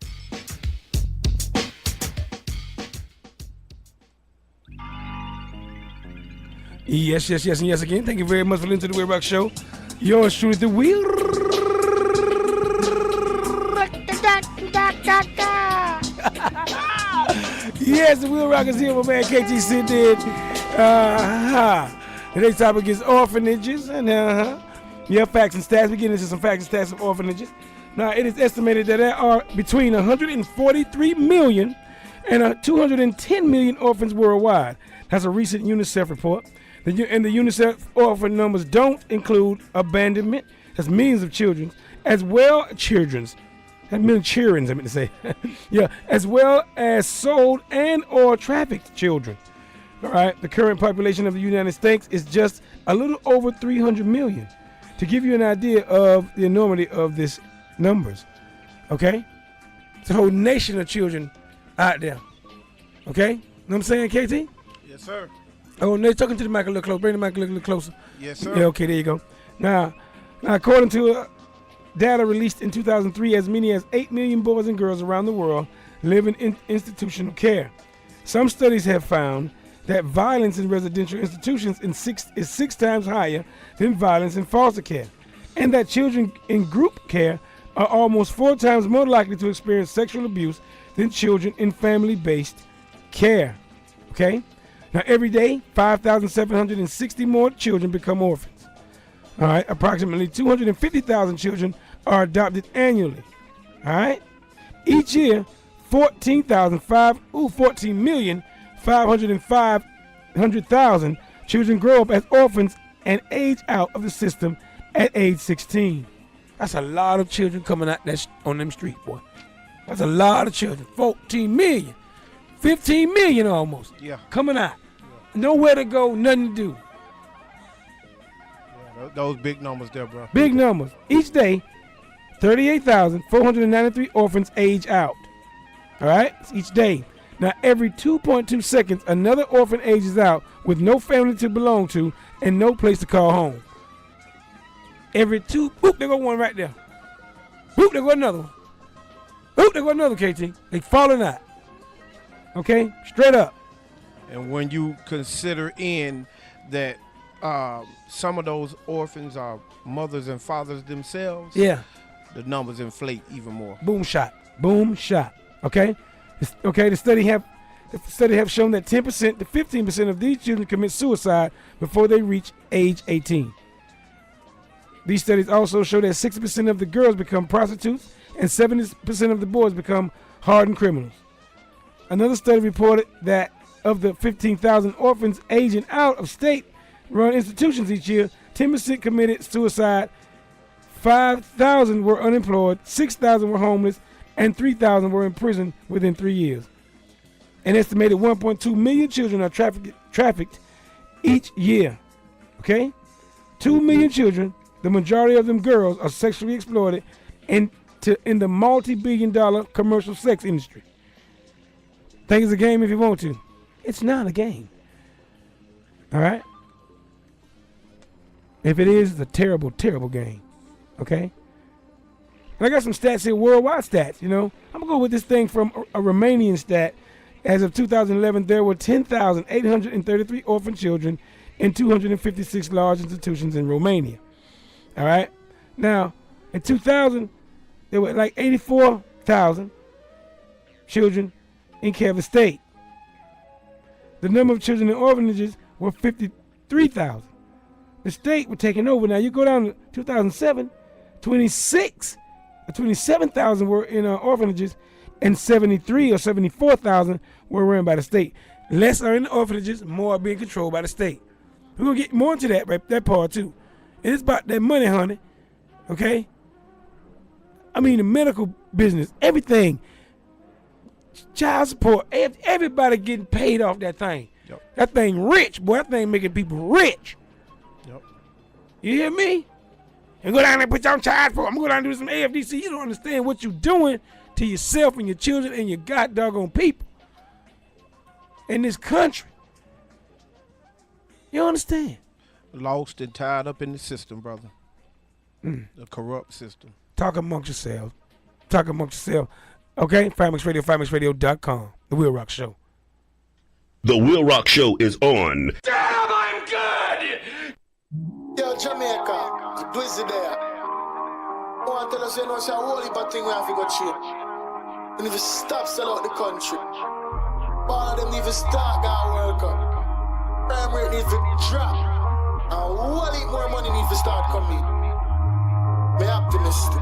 Yes, and yes again. Thank you very much for listening to the WILROC Show. Yours truly, the WILROC. Yes, the WILROC is here. My man KT sitting in. Today's topic is orphanages. And facts and stats. We get into some facts and stats of orphanages. Now, it is estimated that there are between 143 million and 210 million orphans worldwide. That's a recent UNICEF report. And the UNICEF orphan numbers don't include abandonment. That's millions of children, as well as well as sold and or trafficked children. All right, the current population of the United States is just a little over 300 million. To give you an idea of the enormity of these numbers, okay? It's a whole nation of children out there, okay? Know what I'm saying, KT? Yes, sir. Oh, they're talking to the mic a little close. Bring the mic a little closer. Yes, sir. Yeah, okay, there you go. Now according to data released in 2003, as many as 8 million boys and girls around the world live in institutional care. Some studies have found that violence in residential institutions is 6 times higher than violence in foster care, and that children in group care are almost 4 times more likely to experience sexual abuse than children in family-based care. Okay? Now, every day, 5,760 more children become orphans. All right? Approximately 250,000 children are adopted annually. All right? Each year, 14,505,000 children grow up as orphans and age out of the system at age 16. That's a lot of children coming out on them streets, boy. That's a lot of children. 14 million. 15 million almost. Yeah. Coming out. Yeah. Nowhere to go, nothing to do. Yeah, those big numbers there, bro. Big numbers. Each day, 38,493 orphans age out. All right? Each day. Now, every 2.2 seconds, another orphan ages out with no family to belong to and no place to call home. Every two, boop, there go one right there. Boop, there go another one. Boop, there go another, KT. They falling out. Okay? Straight up. And when you consider in that some of those orphans are mothers and fathers themselves, yeah, the numbers inflate even more. Boom shot. Boom shot. Okay? The study have shown that 10% to 15% of these children commit suicide before they reach age 18. These studies also show that 60% of the girls become prostitutes and 70% of the boys become hardened criminals. Another study reported that of the 15,000 orphans aging out of state-run institutions each year, 10% committed suicide, 5,000 were unemployed, 6,000 were homeless, and 3,000 were in prison within 3 years. An estimated 1.2 million children are trafficked each year. Okay? 2 million children, the majority of them girls, are sexually exploited in the multi-billion-dollar commercial sex industry. Think it's a game if you want to. It's not a game. All right? If it is, it's a terrible, terrible game. Okay? And I got some stats here, worldwide stats, you know. I'm going to go with this thing from a Romanian stat. As of 2011, there were 10,833 orphan children in 256 large institutions in Romania. All right? Now, in 2000, there were like 84,000 children in care of the state. The number of children in orphanages were 53,000. The state were taking over. Now you go down to 2007, 27,000 were in orphanages, and 73 or 74,000 were run by the state. Less are in the orphanages, more are being controlled by the state. We're gonna get more into that part too. And it's about that money, honey. Okay? I mean the medical business, everything. Child support, everybody getting paid off that thing. Yep. That thing rich, boy. That thing making people rich. Yep. You hear me? And go down there and put you on child support. I'm going to go down and do some AFDC. You don't understand what you're doing to yourself and your children and your god doggone people in this country. You understand? Lost and tied up in the system, brother. The corrupt system. Talk amongst yourselves. Okay? FireMix Radio, FireMixRadio.com. The WILROC Show. The WILROC Show is on. Damn, I'm good! Yo, Jamaica, the blizzard there. I want to tell us, you know, it's a whole heap of thing we have to go cheap. And if you stop, sell out the country. All of them need to start, God, World Cup. Crime rate needs to drop. And a whole heap more money needs to start coming. Me optimistic.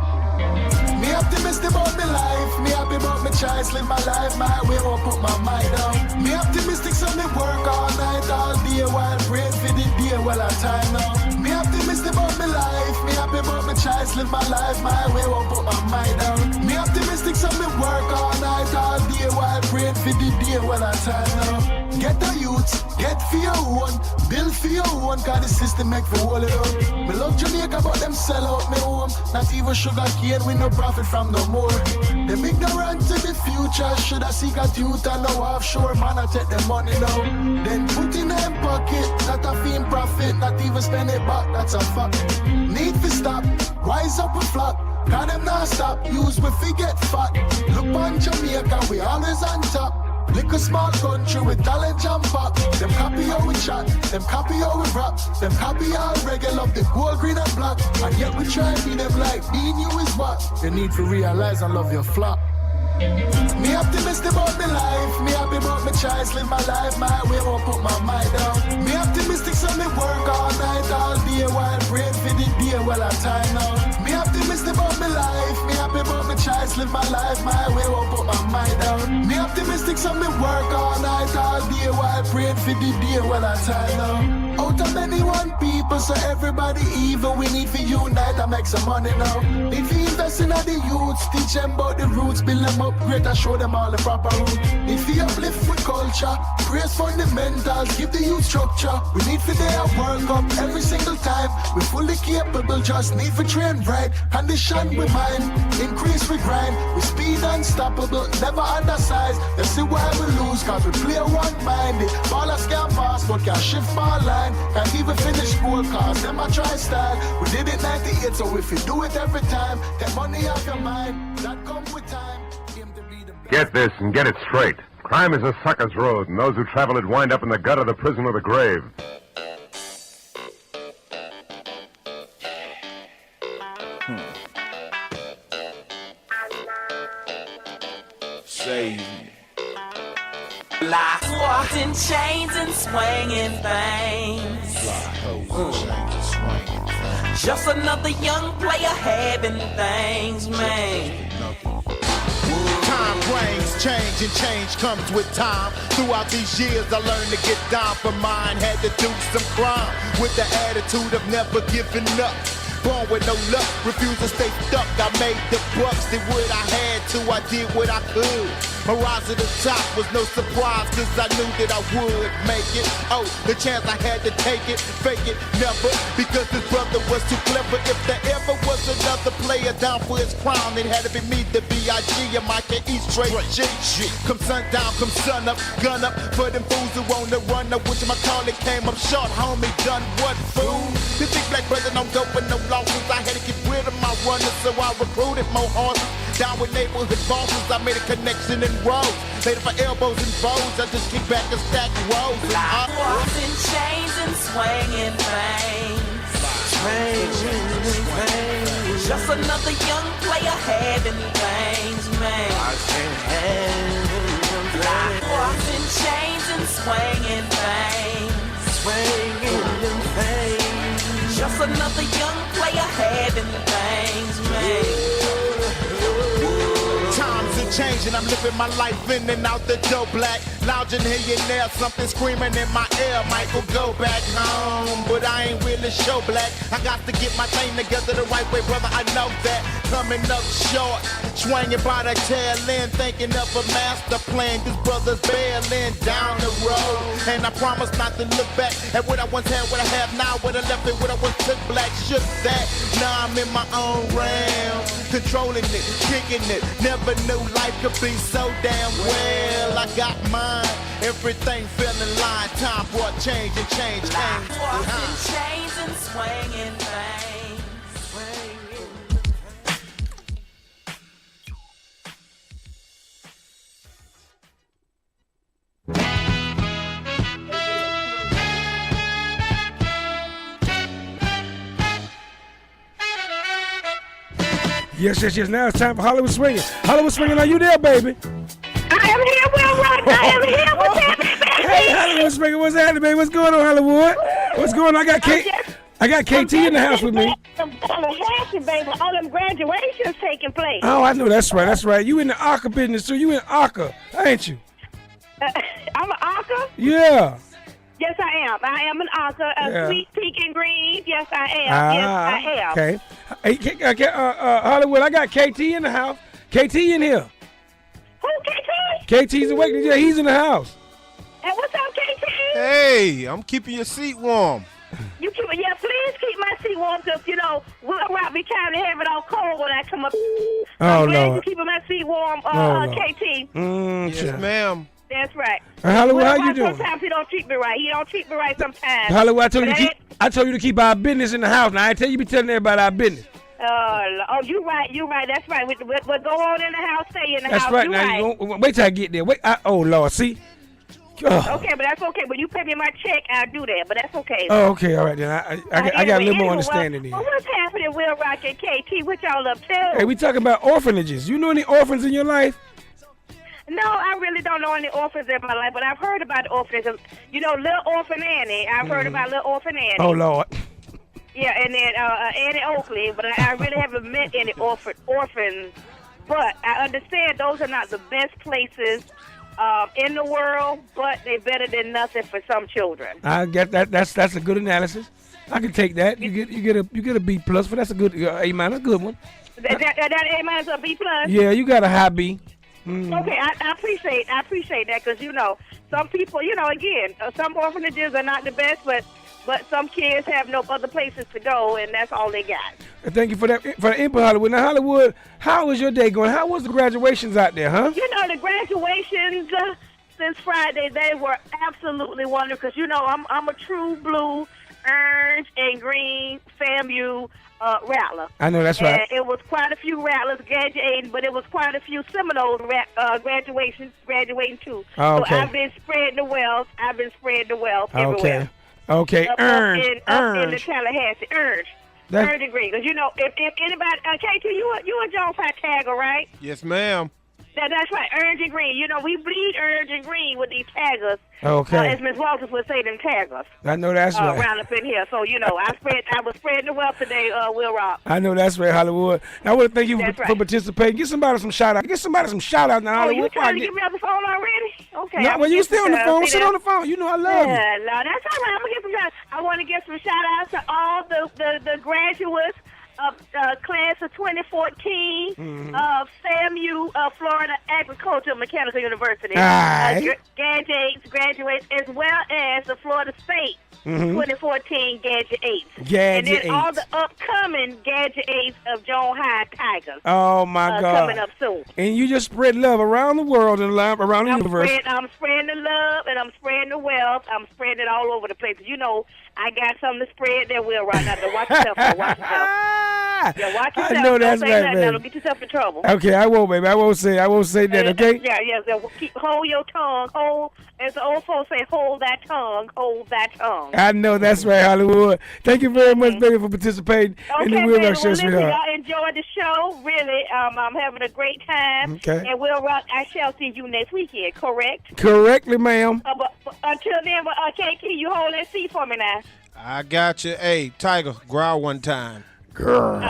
Me optimistic about my life. Me happy about my choice. Live my life my way. Won't put my mind down. Me optimistic, so me work all night, all day while praying for the day. Well, I time now. Me optimistic about my life. Me happy about my choice. Live my life my way. Won't put my mind down. Me optimistic, so me work all night, all day while praying for the day. Well, I time now. Get the youth, get for your own, build for your own, cause the system make for hold it up. Me love Jamaica, but them sell out me home. Not even sugar cane, we no profit from no more. Them ignorant to the future, shoulda seek a youth and no offshore, man, I take the money now. Then put in them pocket, not a fiend profit, not even spend it back, that's a fact. Need to stop, rise up and flop. Cause them not stop, use we forget fat. Look on Jamaica, we always on top. Lick a small country with talent and pop. Them copy how we chat, them copy how we rap. Them copy our reggae, love the gold, green and black. And yet we try to be them like being you is what you need to realize and love your flop. Me optimistic about my life. Me happy about my choice. Live my life my way. Won't put my mind down. Me optimistic, so me work all night, all day while praying for the day. Well, I time now. Me optimistic about my life. Me happy about my choice. Live my life my way. Won't put my mind down. Me optimistic, so me work all night, all day while praying for the day. Well, I time now. Out of many one people, so everybody even. We need to unite and make some money now. Need to invest in the youths, teach them about the roots, build them up great and show them all the proper route. Need to uplift with culture, praise fundamentals, give the youth structure. We need for their work up every single time. We fully capable, just need for train right. Condition we mind, increase we grind. We speed unstoppable, never undersized. You see why we lose, cause we play one-minded. Ballers can't pass, but can shift ball line. Can't even finish school, cause them a try style. We did it 98, so if you do it every time, take money off your mind, that come with time. Get this and get it straight. Crime is a sucker's road, and those who travel it wind up in the gut of the prison or the grave. Save me. Like walking chains and swinging things. Just another young player having things, man. Time brings change, and change comes with time. Throughout these years, I learned to get down for mine. Had to do some crime with the attitude of never giving up. Born with no luck, refused to stay stuck. I made the bucks, did what I had to, I did what I could. My rise to the top was no surprise, cause I knew that I would make it. Oh, the chance I had to take it, fake it, never, because this brother was too clever. If there ever was another player down for his crown, it had to be me, the B.I.G. and Mike and E straight G. Come sundown, come sun up, gun up for them fools who wanna run up, which my call it came up short, homie, done what, fool? This big black brother don't go for no losses. I had to get rid of my runners, so I recruited more horses. Down with neighborhood bosses, I made a connection in roads. Later for elbows and bows, I just kick back and stack rolls. Like walking chains and swinging things. Just another young player having things, man. Like walking chains and swinging things. ain't changing. I'm living my life in and out the door black. Lounging here and there, something screaming in my ear. Michael, go back home, but I ain't really show black. I got to get my thing together the right way, brother. I know that. Coming up short, swinging by the tail end, thinking of a master plan. Cause brothers bailing down the road, and I promise not to look back at what I once had, what I have now, what I left it, what I once took black. Shook that. Now I'm in my own realm, controlling it, kicking it. Never knew life could be so damn well. I got mine, everything fell in line. Time for a change and change. Walking chains and swinging things. Yes. Now it's time for Hollywood Swinging. Hollywood Swinging, are you there, baby? I am here, WILROC. I am here. What's happening, baby? Hey, Hollywood Swinging, what's happening, baby? What's going on, Hollywood? What's going on? I got KT in the house with me. I'm happy, baby. All them graduations taking place. Oh, I know. That's right. You in the ARCA business, too. You in ARCA, ain't you? I'm an ARCA? Yeah. Yes, I am. I am an ARCA, sweet pink and green. Yes, I am. Yes, I am. Okay. Hey, Hollywood, I got KT in the house. KT in here. Who, KT? KT's awake. Yeah, he's in the house. Hey, what's up, KT? Hey, I'm keeping your seat warm. Please keep my seat warm, because, WILROC be trying to have it all cold when I come up. I'm glad you keeping my seat warm, KT. Yes, ma'am. That's right. Hollywood, how you doing? Sometimes he don't treat me right. He don't treat me right sometimes. Hollywood, I told you to keep our business in the house. Now, I tell you be telling everybody our business. Oh, you right. That's right. What go on in the house, stay in the house. That's right. Now, wait till I get there. Oh, Lord, see? Okay, but that's okay. When you pay me my check, I'll do that. But that's okay. Oh, okay. All right, then. I got a little more understanding here. Well, what's happening, WILROC and KT? What y'all up to? Hey, we talking about orphanages. You know any orphans in your life? No, I really don't know any orphans in my life, but I've heard about the orphanages. Little Orphan Annie. I've heard about Little Orphan Annie. Oh, Lord. Yeah, and then Annie Oakley, but I really haven't met any orphans. But I understand those are not the best places in the world, but they're better than nothing for some children. I get that. That's a good analysis. I can take that. You get a B plus, but that's a good A minus. That's a good one. That A minus a B plus. Yeah, you got a high B. Okay, I appreciate that, because some people, again, some orphanages are not the best, but some kids have no other places to go, and that's all they got. Thank you for that, for the input, Hollywood. Now, Hollywood, how was your day going? How was the graduations out there, huh? The graduations since Friday, they were absolutely wonderful, because I'm a true blue, orange, and green FAMU rattler. I know, that's right. And it was quite a few rattlers graduating, but it was quite a few Seminoles graduating too. Oh, okay. So I've been spreading the wealth. Everywhere. Okay. Up in the Tallahassee. Orange and green. Because, if anybody, KT, you a Jones High tagger, right? Yes, ma'am. That's right, orange and green. We bleed orange and green with these taggers. Okay. As Miss Walters would say, them taggers. I know that's right. Around up in here. So, I was spreading the wealth today, WILROC. I know that's right, Hollywood. I want to thank you for participating. Get somebody some shout out. Now, Hollywood. You trying to get me on the phone already? Okay. No, well, you stay on the phone. Sit on the phone. I love you. Yeah, no, that's all right. I'm going to get some shout outs. I want to get some shout outs to all the graduates of class of 2014 of FAMU, Florida Agricultural Mechanical University. Graduates, as well as the Florida State 2014 graduates. And then all the upcoming graduates of Jones High Tigers. Oh, my God. Coming up soon. And you just spread love around the world and around the universe. I'm spreading the love, and I'm spreading the wealth. I'm spreading it all over the place. I got something to spread that will right now. So watch yourself. Watch yourself. Yeah, watch yourself. I know that's right, baby. Don't get yourself in trouble. Okay, I won't, baby. I won't say that, okay? Yeah. Hold your tongue. As the old folks say, hold that tongue. I know that's right, Hollywood. Thank you very much, baby, for participating in the WILROC show, sweetheart. I enjoyed the show. Really, I'm having a great time. Okay. And WILROC, I shall see you next weekend, correct? Correctly, ma'am. But until then, KT, you hold that seat for me now. I got you. Hey, Tiger, growl one time. Girl. Okay,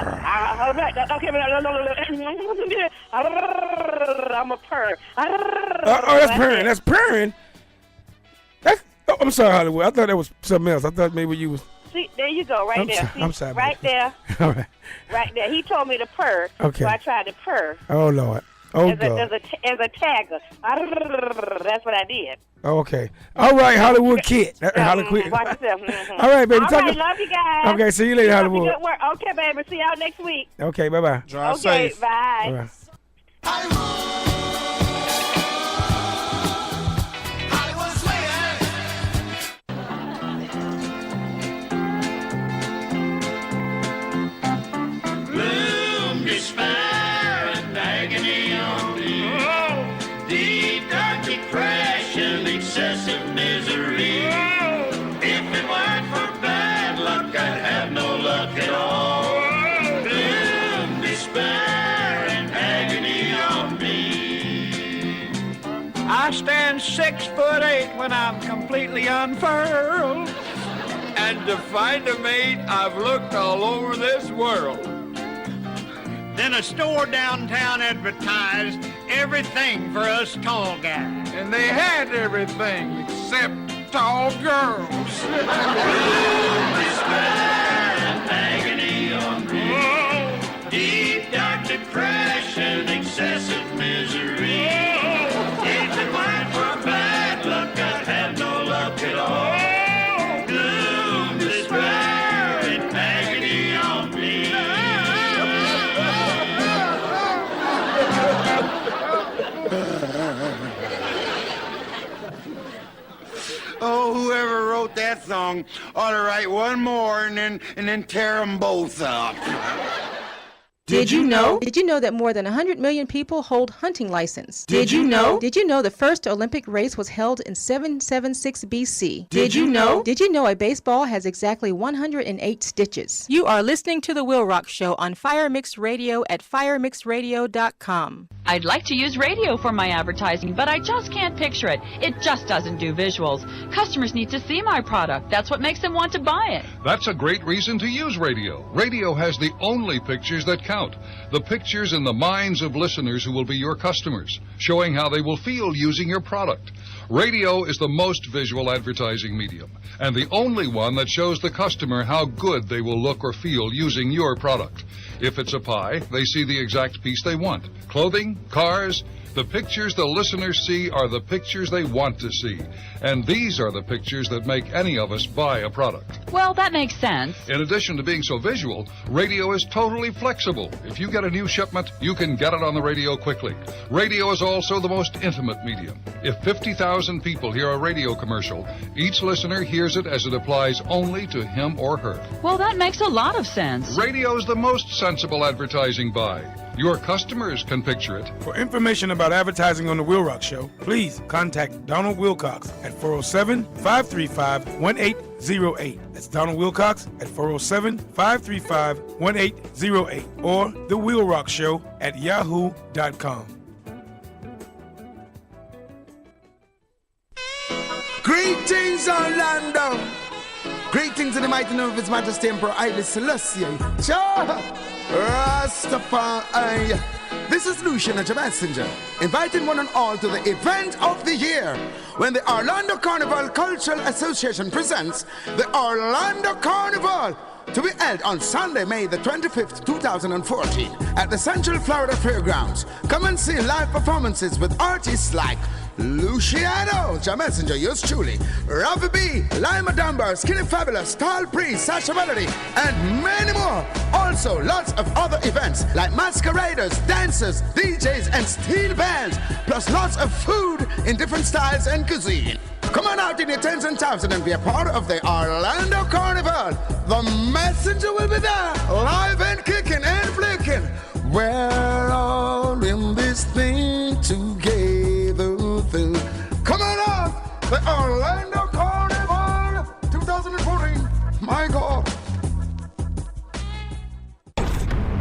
I'm a purr. That's purring. That's purring. I'm sorry, Hollywood. I thought that was something else. I thought maybe you was. See, there you go, right there. I'm sorry. Right there. All right. Right there. He told me to purr, Okay. so I tried to purr. Oh, Lord. Oh, God. As a tagger. That's what I did. Okay. All right, Hollywood Kid. Hollywood. Watch yourself. All right, baby. All right, love you guys. Okay, see you later, Hollywood. Good work. Okay, baby. See y'all next week. Okay, bye-bye. Drive okay, safe. bye. Bye. Gloom, despair, and agony on me. Deep, dark depression, excessive misery. If it weren't for bad luck, I'd have no luck at all. Gloom, despair, and agony on me. I stand 6'8" when I'm completely unfurled. And to find a mate, I've looked all over this world. Then a store downtown advertised everything for us tall guys. And they had everything except tall girls. Despair and agony on me. Deep, dark depression, excessive misery. If it weren't for bad luck, I'd have no luck at all. Gloom, despair, and agony on me. Oh, whoever wrote that song ought to write one more and then tear them both up. Did you know? Did you know that more than 100 million people hold hunting license? Did you know? Did you know the first Olympic race was held in 776 BC? Did you know? Did you know a baseball has exactly 108 stitches? You are listening to The WILROC Show on Fire Mix Radio at firemixradio.com. I'd like to use radio for my advertising, but I just can't picture it. It just doesn't do visuals. Customers need to see my product. That's what makes them want to buy it. That's a great reason to use radio. Radio has the only pictures that count. The pictures in the minds of listeners who will be your customers, showing how they will feel using your product. Radio is the most visual advertising medium, and the only one that shows the customer how good they will look or feel using your product. If it's a pie, they see the exact piece they want. Clothing, cars, the pictures the listeners see are the pictures they want to see. And these are the pictures that make any of us buy a product. Well, that makes sense. In addition to being so visual, radio is totally flexible. If you get a new shipment, you can get it on the radio quickly. Radio is also the most intimate medium. If 50,000 people hear a radio commercial, each listener hears it as it applies only to him or her. Well, that makes a lot of sense. Radio is the most sensible advertising buy. Your customers can picture it. For information about advertising on The WILROC Show, please contact Donald Wilcox at 407-535-1808. That's Donald Wilcox at 407-535-1808 or The WILROC Show at yahoo.com. Greetings, Orlando. Greetings in the mighty name of His Majesty Emperor Haile Selassie. Rastafari. This is Lucian, the messenger, inviting one and all to the event of the year when the Orlando Carnival Cultural Association presents the Orlando Carnival, to be held on Sunday, May the 25th, 2014 at the Central Florida Fairgrounds. Come and see live performances with artists like Luciano, Jah Messenger, yours truly, Ravi B, Lima Dunbar, Skinny Fabulous, Tall Priest, Sasha Melody, and many more. Also, lots of other events like masqueraders, dancers, DJs, and steel bands, plus lots of food in different styles and cuisine. Come on out in your tens and thousands and be a part of the Orlando Carnival. The Messenger will be there, live and kicking and flicking. We're all in this thing together. Come on out, the Orlando Carnival 2014. My God.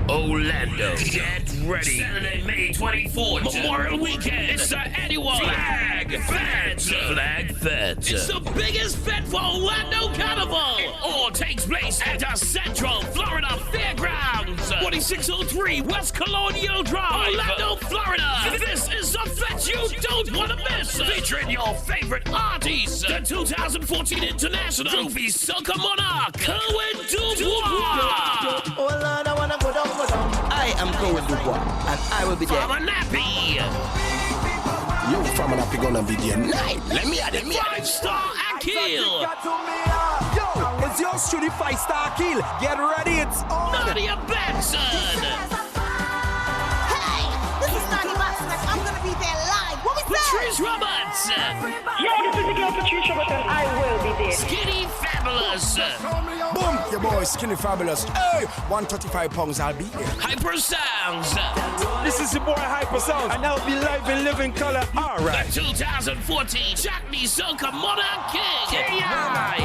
Orlando, get ready. Saturday, May 24th, Memorial Weekend. It's the annual Flag Fest. Flag Fest. It's the biggest fete for Orlando Carnival. It all takes place at the Central Florida Fairgrounds, 4603 West Colonial Drive, Orlando, Florida. This is a fete you don't want to miss. Featuring your favorite artists, the 2014 International Trophy Soca Monarch, Kerwin Dubois. I am Kerwin Dubois, and I will be there. Farmer Nappy. Yo, Farmer Nappy gonna be there night. Let me at it. 5-star Akil. Yo, it's yours truly 5-star Akil. Get ready, it's on. Nadia Benson. Hey, this is Nadia Benson. I'm gonna be there live. What was that? Patrice Roberts. Yo, this is the girl Patrice Roberts, and I will be there. Skinny Fabulous. Boom, your boy Skinny Fabulous. Hey, 135 pounds, I'll be there. Hyper Sounds. This is your boy Hyper Sounds, and I'll be live in living color. All right. The 2014 Chutney Soca Monarch King. K.I.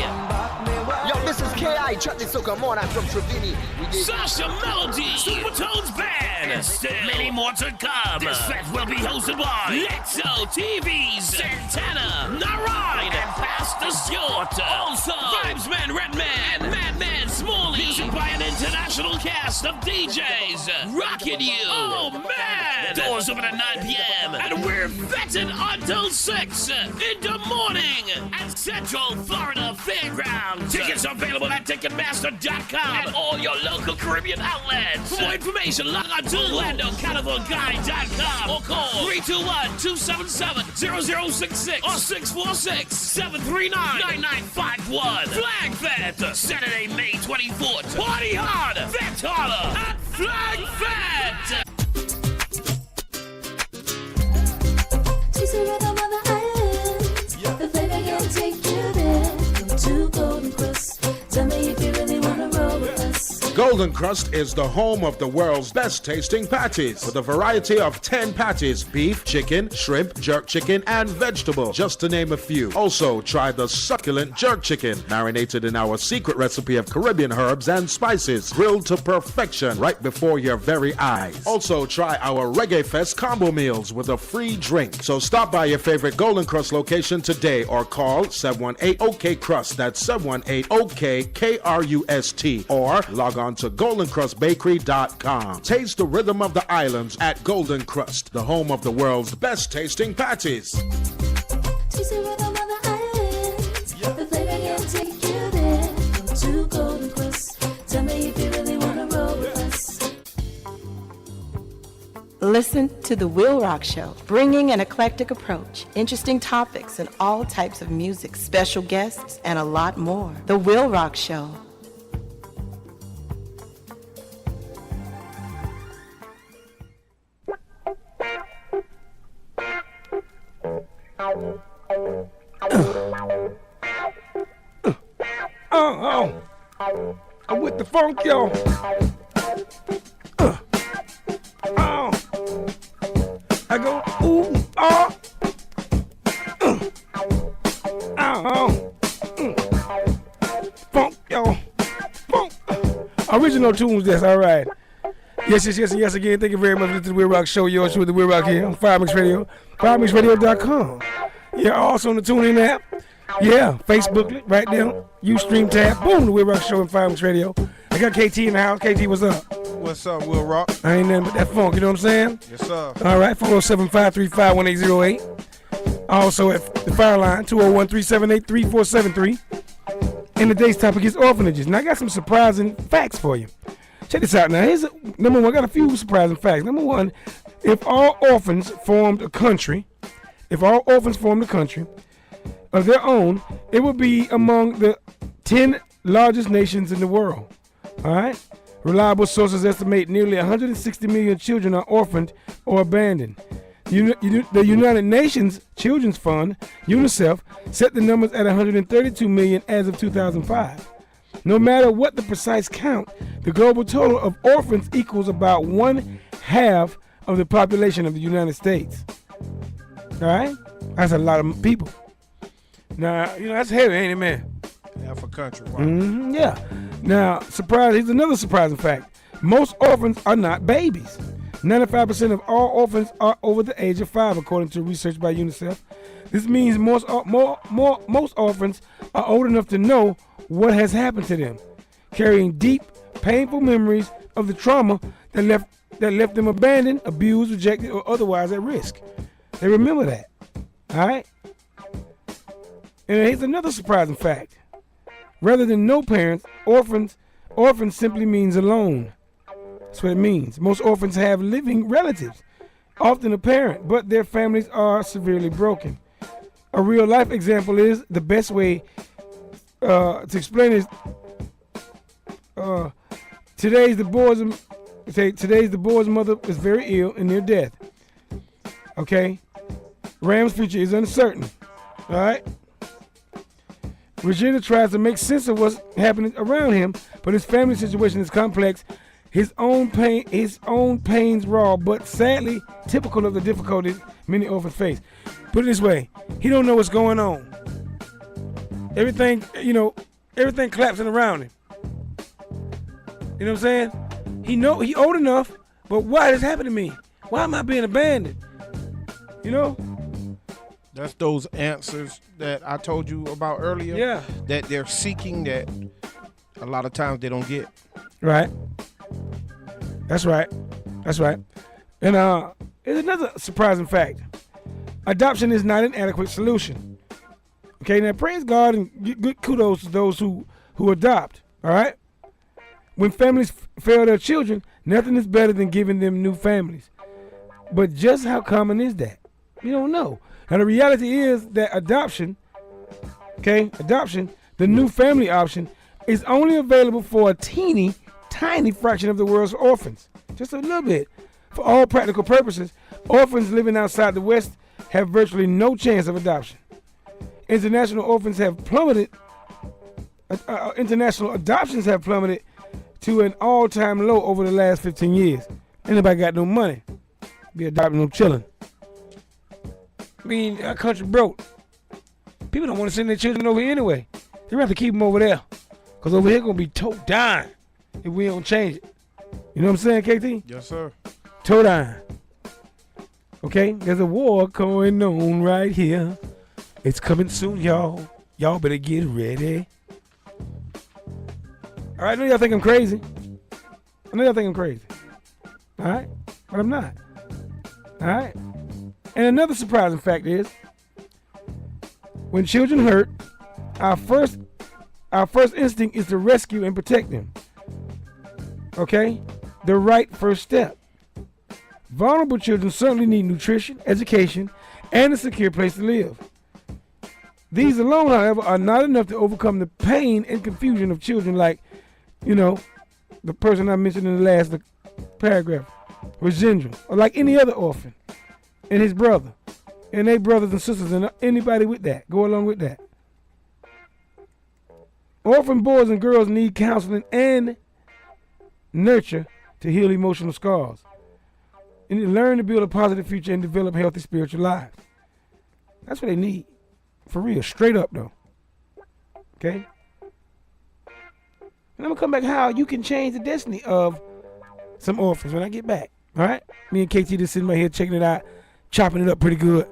Yo, this is K.I. Chutney Soca Monarch from Trevini. Sasha Melody. Supertones Band. Still many more to come. This fete will be hosted by Lexo TVs, Santana, Narayan, and Pastor Stewart. Also, Vibesman Redman and Madman Smalley. Music by an international cast of DJs. Rocking you. Oh, man. Doors open at 9 p.m. And we're vetted until 6 in the morning at Central Florida Fairgrounds. Tickets are available at Ticketmaster.com and all your local Caribbean outlets. For more information, log on to OrlandoCarnivalGuide.com or call 321-277-0066 or 646-739-9951. Flag Fest, Saturday, May 24th. Party hard, vet harder at Flag Fest. She's a rhythm on the island. The flavor can take you there. Go to Golden Cross. Tell me if you really wanna roll with us. Golden Crust is the home of the world's best tasting patties with a variety of 10 patties: beef, chicken, shrimp, jerk chicken, and vegetable, just to name a few. Also, try the succulent jerk chicken, marinated in our secret recipe of Caribbean herbs and spices, grilled to perfection right before your very eyes. Also, try our Reggae Fest combo meals with a free drink. So stop by your favorite Golden Crust location today or call 718-OK-CRUST. That's 718-OK-KRUST. Or log on to goldencrustbakery.com. Taste the rhythm of the islands at Golden Crust, the home of the world's best tasting patties. She's a rhythm on the island. The flavor can take you there. Go to Golden Cross. Tell me if you really wanna roll with us. Listen to The WILROC Show, bringing an eclectic approach, interesting topics, and all types of music, special guests, and a lot more. The WILROC Show. I'm with the funk, yo. I go, ooh, funk, yo. Funk. Original tunes, that's all right. Yes, again. Thank you very much for listening to the WILROC Show. Yours with the WILROC here on FireMix Radio, FireMixRadio.com. Yeah, also on the TuneIn app. Yeah, Facebook, right there. Ustream tab. Boom, the WILROC Show on FireMix Radio. I got KT in the house. KT, what's up? What's up, WILROC? I ain't nothing but that funk, you know what I'm saying? Yes, sir. All right, 407-535-1808. Also at the fire line, 201-378-3473. And today's topic is orphanages. Now, I got some surprising facts for you. Check this out now. Number one, I got a few surprising facts. Number one, if all orphans formed a country of their own, it would be among the 10 largest nations in the world. All right? Reliable sources estimate nearly 160 million children are orphaned or abandoned. The United Nations Children's Fund, UNICEF, set the numbers at 132 million as of 2005. No matter what the precise count, the global total of orphans equals about 1/2 of the population of the United States. All right? That's a lot of people. Now, that's heavy, ain't it, man? Yeah, for country. Wow. Yeah. Now, here's another surprising fact. Most orphans are not babies. 95% of all orphans are over the age of 5, according to research by UNICEF. This means most orphans are old enough to know what has happened to them, carrying deep, painful memories of the trauma that left them abandoned, abused, rejected, or otherwise at risk. They remember that. All right? And here's another surprising fact. Rather than no parents, orphans simply means alone. That's what it means. Most orphans have living relatives, often a parent, but their families are severely broken. A real life example is the best way to explain is today's the boy's mother is very ill and near death. Okay, Ram's future is uncertain. All right. Regina tries to make sense of what's happening around him, but his family situation is complex. His own pains raw, but sadly typical of the difficulties many orphans face. Put it this way, he don't know what's going on. Everything collapsing around him. You know what I'm saying? He old enough, but why this happened to me? Why am I being abandoned? You know? That's those answers that I told you about earlier. Yeah. That they're seeking that a lot of times they don't get. Right. That's right. And here's another surprising fact. Adoption is not an adequate solution. Okay, now praise God and good kudos to those who adopt. All right? When families fail their children, nothing is better than giving them new families. But just how common is that? You don't know. Now the reality is that adoption, the new family option, is only available for a teeny, tiny fraction of the world's orphans. Just a little bit. For all practical purposes, orphans living outside the West have virtually no chance of adoption. International adoptions have plummeted to an all-time low over the last 15 years. Anybody got no money, be adopting no children. I mean, our country broke. People don't want to send their children over here anyway. They rather keep them over there. Because over here going to be toe down if we don't change it. You know what I'm saying, KT? Yes, sir. Toe down. Okay? There's a war going on right here. It's coming soon, y'all. Y'all better get ready. All right, I know y'all think I'm crazy. All right? But I'm not. All right? And another surprising fact is, when children hurt, our first instinct is to rescue and protect them. Okay? The right first step. Vulnerable children certainly need nutrition, education, and a secure place to live. These alone, however, are not enough to overcome the pain and confusion of children like, the person I mentioned in the last paragraph, Regina, or like any other orphan. And his brother, and their brothers and sisters, and anybody with that, go along with that. Orphan boys and girls need counseling and nurture to heal emotional scars, and learn to build a positive future and develop healthy spiritual lives. That's what they need, for real, straight up though. Okay? And I'm gonna come back how you can change the destiny of some orphans when I get back. All right? Me and KT just sitting right here checking it out. Chopping it up pretty good.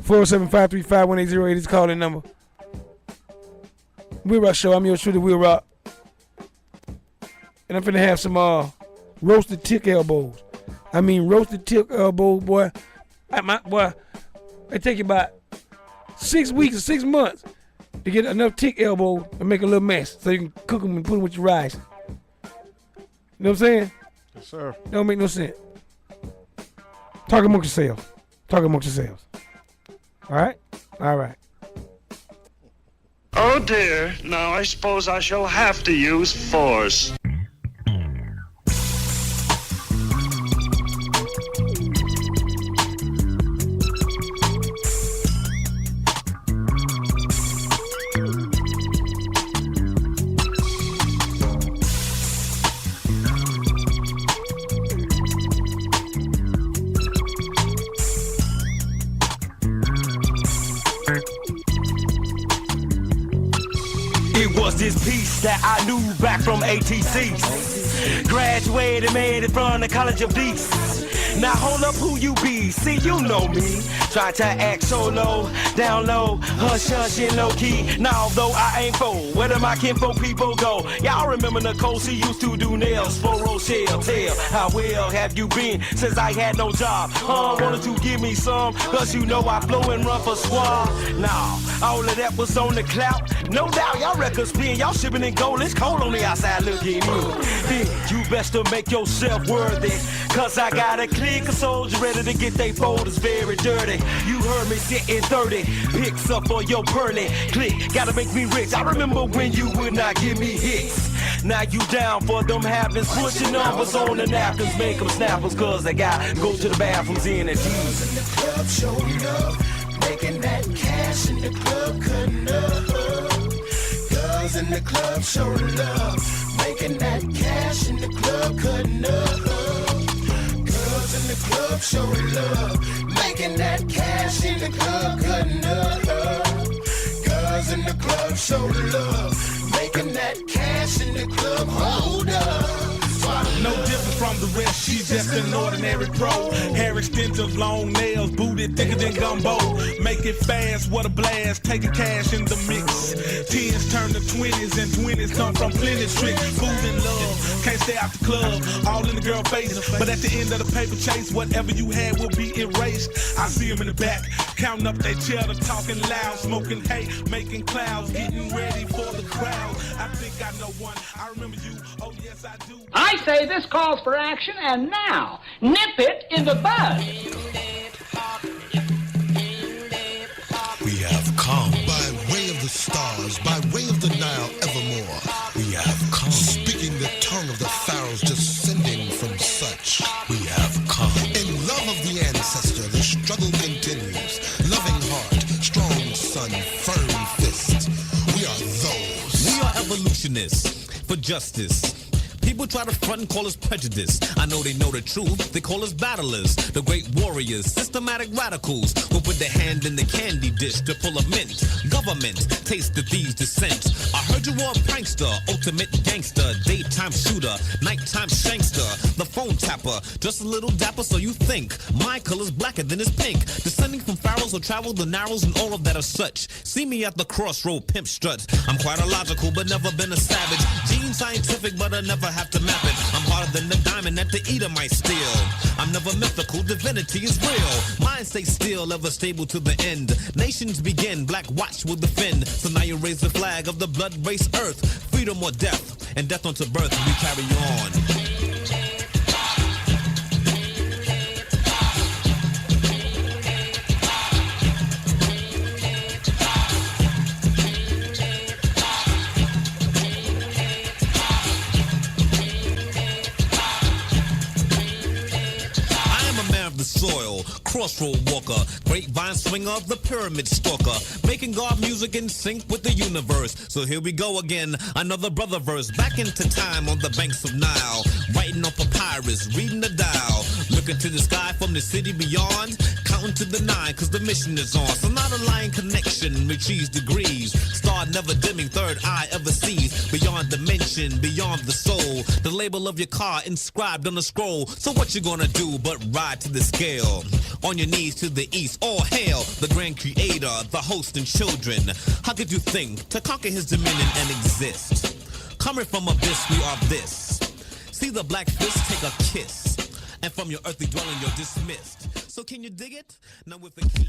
407-535-1808 is the calling number. WILROC Show. I'm your shooter, WILROC. And I'm finna have some roasted tick elbows. I mean roasted tick elbows, boy. It take you about 6 weeks or 6 months to get enough tick elbow and make a little mess so you can cook them and put them with your rice. You know what I'm saying? Yes, sir. Don't make no sense. Talk amongst yourselves. All right? All right. Oh dear, now I suppose I shall have to use force. This piece that I knew back from ATC. Graduated, made it from the College of Beasts. Now hold up who you be, see you know me. Try to act so low, down low, hush hush and low key. Now although I ain't full, where do my kinfolk people go? Y'all remember Nicole, she used to do nails for Rochelle. Tell how well have you been since I had no job? Wanted to give me some, cause you know I flow and run for squad. Nah, all of that was on the clout. No doubt y'all records spin, y'all shipping in gold. It's cold on the outside looking in. Then you best to make yourself worthy, cause I got a clique of soldiers ready to get they folders very dirty. You heard me sitting 30 picks up for your perny click. Gotta make me rich. I remember when you would not give me hits. Now you down for them habits, pushing numbers on the napkins, make them snappers, cause they got go to the bathrooms in and use. In the club showing up, making that cash in the club, cutting up. Girls in the club showing love, making that cash in the club, cutting up. Girls in the club showing love, making that cash in the club, cutting up. Girls in the club showing love, making that cash in the club, hold up. No different from the rest, she's just an ordinary pro. Hair extensions, long nails, booty thicker than gumbo. Make it fast, what a blast, taking cash in the mix. 10s turn to 20s and 20s come from plenty tricks. Food and love, can't stay out the club, all in the girl face. But at the end of the paper chase, whatever you had will be erased. I see them in the back, counting up their cheddar, talking loud, smoking hay, making clouds, getting ready for the crowd. I think I know one, I remember you, oh yes I do. I say this calls for action, and now, nip it in the bud. We have come by way of the stars, by way of the Nile evermore. We have come, speaking the tongue of the pharaohs descending from such. We have come. In love of the ancestor, the struggle continues. Loving heart, strong sun, firm fist. We are those. We are evolutionists for justice. People try to front and call us prejudice. I know they know the truth. They call us battlers, the great warriors, systematic radicals who put their hand in the candy dish to full of mint. Government, taste the thieves' descent. I heard you were a prankster, ultimate gangster, daytime shooter, nighttime shankster, the phone tapper, just a little dapper so you think my color's blacker than his pink. Descending from pharaohs who travel the narrows and all of that are such. See me at the crossroad, pimp strut. I'm quite illogical, but never been a savage. Gene scientific, but I never have to map it. I'm harder than the diamond that the eater might steal. I'm never mythical, divinity is real. Mine stay still, ever stable to the end. Nations begin, black watch will defend. So now you raise the flag of the blood race earth. Freedom or death, and death unto birth, we carry on. Soil, crossroad walker, grapevine swinger, the pyramid stalker, making God music in sync with the universe. So here we go again, another brother verse, back into time on the banks of Nile, writing on papyrus, reading the dial, looking to the sky from the city beyond, counting to the 9 cause the mission is on. So not a lying connection, retrieves degrees, star never dimming, third eye ever sees, beyond dimension, beyond the soul, the label of your car inscribed on the scroll. So what you gonna do but ride to the scale? On your knees to the east, all hail the grand creator, the host and children. How could you think to conquer his dominion and exist? Coming from abyss, we are this. See the black fist take a kiss, and from your earthly dwelling you're dismissed. So can you dig it? Now with the key.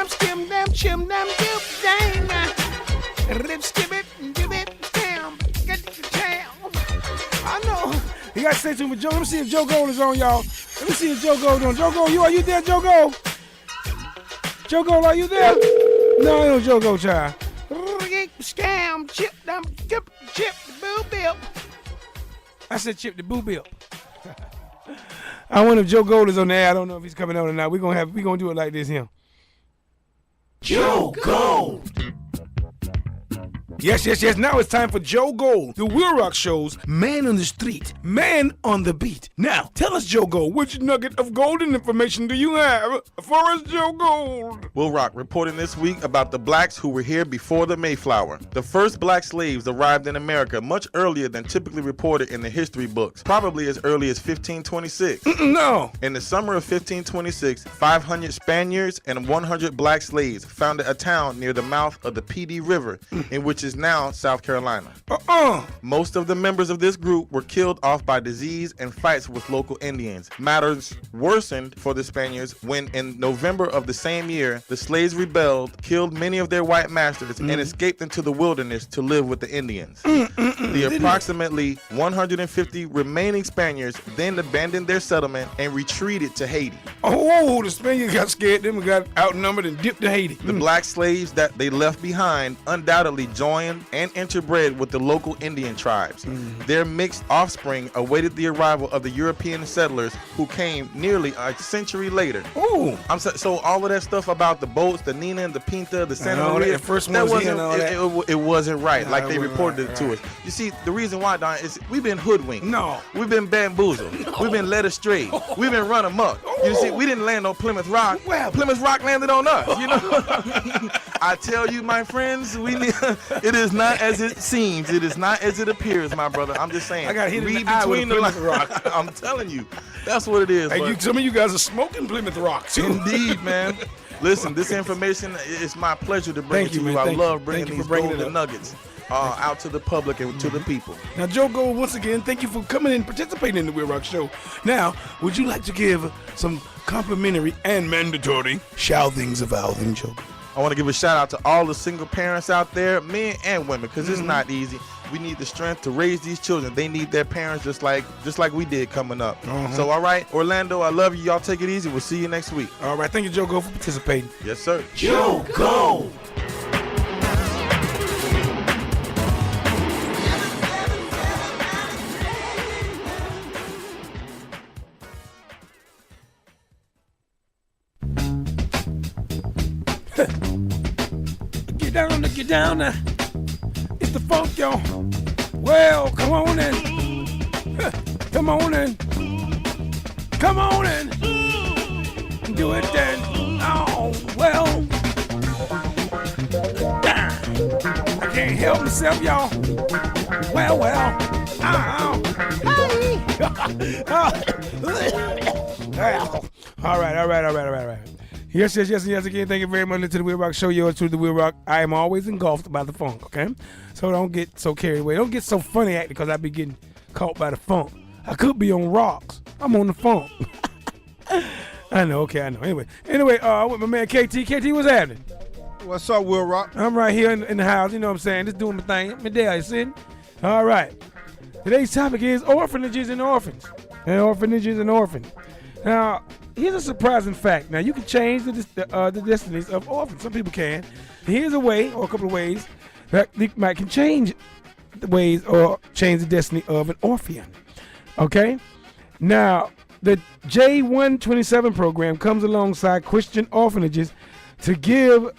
Skim them, chim them, dip dang. Rip skip it, give it, damn, get the town. I know. You gotta stay tuned with Joe. Let me see if Joe Gold is on, y'all. Let me see if Joe Gold on. Joe Gold, are you there, Joe Gold? Joe Gold, are you there? No, I don't Joe Gold, child. Scam, chip them, chip the boo bip. I said chip the boo bip. I wonder if Joe Gold is on the air. I don't know if he's coming on or not. We're gonna do it like this here. Joe Gold. Yes. Now it's time for Joe Gold, the WILROC Show's Man on the Street, Man on the Beat. Now, tell us, Joe Gold, which nugget of golden information do you have for us, Joe Gold? WILROC reporting this week about the blacks who were here before the Mayflower. The first black slaves arrived in America much earlier than typically reported in the history books, probably as early as 1526. No. In the summer of 1526, 500 Spaniards and 100 black slaves founded a town near the mouth of the PD River, in which is now South Carolina. Most of the members of this group were killed off by disease and fights with local Indians. Matters worsened for the Spaniards when in November of the same year, the slaves rebelled, killed many of their white masters, and escaped into the wilderness to live with the Indians. The approximately 150 remaining Spaniards then abandoned their settlement and retreated to Haiti. Oh, the Spaniards got scared, then we got outnumbered and dipped to Haiti. The black slaves that they left behind undoubtedly joined and interbred with the local Indian tribes. Their mixed offspring awaited the arrival of the European settlers who came nearly a century later. Ooh. So all of that stuff about the boats, the Nina and the Pinta, the Santa Maria, Maria, the first that ones wasn't, it wasn't right, Nah, like they it wasn't reported it to us. You see, the reason why, Don, is we've been hoodwinked. No. We've been bamboozled. We've been led astray. We've been run amok. You see, we didn't land on Plymouth Rock. Well, Plymouth Rock landed on us, you know. I tell you, my friends, it is not as it seems. It is not as it appears, my brother. I'm just saying. I got hit read in the eye with between the Plymouth lines. Rock. I'm telling you, that's what it is. Hey, some of you guys are smoking Plymouth Rock, too. Indeed, man. Listen, this information, it's my pleasure to bring Thank it you, to you. man. I love bringing Thank you these for bringing it golden up. nuggets out to the public and to the people. Now, Joe Gold, once again, thank you for coming and participating in the WILROC Show. Now, would you like to give some complimentary and mandatory shouthings of Alvin, Joe? I want to give a shout out to all the single parents out there, men and women, because it's not easy. We need the strength to raise these children. They need their parents just like we did coming up. So, all right, Orlando, I love you. Y'all take it easy. We'll see you next week. All right, thank you, Joe Gold, for participating. Yes, sir. Joe Gold. Get down now. It's the funk, y'all. Well, come on in. Come on in. Come on in. Do it then. Oh, well. I can't help myself, y'all. Well. All right. Yes, again, thank you very much to the WILROC Show. Yours to the WILROC. I am always engulfed by the funk, okay? So don't get so carried away. Don't get so funny acting because I be getting caught by the funk. I could be on rocks. I'm on the funk. I know. Anyway, with my man KT. KT, what's happening? What's up, WILROC? I'm right here in the house, you know what I'm saying? Just doing my thing. My dad, you sitting? All right. Today's topic is orphanages and orphans. And orphanages and orphans. Now, here's a surprising fact. Now, you can change the destinies of orphans. Some people can. Here's a way, or a couple of ways, that you can change the ways or change the destiny of an orphan. Okay? Now, the J127 program comes alongside Christian orphanages to give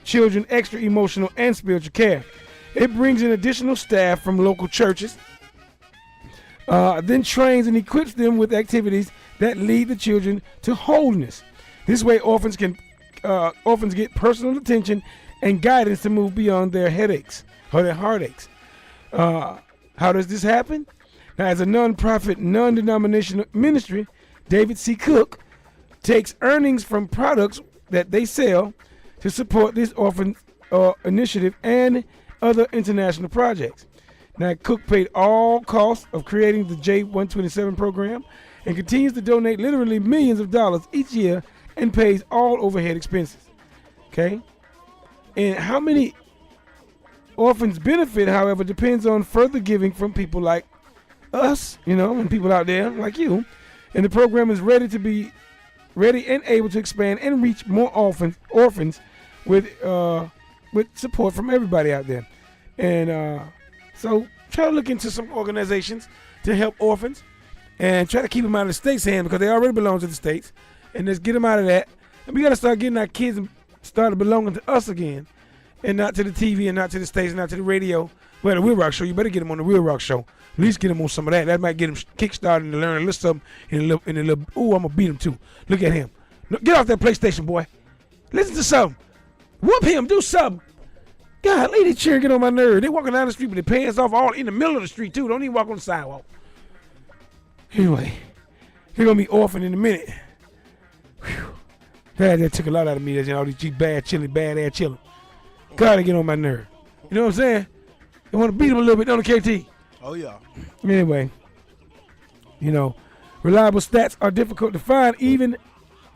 children extra emotional and spiritual care. It brings in additional staff from local churches, then trains and equips them with activities that lead the children to wholeness. This way, orphans get personal attention and guidance to move beyond their headaches or their heartaches. How does this happen? Now, as a non-profit, non-denominational ministry, David C. Cook takes earnings from products that they sell to support this orphan initiative and other international projects. Now, Cook paid all costs of creating the J127 program and continues to donate literally millions of dollars each year and pays all overhead expenses. Okay? And how many orphans benefit, however, depends on further giving from people like us, and people out there like you. And the program is ready and able to expand and reach more orphans with support from everybody out there. And so try to look into some organizations to help orphans and try to keep them out of the state's hand because they already belong to the states. And let's get them out of that. And we got to start getting our kids started belonging to us again. and not to the TV and not to the station, not to the radio. Well, the WILROC show, you better get him on the WILROC show. At least get him on some of that. That might get him kickstarted to learn a little something in a little. Ooh, I'm gonna beat him too. Look at him. Get off that PlayStation, boy. Listen to something. Whoop him. Do something. God, lady cheering get on my nerve. They walking down the street with their pants off, all in the middle of the street too. Don't even walk on the sidewalk. Anyway, they're gonna be orphan in a minute. Whew. That took a lot out of me. All these bad ass chilling. God, they get on my nerve. You know what I'm saying? They want to beat him a little bit, don't they, KT? Oh, yeah. Anyway, reliable stats are difficult to find. Even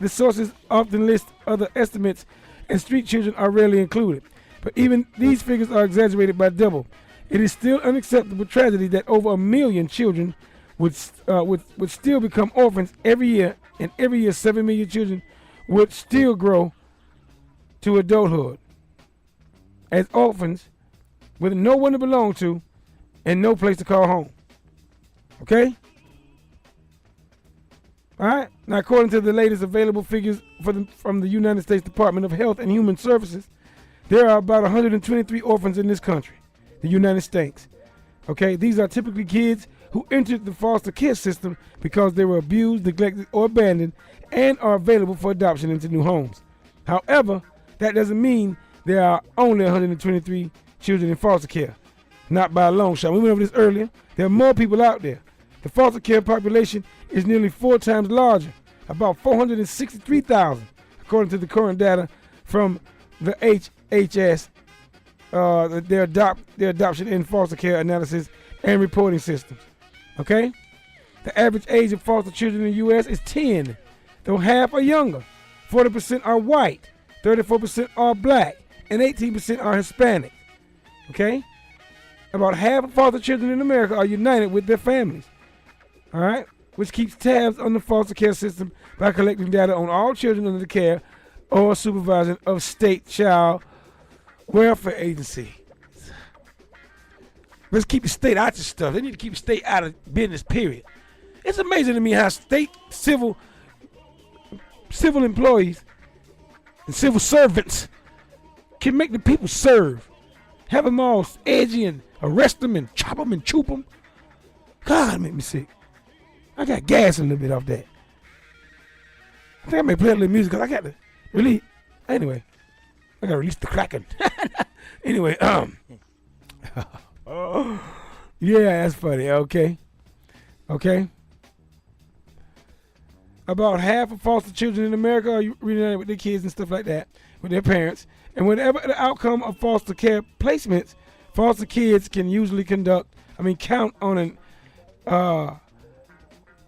the sources often list other estimates, and street children are rarely included. But even these figures are exaggerated by double. It is still unacceptable tragedy that over 1 million children would still become orphans every year, and every year 7 million children would still grow to adulthood as orphans with no one to belong to and no place to call home. Okay? All right? Now, according to the latest available figures from the United States Department of Health and Human Services, there are about 123 orphans in this country, the United States. Okay? These are typically kids who entered the foster care system because they were abused, neglected, or abandoned and are available for adoption into new homes. However, that doesn't mean there are only 123 children in foster care. Not by a long shot. We went over this earlier. There are more people out there. The foster care population is nearly 4 times larger, about 463,000, according to the current data from the HHS, their adoption and foster care analysis and reporting systems. Okay? The average age of foster children in the U.S. is 10, though half are younger. 40% are white, 34% are black, and 18% are Hispanic. Okay? About half of foster children in America are united with their families. All right? Which keeps tabs on the foster care system by collecting data on all children under the care or supervision of state child welfare agency. Let's keep the state out of stuff. They need to keep the state out of business, period. It's amazing to me how state civil employees and civil servants can make the people serve. Have them all edgy and arrest them and chop them and choop them. God, it make me sick. I got gas a little bit off that. I think I may play a little music because I got to release. Anyway, I got to release the Kraken. Anyway, yeah, that's funny. Okay. About half of foster children in America are reunited with their kids and stuff like that, with their parents. And whatever the outcome of foster care placements, foster kids can usually count on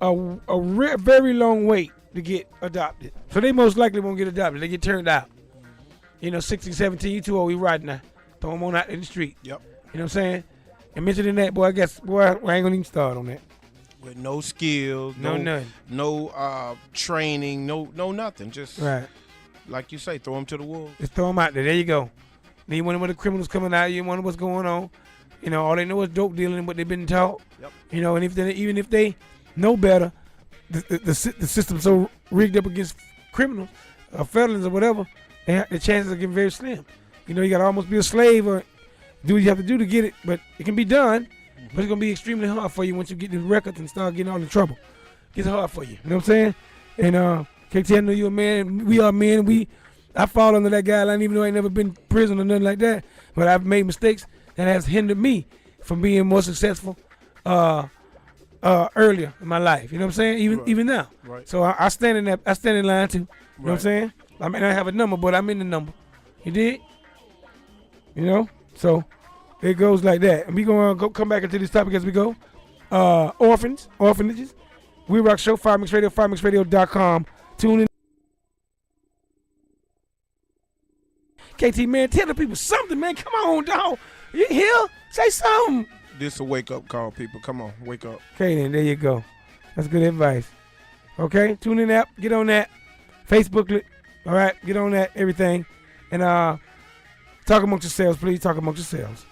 a very long wait to get adopted. So they most likely won't get adopted. They get turned out. 16, 17, you too old, we riding now. Throw them on out in the street. Yep. You know what I'm saying? And mentioning that, I ain't gonna even start on that. With no skills, nothing. No training, no nothing. Just right. Like you say, throw them to the wolves. Just throw them out there. There you go. Then you wonder what the criminals coming out. You wonder what's going on. All they know is dope dealing and what they've been taught. Yep. And even if they know better, the system's so rigged up against criminals, felons or whatever, the chances are getting very slim. You got to almost be a slave or do what you have to do to get it, but it can be done. But it's gonna be extremely hard for you once you get the records and start getting all in trouble. It's hard for you. You know what I'm saying? And KT, I know you're a man. We are men. I fall under that guideline, even though I ain't never been in prison or nothing like that. But I've made mistakes that has hindered me from being more successful earlier in my life. You know what I'm saying? Even now. Right. So I stand in that. I stand in line too. You know what I'm saying? I mean, I have a number, but I'm in the number. You dig? So it goes like that. And we gonna come back into this topic as we go. Orphanages. WILROC Show, FireMix Radio, FireMixRadio.com. Tune in. KT, man, tell the people something, man. Come on, dog. You here? Say something. This a wake-up call, people. Come on, wake up. Okay, then, there you go. That's good advice. Okay, tune in app. Get on that. Facebook it. All right, get on that, everything. And talk amongst yourselves, please. Talk amongst yourselves.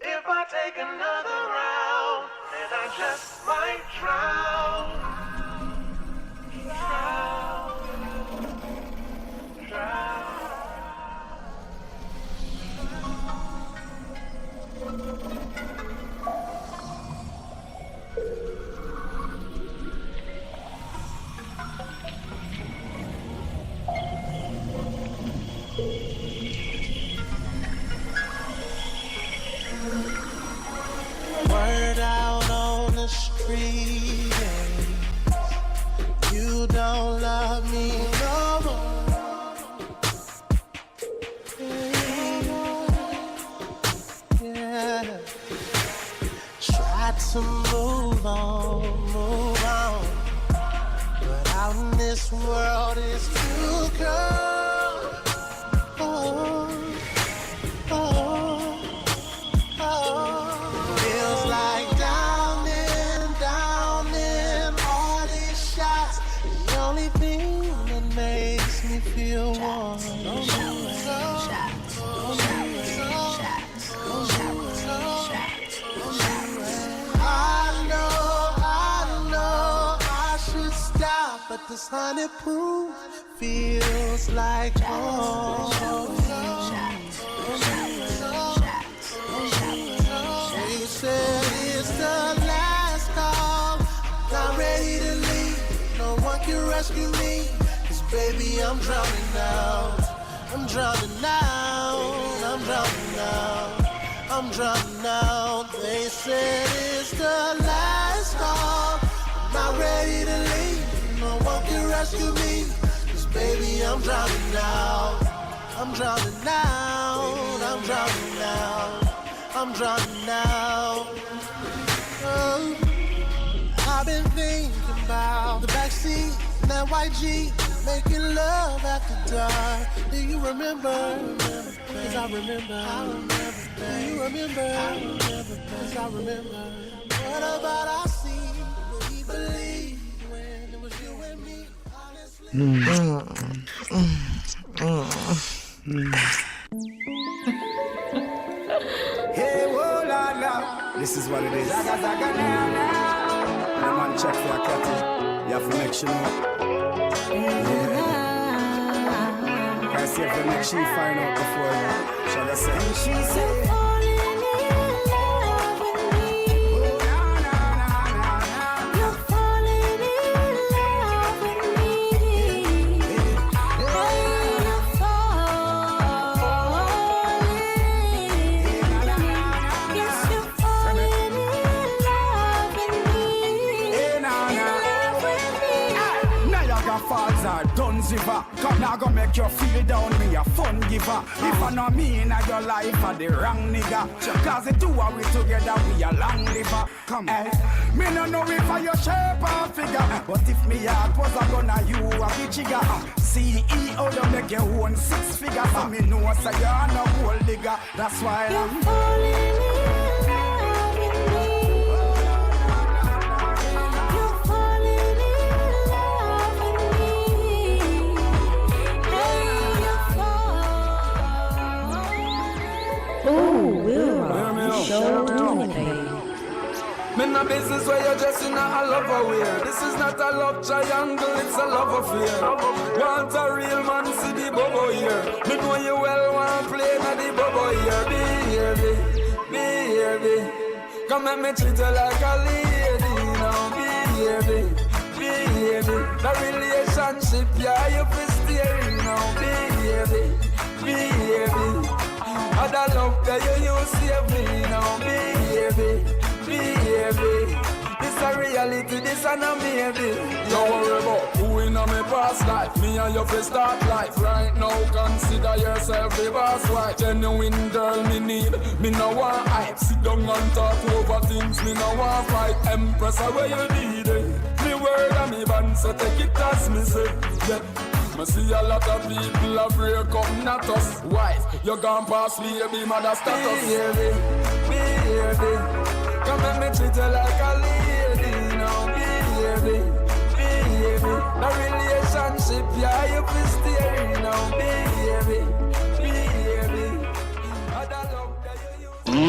If I take another round, then I just might drown. 3 days. You don't love me no more. Yeah. Try to move on. But out in this world is too cold. Feels like down in all these shots. The only thing that makes me feel warm. I know I should stop, but this honey proof feels like home. You said it's the last call. I'm not ready to leave. No one can rescue me. 'Cause baby, I'm drowning out. I'm drowning out. I'm drowning out. I'm drowning out. They said it's the last call. I'm not ready to leave. No one can rescue me. 'Cause baby, I'm drowning out. I'm drowning out. I'm drowning out. I'm drowning out. Oh, I've been thinking about the backseat in that white Jeep, making love after dark. Do you remember? 'Cause I remember. Do you remember? 'Cause I remember. What about I see? Will he believe when it was you and me? Hey, whoa, la, la. This is what it is. Zaga, zaga, now, now. The man check for your catty. You have to make sure. Yeah. I see if you make she find out before you. Shall I say? And she said, falling in love with me. Oh, na, na, na, na. You're falling in love with me. You're falling. Yes, you're falling in love with me. In love with me. Niagara Falls are done ziva. Come now go make you feel down, me a fun giver. If I know me in your life, I the wrong nigga. Cause the two of we together, we a long liver. Come on. Me no know if I your shape or figure. But if me heart was a gun, you a bitchiga. CEO, you make your own 6 figures. So me know so you're no gold digger. That's why I'm falling in love with me. You're falling in love with me. Show doing it, baby. Me no business where you're just in a love affair. This is not a love triangle, it's a love affair. Want a real man, see the bubble here. Me know you well want play na the bubble here. Baby, come and me treat you like a lady now. Baby, the relationship, yeah, you be steering now. Baby. Other love that you save me now, baby. This a reality, this a no maybe. Don't worry about who in a me past life. Me and you fi start life right now. Consider yourself the boss wife. Genuine girl me need. Me no want hype. Sit down and talk over things. Me no want fight. Empress where you need it. Me word and me band, so take it as me say. Yeah. I see a lot of people a break up, not us. Wife, you gone past baby mother status. Baby, come and me treat you like a lady now. Baby, the relationship, yeah, you be steering now. Baby, other love that you use.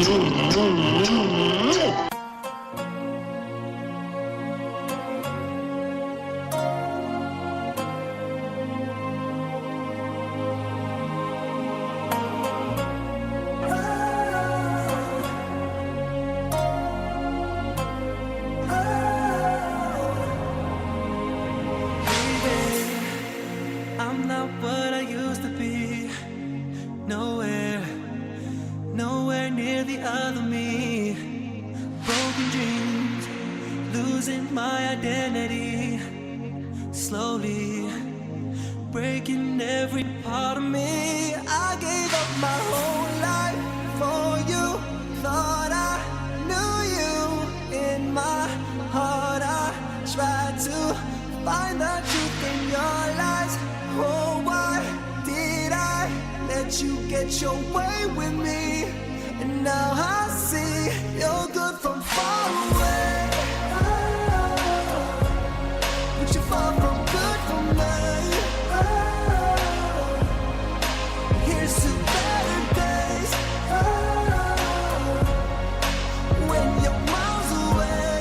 Nowhere near the other me. my identity, slowly breaking every part of me. I gave up my whole life for you. Thought I knew you in my heart. I tried to find the truth in your lies. Oh, why did I let you get your way with me? And now I see you're good from far away. But you're far from good for me. Here's to better days. When you're miles away.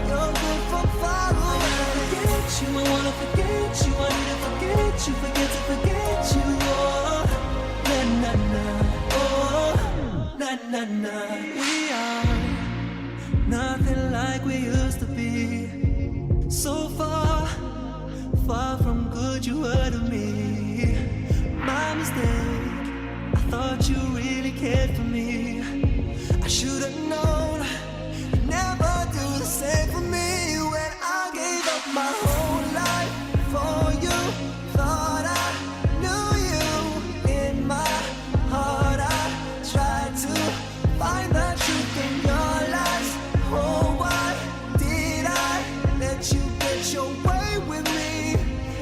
You're good from far away. I forget you, I wanna forget you. I need to forget you, forget to forget you. Oh, na na na. Oh, na na na. We are nothing like we used to be. So far, far from good you were to me. My mistake, I thought you really cared for me. I should have known you'd never do the same for me. When I gave up my whole life for you, thought I knew you in my heart. I tried to find the truth in your lies. Oh, why did I let you get your way with me?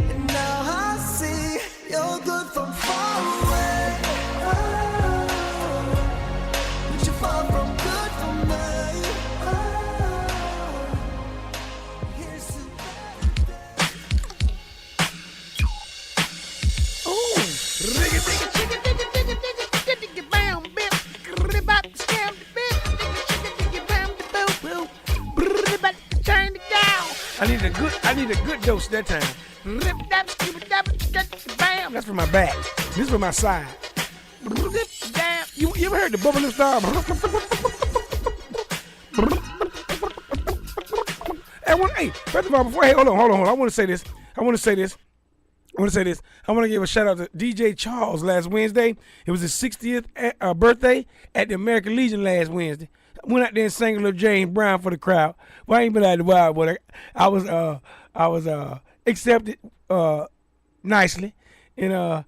And now I see you're good from far away. But you're far from good for me. Here's to I need a good dose that time. That's for my back. This is for my side. You ever heard the bubbling star? Hey, first of all, before, hey, hold on. I want to say this. I want to give a shout out to DJ Charles last Wednesday. It was his 60th birthday at the American Legion last Wednesday. I went out there and sang a little James Brown for the crowd. Well, I ain't been out the wild, but I was accepted nicely, and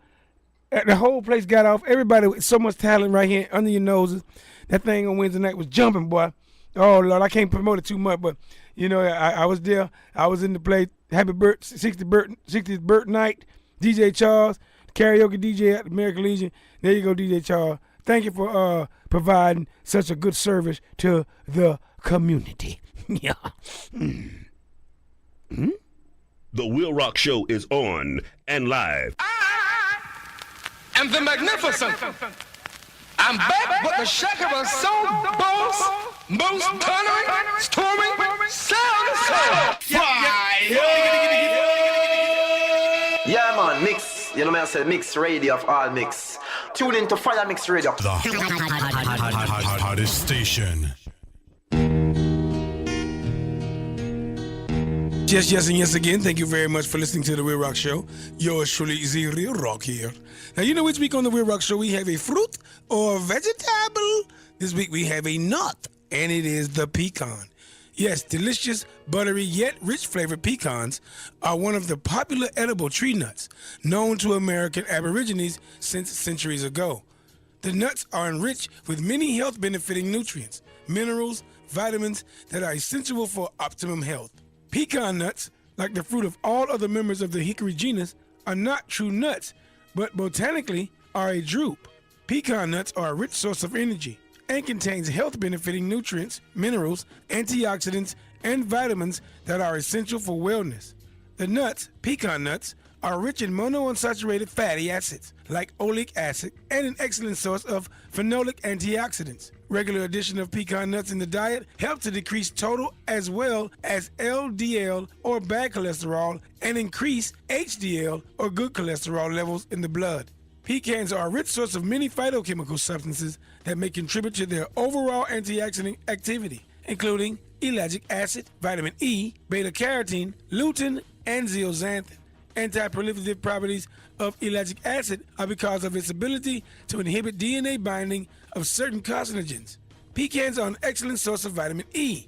the whole place got off. Everybody with so much talent right here under your noses. That thing on Wednesday night was jumping, boy. Oh Lord, I can't promote it too much, but you know I was there. I was in the place. Happy 60th birthday night. DJ Charles, karaoke DJ at the American Legion. There you go, DJ Charles. Thank you for providing such a good service to the community. Yeah. The WILROC Show is on and live. And the magnificent. I'm back with the shaker of soul, boss, most thundering, storming, sound of soul. Yeah, man, mix. You know what I said? Mix radio of all mix. Tune in to Fire Mix Radio. The hottest station. Yes, and yes again. Thank you very much for listening to the WILROC Show. Yours truly, the Real Rock here. Now, you know which week on the WILROC Show we have a fruit or vegetable? This week we have a nut, and it is the pecan. Yes, delicious, buttery, yet rich flavored pecans are one of the popular edible tree nuts known to American Aborigines since centuries ago. The nuts are enriched with many health-benefiting nutrients, minerals, vitamins that are essential for optimum health. Pecan nuts, like the fruit of all other members of the hickory genus, are not true nuts, but botanically are a drupe. Pecan nuts are a rich source of energy and contains health-benefiting nutrients, minerals, antioxidants, and vitamins that are essential for wellness. The nuts, pecan nuts, are rich in monounsaturated fatty acids like oleic acid and an excellent source of phenolic antioxidants. Regular addition of pecan nuts in the diet helps to decrease total as well as LDL or bad cholesterol and increase HDL or good cholesterol levels in the blood. Pecans are a rich source of many phytochemical substances that may contribute to their overall antioxidant activity, including ellagic acid, vitamin E, beta-carotene, lutein, and zeaxanthin. Anti-proliferative properties of ellagic acid are because of its ability to inhibit DNA binding of certain carcinogens. Pecans are an excellent source of vitamin E.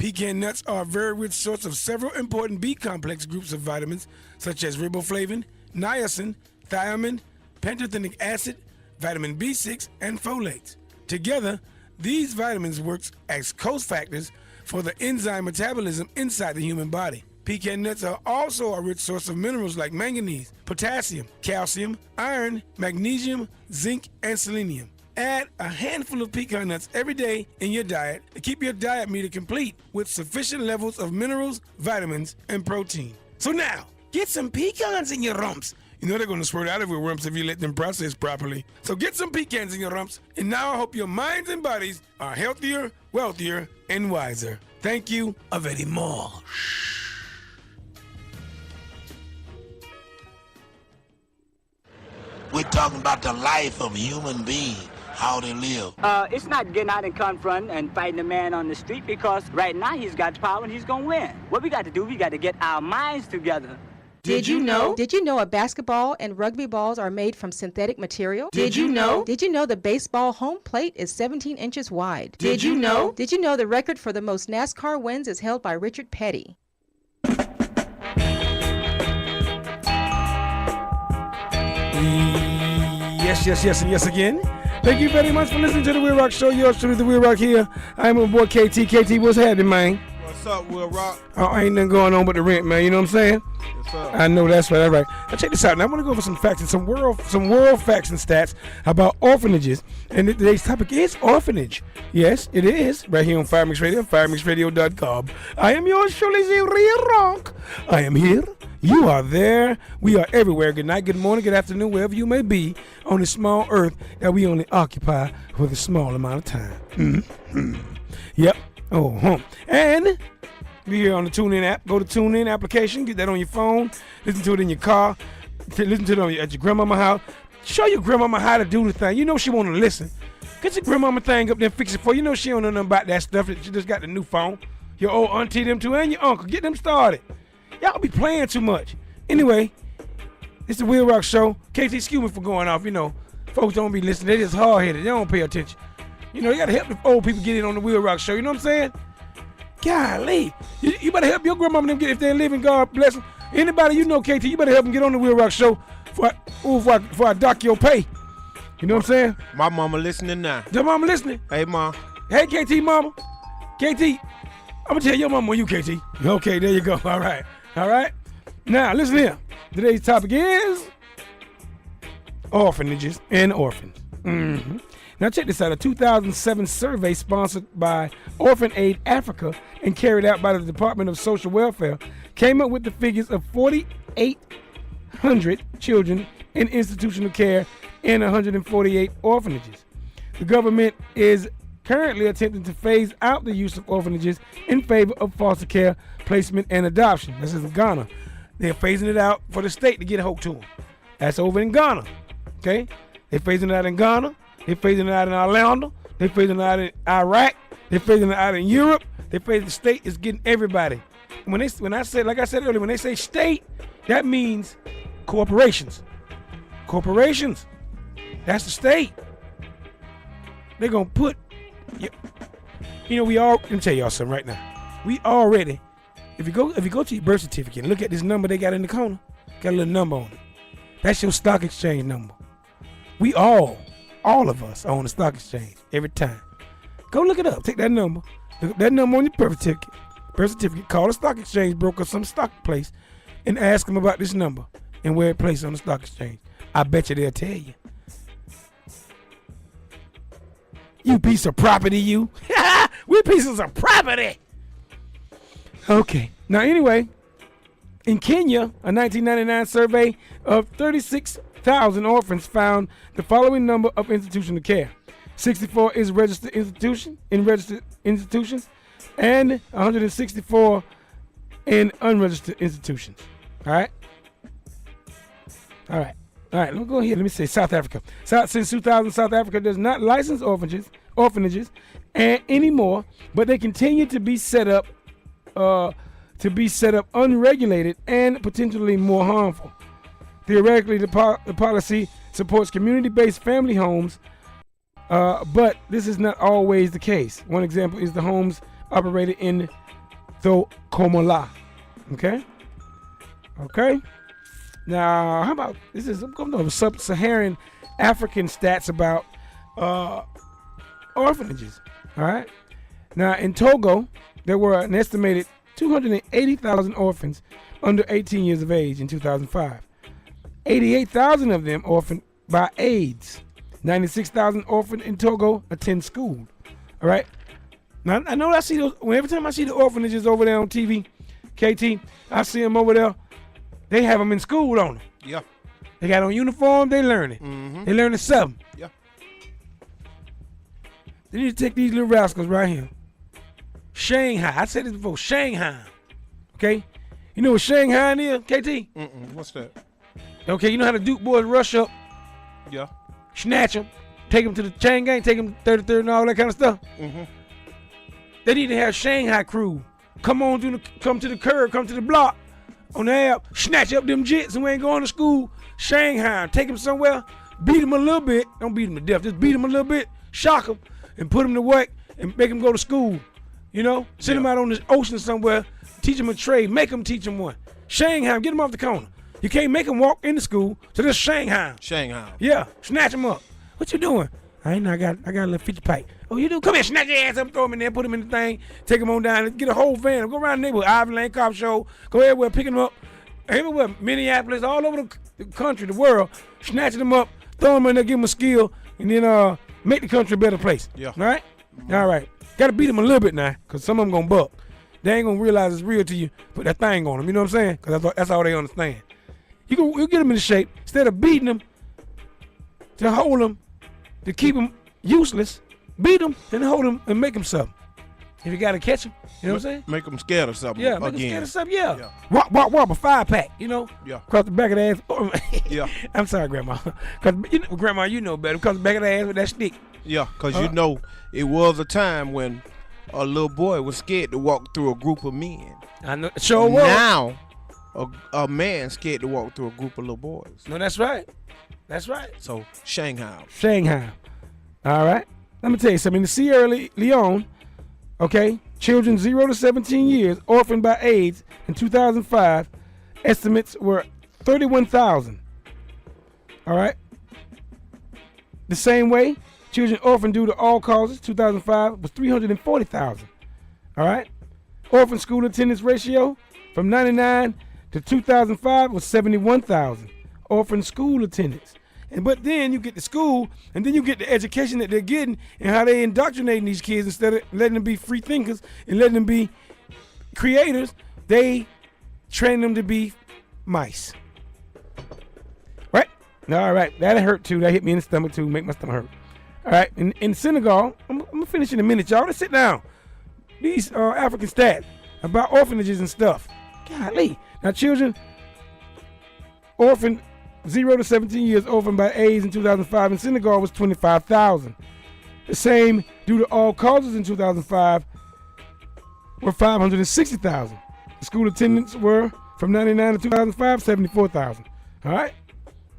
Pecan nuts are a very rich source of several important B-complex groups of vitamins, such as riboflavin, niacin, thiamine, pantothenic acid, vitamin B6, and folates. Together, these vitamins work as cofactors for the enzyme metabolism inside the human body. Pecan nuts are also a rich source of minerals like manganese, potassium, calcium, iron, magnesium, zinc, and selenium. Add a handful of pecan nuts every day in your diet to keep your diet meter complete with sufficient levels of minerals, vitamins, and protein. So now, get some pecans in your rumps. You know they're going to squirt out of your rumps if you let them process properly. So get some pecans in your rumps, and now I hope your minds and bodies are healthier, wealthier, and wiser. Thank you very much. We're talking about the life of a human being, how they live. It's not getting out and confronting and fighting a man on the street because right now he's got power and he's gonna win. What we got to do, we got to get our minds together. Did you know? Did you know a basketball and rugby balls are made from synthetic material? Did you know? Did you know the baseball home plate is 17 inches wide? Did you know? Did you know the record for the most NASCAR wins is held by Richard Petty? Yes, and yes again. Thank you very much for listening to the WILROC Show. Yours truly, the WILROC here. I'm my boy KT. KT, what's happening, man? What's up, WILROC? Oh, ain't nothing going on but the rent, man. You know what I'm saying? Yes, sir. I know that's right. All right. Now check this out. Now I want to go over some facts and some world facts and stats about orphanages. And today's topic is orphanage. Yes, it is. Right here on Fire Mix Radio, firemixradio.com. I am yours truly, the WILROC. I am here. You are there. We are everywhere. Good night, good morning, good afternoon, wherever you may be on this small earth that we only occupy for a small amount of time. Mm-hmm. Yep. And we're here on the TuneIn app. Go to TuneIn application. Get that on your phone. Listen to it in your car. Listen to it at your grandmama's house. Show your grandmama how to do the thing. You know she want to listen. Get your grandmama thing up there and fix it for you. You know she don't know nothing about that stuff. She just got the new phone. Your old auntie, them too, and your uncle. Get them started. Y'all be playing too much. Anyway, it's the WILROC Show. KT, excuse me for going off. You know, folks don't be listening. They just hard-headed. They don't pay attention. You know, you got to help the old people get in on the WILROC Show. You know what I'm saying? Golly. You better help your grandmama them get, if they're living, God bless them. Anybody you know, KT, you better help them get on the WILROC Show for I dock your pay. You know what I'm saying? My mama listening now. Your mama listening? Hey, Mom. Hey, KT, mama. KT, I'm going to tell your mama on you, KT. Okay, there you go. All right. All right. Now, listen here. Today's topic is orphanages and orphans. Mm-hmm. Now, check this out. A 2007 survey sponsored by ORPHANAGE Africa and carried out by the Department of Social Welfare came up with the figures of 4,800 children in institutional care in 148 orphanages. The government is currently attempting to phase out the use of orphanages in favor of foster care, placement, and adoption. This is in Ghana. They're phasing it out for the state to get a hold to them. That's over in Ghana. Okay? They're phasing it out in Ghana. They're phasing it out in Orlando. They're phasing it out in Iraq. They're phasing it out in Europe. They're phasing the state is getting everybody. When I said, like I said earlier, when they say state, that means corporations. Corporations. That's the state. They're gonna put. You know, let me tell y'all something right now. We already, if you go to your birth certificate and look at this number they got in the corner, got a little number on it. That's your stock exchange number. We all of us are on the stock exchange every time. Go look it up. Take that number. Look up that number on your birth certificate. Call the stock exchange broker, some stock place, and ask them about this number and where it placed on the stock exchange. I bet you they'll tell you. You piece of property, you. We pieces of property. Okay. Now, anyway, in Kenya, a 1999 survey of 36,000 orphans found the following number of institutional care. 64 is registered institutions, and 164 in unregistered institutions. All right. Let me go here. Let me say South Africa. Since 2000, South Africa does not license orphanages anymore, but they continue to be set up unregulated and potentially more harmful. Theoretically, the policy supports community-based family homes, but this is not always the case. One example is the homes operated in Thokomola. Okay? Okay? Now, how about this? Is I'm going over sub-Saharan African stats about orphanages. All right? Now, in Togo, there were an estimated 280,000 orphans under 18 years of age in 2005. 88,000 of them orphaned by AIDS. 96,000 orphaned in Togo attend school. All right? Now, I know I see those, every time I see the orphanages over there on TV, KT, I see them over there. They have them in school on them. Yeah. They got on uniform, they learning. Mm-hmm. They learning something. Yeah. They need to take these little rascals right here. Shanghai. I said this before. Shanghai. Okay? You know what Shanghai is, KT? What's that? Okay, you know how the Duke boys rush up? Yeah. Snatch them, take them to the chain gang, take them 33rd and all that kind of stuff. Mm-hmm. They need to have Shanghai crew come to the curb, come to the block on the app, snatch up them jits and we ain't going to school. Shanghai, take them somewhere, beat them a little bit. Don't beat them to death, just beat them a little bit, shock them, and put them to work and make them go to school. You know, send them out on the ocean somewhere, teach them a trade, make them teach them one. Shanghai, get them off the corner. You can't make them walk into school, so just Shanghai. Shanghai. Yeah, snatch them up. What you doing? I got a little 50 pipe. Oh, you do? Come here, snatch your ass up, throw them in there, put them in the thing, take them on down, get a whole van, go around the neighborhood, Ivy Lane Cop Show, go everywhere, pick them up, everywhere, Minneapolis, all over the country, the world, snatching them up, throw them in there, give them a skill, and then make the country a better place. Yeah. All right? All right. Got to beat them a little bit now, because some of them going to buck. They ain't going to realize it's real till you put that thing on them, you know what I'm saying? Because that's all they understand. You get them in shape, instead of beating them, to hold them, to keep them useless, beat them and hold them and make them something. If you got to catch them, you know what I'm saying? Make them scared of something. Yeah, make them scared of something, yeah. Wop, a 5-pack, you know? Yeah. Across the back of the ass. Yeah. I'm sorry, Grandma. Because, Grandma, you know better. Across the back of the ass with that stick. Yeah, because you know, it was a time when a little boy was scared to walk through a group of men. I know. Sure was. Now, a man scared to walk through a group of little boys. No, that's right. That's right. So, Shanghai. All right. Let me tell you something. In the Sierra Leone, okay, children 0 to 17 years orphaned by AIDS in 2005, estimates were 31,000. All right. The same way, children orphaned due to all causes, 2005, was 340,000. All right. Orphan school attendance ratio from 99 to 2005 was 71,000. Orphan school attendance. But then you get to school, and then you get the education that they're getting and how they indoctrinating these kids instead of letting them be free thinkers and letting them be creators. They train them to be mice. Right? All right. That hurt too. That hit me in the stomach too. Make my stomach hurt. All right. In Senegal, I'm going to finish in a minute, y'all. Let's sit down. These African stats about orphanages and stuff. Golly. Now, children orphaned 0 to 17 years orphaned by AIDS in 2005 in Senegal was 25,000. The same due to all causes in 2005 were 560,000. The school attendance were from 99 to 2005, 74,000. All right?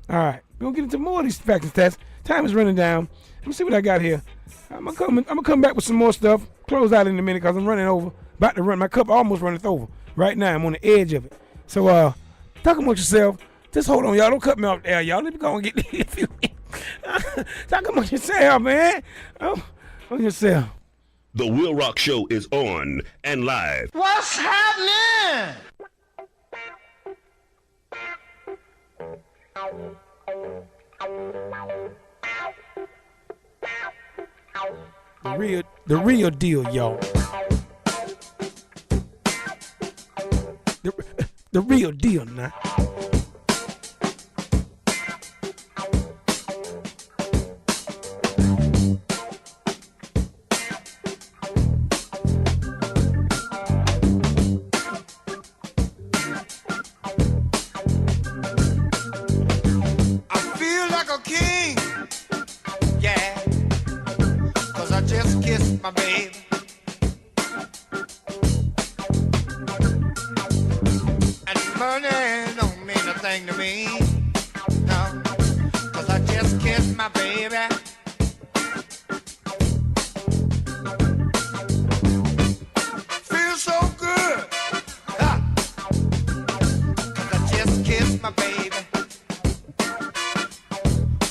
All right. We're going to get into more of these facts and stats. Time is running down. Let me see what I got here. I'm going to come back with some more stuff. Close out in a minute because I'm running over. About to run. My cup almost running over. Right now, I'm on the edge of it. So, talk amongst yourself. Just hold on, y'all. Don't cut me off there, y'all. Let me go and get these. Talk amongst yourself, man. Oh, on yourself. The WILROC Show is on and live. What's happening? The real deal, y'all. The real deal now. My baby, and money don't mean a thing to me, no, 'cause I just kissed my baby. Feels so good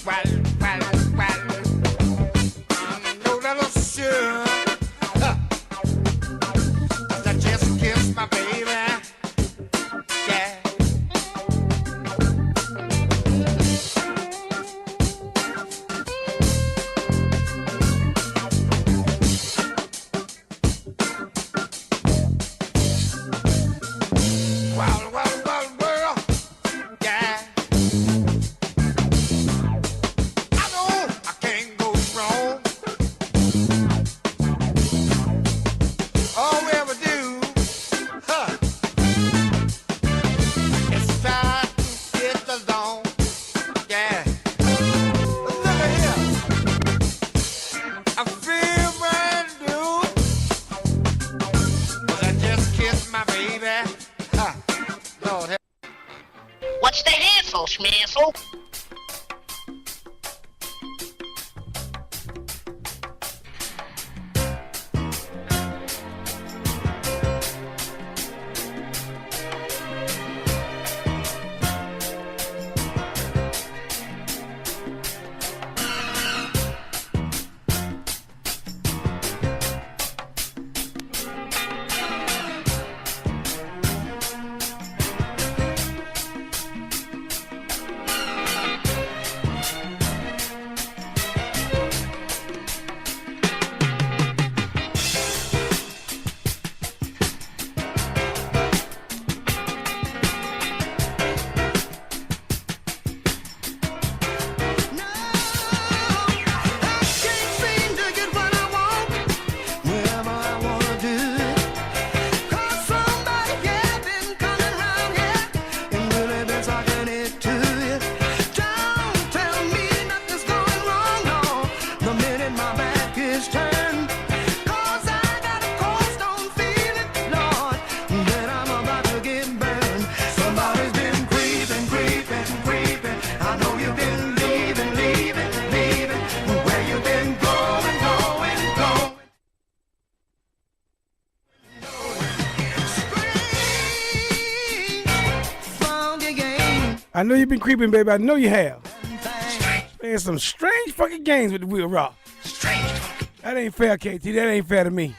No little sure. I just kissed my baby. Yeah. Wild, wild, wild world. Yeah. I know I can't go wrong. All we ever do, is try to get along. Yeah. Look at here. I feel brand new. 'Cause I just kissed my baby. Lord help. What's the hassle, schmassel? I know you've been creeping, baby. I know you have. Playing some strange fucking games with the Will Rock. That ain't fair, KT. That ain't fair to me.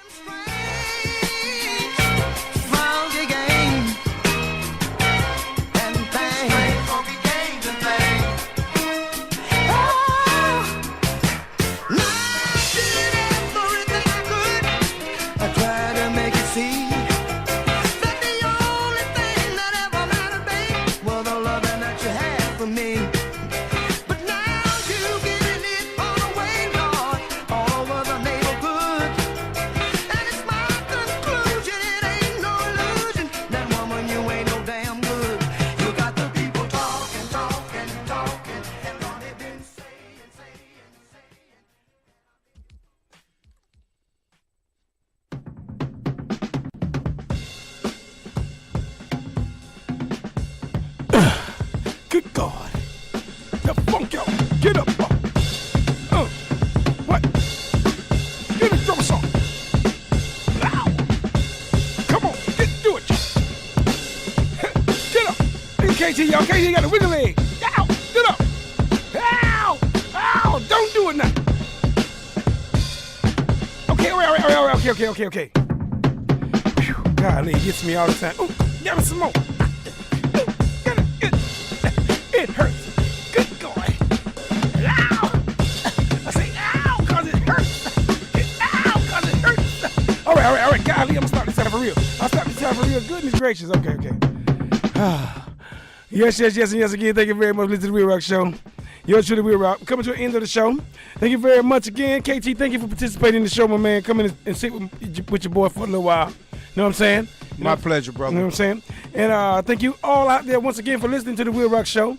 Good God. The funk out. Get up. What? Get a drum song. Ow. Come on. Do it. Get up. KT, y'all. KT, you got a wiggle leg. Ow. Get up. Ow. Ow. Don't do it now. Okay, all right. Okay. Whew. Golly, it gets me all the time. Ooh, give me some more. It hurts. Good God. Ow. I say ow because it hurts. Ow because it hurts. All right. Golly, I'm going to start this out for real. I'll start this out for real. Goodness gracious. Okay. Yes, and yes again. Thank you very much for listening to the Will Rock Show. Yours truly, Will Rock. Coming to the end of the show. Thank you very much again. KT, thank you for participating in the show, my man. Come in and sit with your boy for a little while. You know what I'm saying? My pleasure, brother. You know what I'm saying? And thank you all out there once again for listening to the Will Rock Show.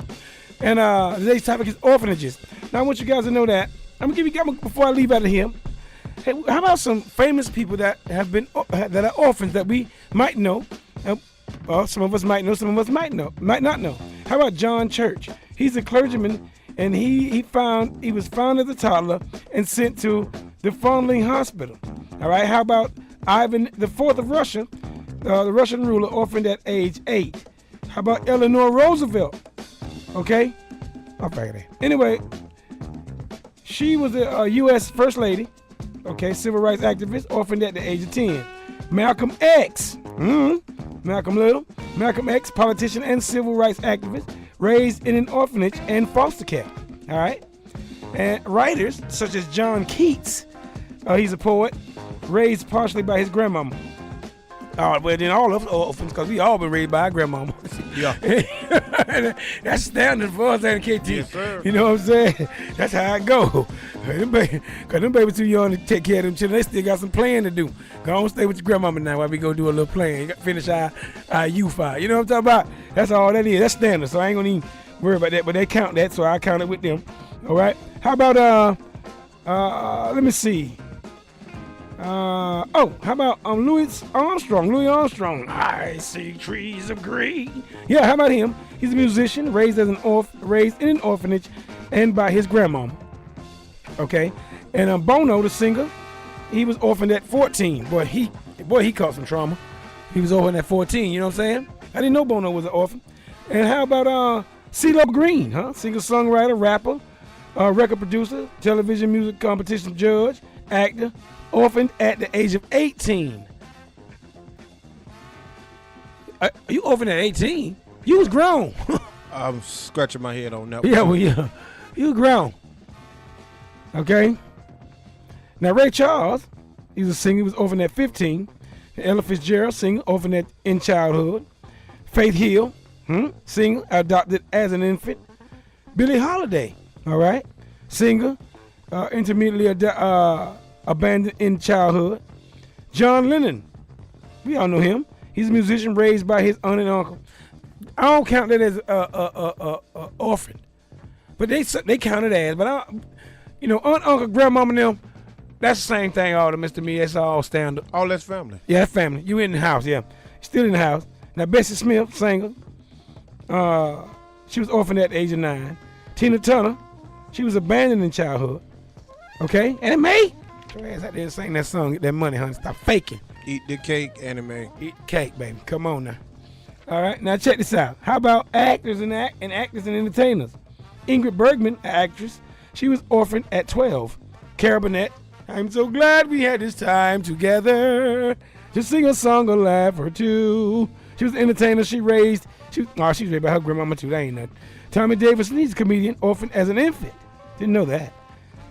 And today's topic is orphanages. Now I want you guys to know that. I'm gonna give you before I leave out of here. Hey, how about some famous people that have been that are orphans that we might know? Well, some of us might know, some of us might not know. How about John Church? He's a clergyman, and he was found as a toddler and sent to the Foundling Hospital. All right. How about Ivan IV of Russia, the Russian ruler, orphaned at age 8? How about Eleanor Roosevelt? Okay. I'll back it. Anyway, She was a U.S. First Lady, okay, civil rights activist, orphaned at the age of 10. Malcolm X, Malcolm Little, Malcolm X, politician and civil rights activist, raised in an orphanage and foster care, all right? And writers such as John Keats, he's a poet, raised partially by his grandmama. Well, then all of us orphans, because we all been raised by our grandmama. Yeah. That's standard for us at KT. Yes, sir. You know what I'm saying? That's how it go. Because them babies too young to take care of them children. They still got some playing to do. Go on, stay with your grandmama now while we go do a little playing. Finish our youth out. You know what I'm talking about? That's all that is. That's standard, so I ain't going to even worry about that. But they count that, so I count it with them. All right? How about, let me see. How about Louis Armstrong. I see trees of green. Yeah, how about him? He's a musician, raised in an orphanage, and by his grandmama. Okay, and Bono, the singer, he was orphaned at 14. Boy, he caught some trauma. He was orphaned at 14. You know what I'm saying? I didn't know Bono was an orphan. And how about CeeLo Green? Singer, songwriter, rapper, record producer, television music competition judge, actor. Orphaned at the age of 18. You orphaned at 18? You was grown. I'm scratching my head on that. Yeah, well, yeah. You was grown. Okay? Now, Ray Charles, he's a singer. He was orphaned at 15. Ella Fitzgerald, singer, orphaned in childhood. Faith Hill, singer, adopted as an infant. Billie Holiday, all right? Singer, intermediately abandoned in childhood. John Lennon, we all know him. He's a musician raised by his aunt and uncle. I don't count that as orphan, but they count it as. But aunt, uncle, grandmama, and them, that's the same thing. All of them to me, that's all standard. All that's family. Yeah, that's family. You in the house, yeah, still in the house. Now Bessie Smith, singer, she was orphaned at the age of 9. Tina Turner, she was abandoned in childhood. Okay, Annie Mae. Your ass out there sing that song, get that money, honey. Stop faking. Eat the cake, Annie Mae. Eat the cake, baby. Come on now. All right, now check this out. How about actors and actors and entertainers? Ingrid Bergman, an actress, she was orphaned at 12. Cara Burnett, I'm so glad we had this time together to sing a song or laugh or two. She was an entertainer. She was raised by her grandmama too. That ain't nothing. Tommy Davidson, he's a comedian, orphaned as an infant. Didn't know that.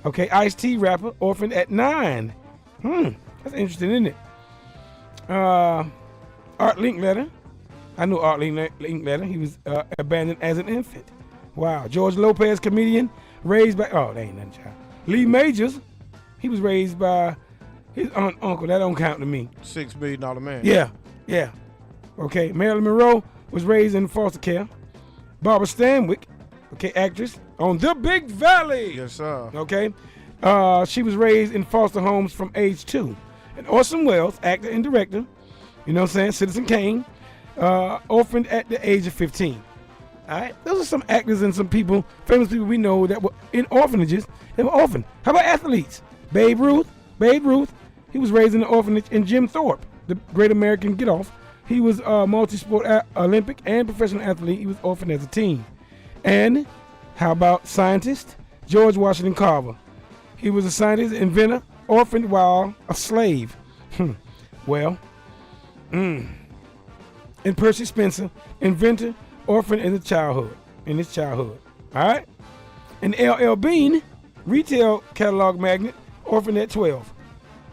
Okay, Ice-T rapper, orphaned at 9. That's interesting, isn't it? Art Linkletter. I knew Art Linkletter. He was abandoned as an infant. Wow. George Lopez, comedian, raised by, that ain't nothing, child. Lee Majors, he was raised by his aunt, uncle. That don't count to me. $6 million man. Yeah. Okay, Marilyn Monroe was raised in foster care. Barbara Stanwyck, okay, actress, on The Big Valley. Yes, sir. Okay. She was raised in foster homes from age 2. And Orson Welles, actor and director, you know what I'm saying, Citizen Kane, orphaned at the age of 15. All right. Those are some actors and some people, famous people we know that were in orphanages. They were orphaned. How about athletes? Babe Ruth, he was raised in an orphanage. And Jim Thorpe, the great American get-off, he was a multi-sport Olympic and professional athlete. He was orphaned as a teen. And how about scientist? George Washington Carver. He was a scientist, inventor, orphaned while a slave. And Percy Spencer, inventor, orphaned in his childhood. All right? And L.L. Bean, retail catalog magnate, orphaned at 12.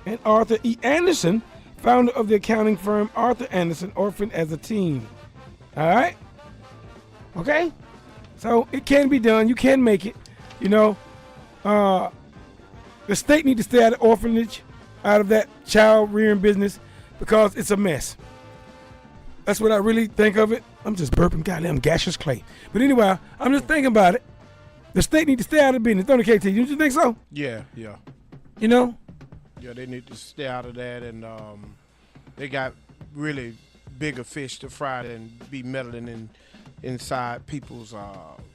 And Arthur E. Anderson, founder of the accounting firm Arthur Anderson, orphaned as a teen. All right? Okay? So it can be done. You can make it. You know, the state need to stay out of orphanage, out of that child rearing business, because it's a mess. That's what I really think of it. I'm just burping goddamn gaseous clay. But anyway, I'm just thinking about it. The state need to stay out of business. Don't it, KT? Don't you think so? Yeah. You know? Yeah, they need to stay out of that, and they got really bigger fish to fry than be meddling inside people's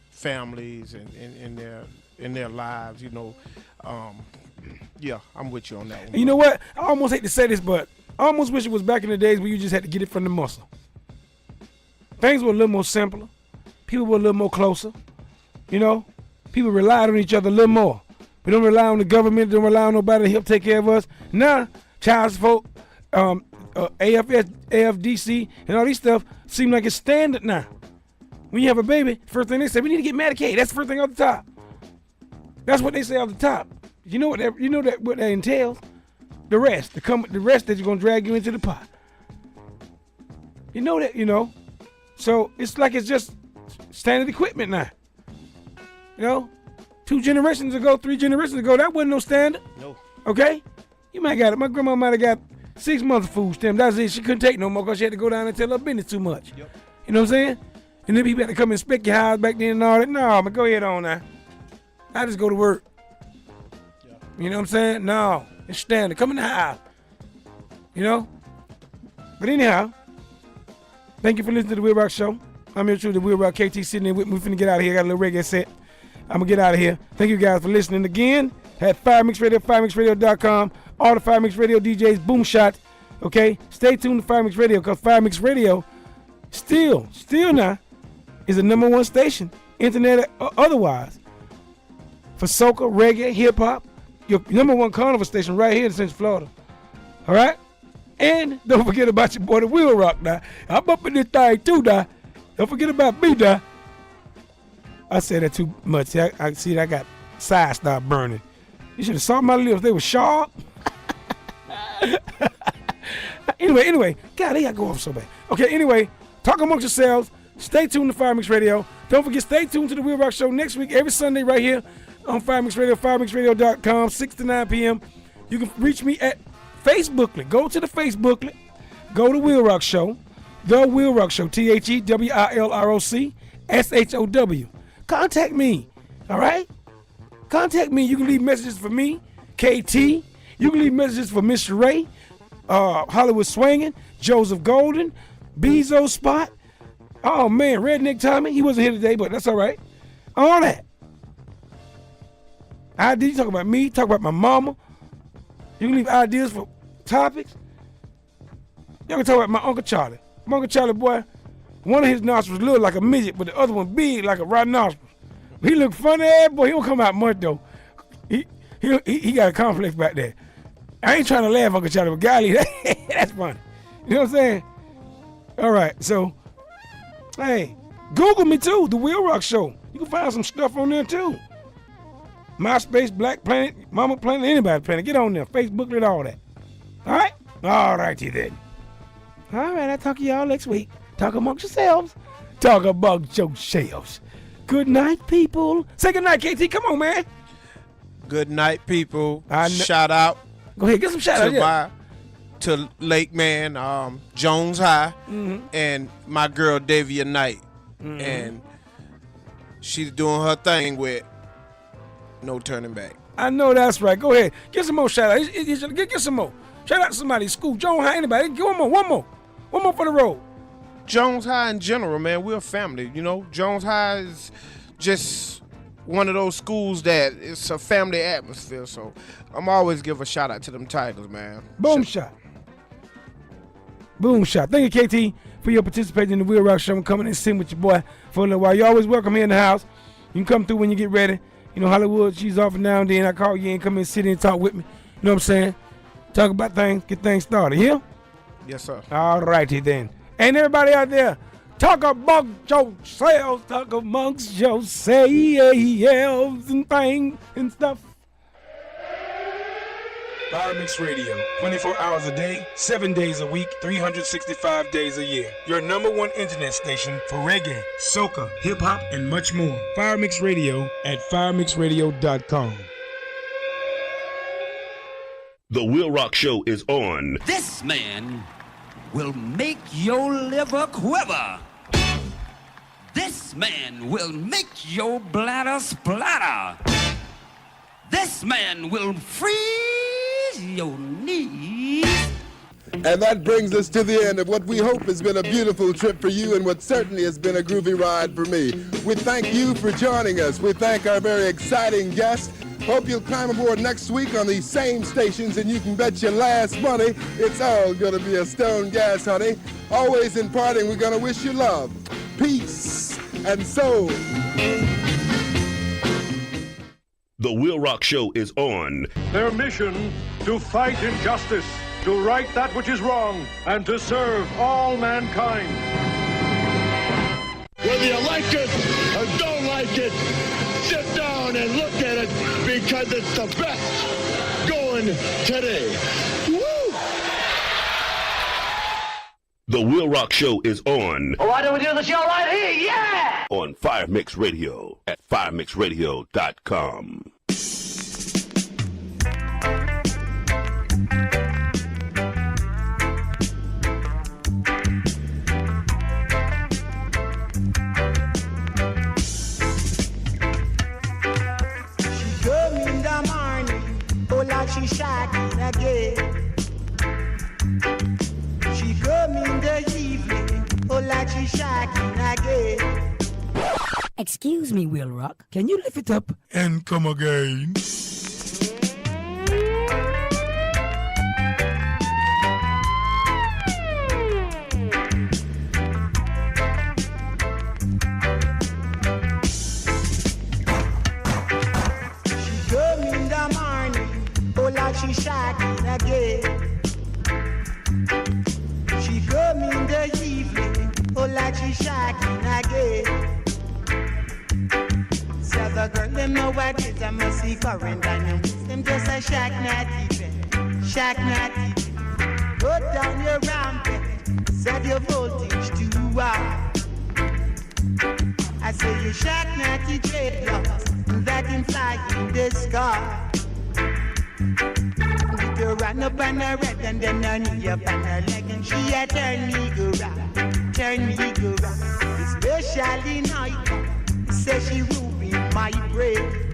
families and in their lives. You know, yeah, I'm with you on that one. And you know what? I almost hate to say this, but I almost wish it was back in the days where you just had to get it from the muscle. Things were a little more simpler. People were a little more closer. You know, people relied on each other a little more. We don't rely on the government. Don't rely on nobody to help take care of us. Now, child support, AFS, AFDC, and all these stuff seem like it's standard now. When you have a baby, first thing they say, we need to get Medicaid. That's the first thing off the top. That's what they say off the top. You know what that entails? The rest that you're gonna drag you into the pot. You know that, So it's like it's just standard equipment now. 2 generations ago, 3 generations ago, that wasn't no standard. No. Okay? You might got it. My grandma might have got 6 months of food stamps. That's it. She couldn't take no more because she had to go down and tell her business too much. Yep. You know what I'm saying? And then people had to come inspect your house back then and all that. No, but go ahead on now. I just go to work. Yep. You know what I'm saying? No, it's standard. Come in the house. But anyhow, thank you for listening to the WILROC Show. I'm your truly WILROC. KT sitting there with me. We finna get out of here. Got a little reggae set. I'm gonna get out of here. Thank you guys for listening again. At Fire Mix Radio, firemixradio.com. All the Fire Mix Radio DJs, boom shot. Okay, stay tuned to Fire Mix Radio because Fire Mix Radio still now is the #1 station, internet or otherwise, for soca, reggae, hip hop. Your #1 carnival station right here in Central Florida. All right, and don't forget about your boy the WILROC now. I'm up in this thing too now. Don't forget about me now. I said that too much. I see that I got sides start burning. You should have saw my lips. They were sharp. Anyway, God, they got to go off so bad. Okay, anyway, talk amongst yourselves. Stay tuned to Fire Mix Radio. Don't forget, stay tuned to the WILROC Show next week, every Sunday right here on Fire Mix Radio, firemixradio.com, 6 to 9 p.m. You can reach me at Facebooklet. Go to the Facebooklet. Go to WILROC Show. The WILROC Show, TheWILROC Contact me, all right? Contact me. You can leave messages for me, KT. You can leave messages for Mr. Ray, Hollywood Swinging, Joseph Golden, Bezo Spot. Oh, man, Redneck Tommy. He wasn't here today, but that's all right. All that. Ideas, talk about me, talk about my mama. You can leave ideas for topics. Y'all can talk about my Uncle Charlie. My Uncle Charlie, boy, one of his nostrils looked like a midget, but the other one big like a rhinoceros. He look funny, boy. He don't come out much, though. He got a complex back there. I ain't trying to laugh, Uncle Charlie, but golly, that's funny. You know what I'm saying? All right, so, hey, Google me, too, The WILROC Show. You can find some stuff on there, too. MySpace, Black Planet, Mama Planet, anybody Planet. Get on there, Facebook, and all that. All right? All righty, then. All right, I'll talk to y'all next week. Talk amongst yourselves. Talk amongst yourselves. Good night, people. Say good night, KT. Come on, man. Good night, people. Shout out. Go ahead, get some shout out. To Lake Man, Jones High, and my girl Davia Knight. And she's doing her thing with no turning back. I know that's right. Go ahead. Get some more shout outs. Get some more. Shout out to somebody. School, Jones High, anybody. Get one more for the road. Jones High in general, man, we're a family. Jones High is just one of those schools that it's a family atmosphere. So I'm always give a shout out to them Tigers, man. Boom shot. Boom shot. Thank you, KT, for your participation in the WILROC Show and coming and sitting with your boy for a little while. You're always welcome here in the house. You can come through when you get ready. Hollywood, she's off now and then. I call you and come in, sit in and talk with me. You know what I'm saying? Talk about things, get things started. Yeah? Yes, sir. All righty then. And everybody out there, talk amongst yourselves, talk amongst yourselves and things and stuff. Fire Mix Radio, 24 hours a day, 7 days a week, 365 days a year. Your #1 internet station for reggae, soca, hip-hop, and much more. Fire Mix Radio at firemixradio.com. The WILROC Show is on. This man will make your liver quiver. This man will make your bladder splatter. This man will freeze your knees. And that brings us to the end of what we hope has been a beautiful trip for you and what certainly has been a groovy ride for me. We thank you for joining us. We thank our very exciting guests. Hope you'll climb aboard next week on these same stations, and you can bet your last money it's all gonna be a stone gas, honey. Always in parting, we're gonna wish you love, peace, and soul. The WILROC Show is on. Their mission to fight injustice, to right that which is wrong, and to serve all mankind. Whether you like it or don't like it, sit down and look at it because it's the best going today. Woo! The WILROC Show is on. Why don't we do the show right here? Yeah! On Fire Mix Radio at firemixradio.com. She shagging again. She come in the evening, oh like she shagging again. Excuse me, WILROC, can you lift it up and come again? She shagging again. She come in the evening, oh like she shagging again. So the girl them know what it is, I must see current and them just a shag natty, shag natty. Go down your ramp, set your voltage too high. I say you shag natty dreadlocks that can fly in the sky. You run up on her head and then I knee up on her leg and she a turn me go round, especially night. Say she rubbing my brain.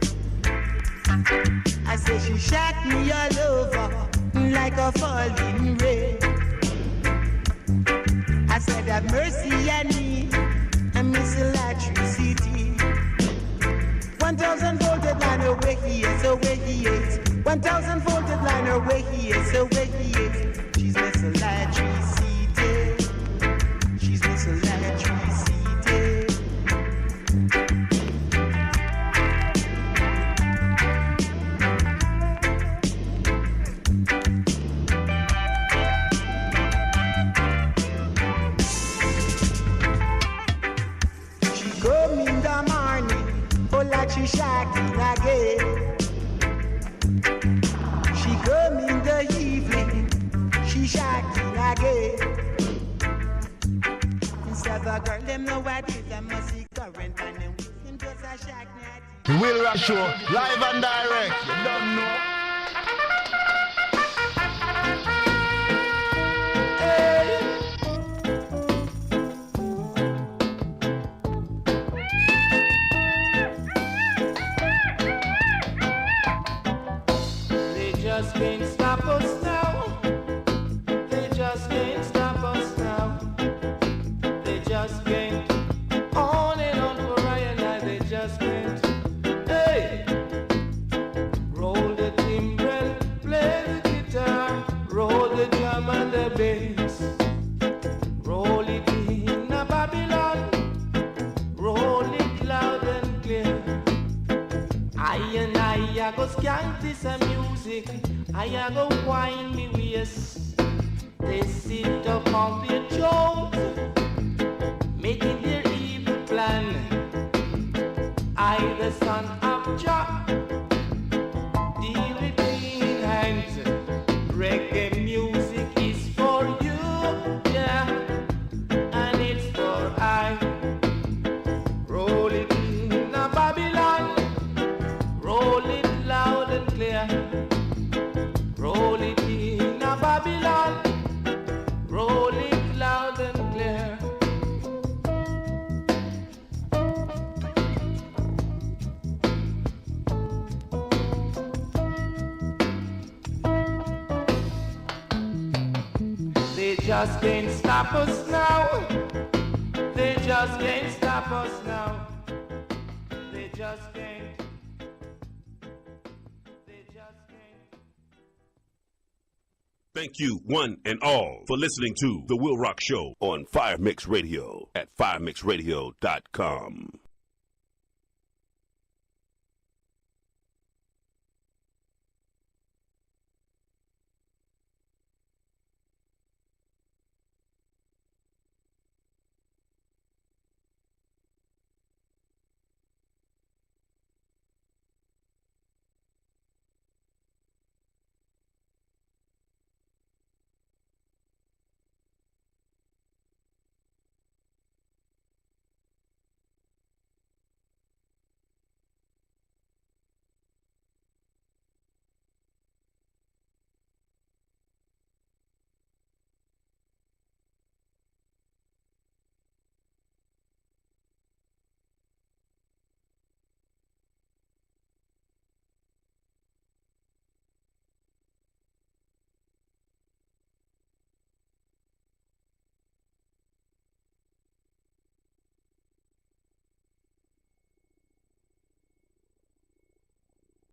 I say she shot me all over like a falling rain. I said have mercy on me, I miss electricity. 1,000 voltage line away here, so where he is. 1,000 voltage line away here, so where he is. She's miss electricity. She's miss electricity. She come in the morning, oh like she shagging again. She come in the evening, she shagging again. Instead the girl them know what it is, I must see current and them just a shag natty. The WILROC Show, live and direct. You don't know. Just can't stop us now. They just can't stop us now. They just can't. On and on for I and I. They just can't. Hey, roll the timbrel, play the guitar, roll the drum and the bass. Roll it in a Babylon, roll it loud and clear. I and I go skank this music. I go wine me waist. They sit upon their jaws, making their evil plan. I, the son of Jah, deal with clean hands. Reggae music is for you, yeah, and it's for I. Roll it in a Babylon, roll it loud and clear. Roll it in a Babylon, roll it loud and clear. They just can't stop us now. They just can't stop us now. They just can't. Thank you, one and all, for listening to The WILROC Show on Fire Mix Radio at firemixradio.com.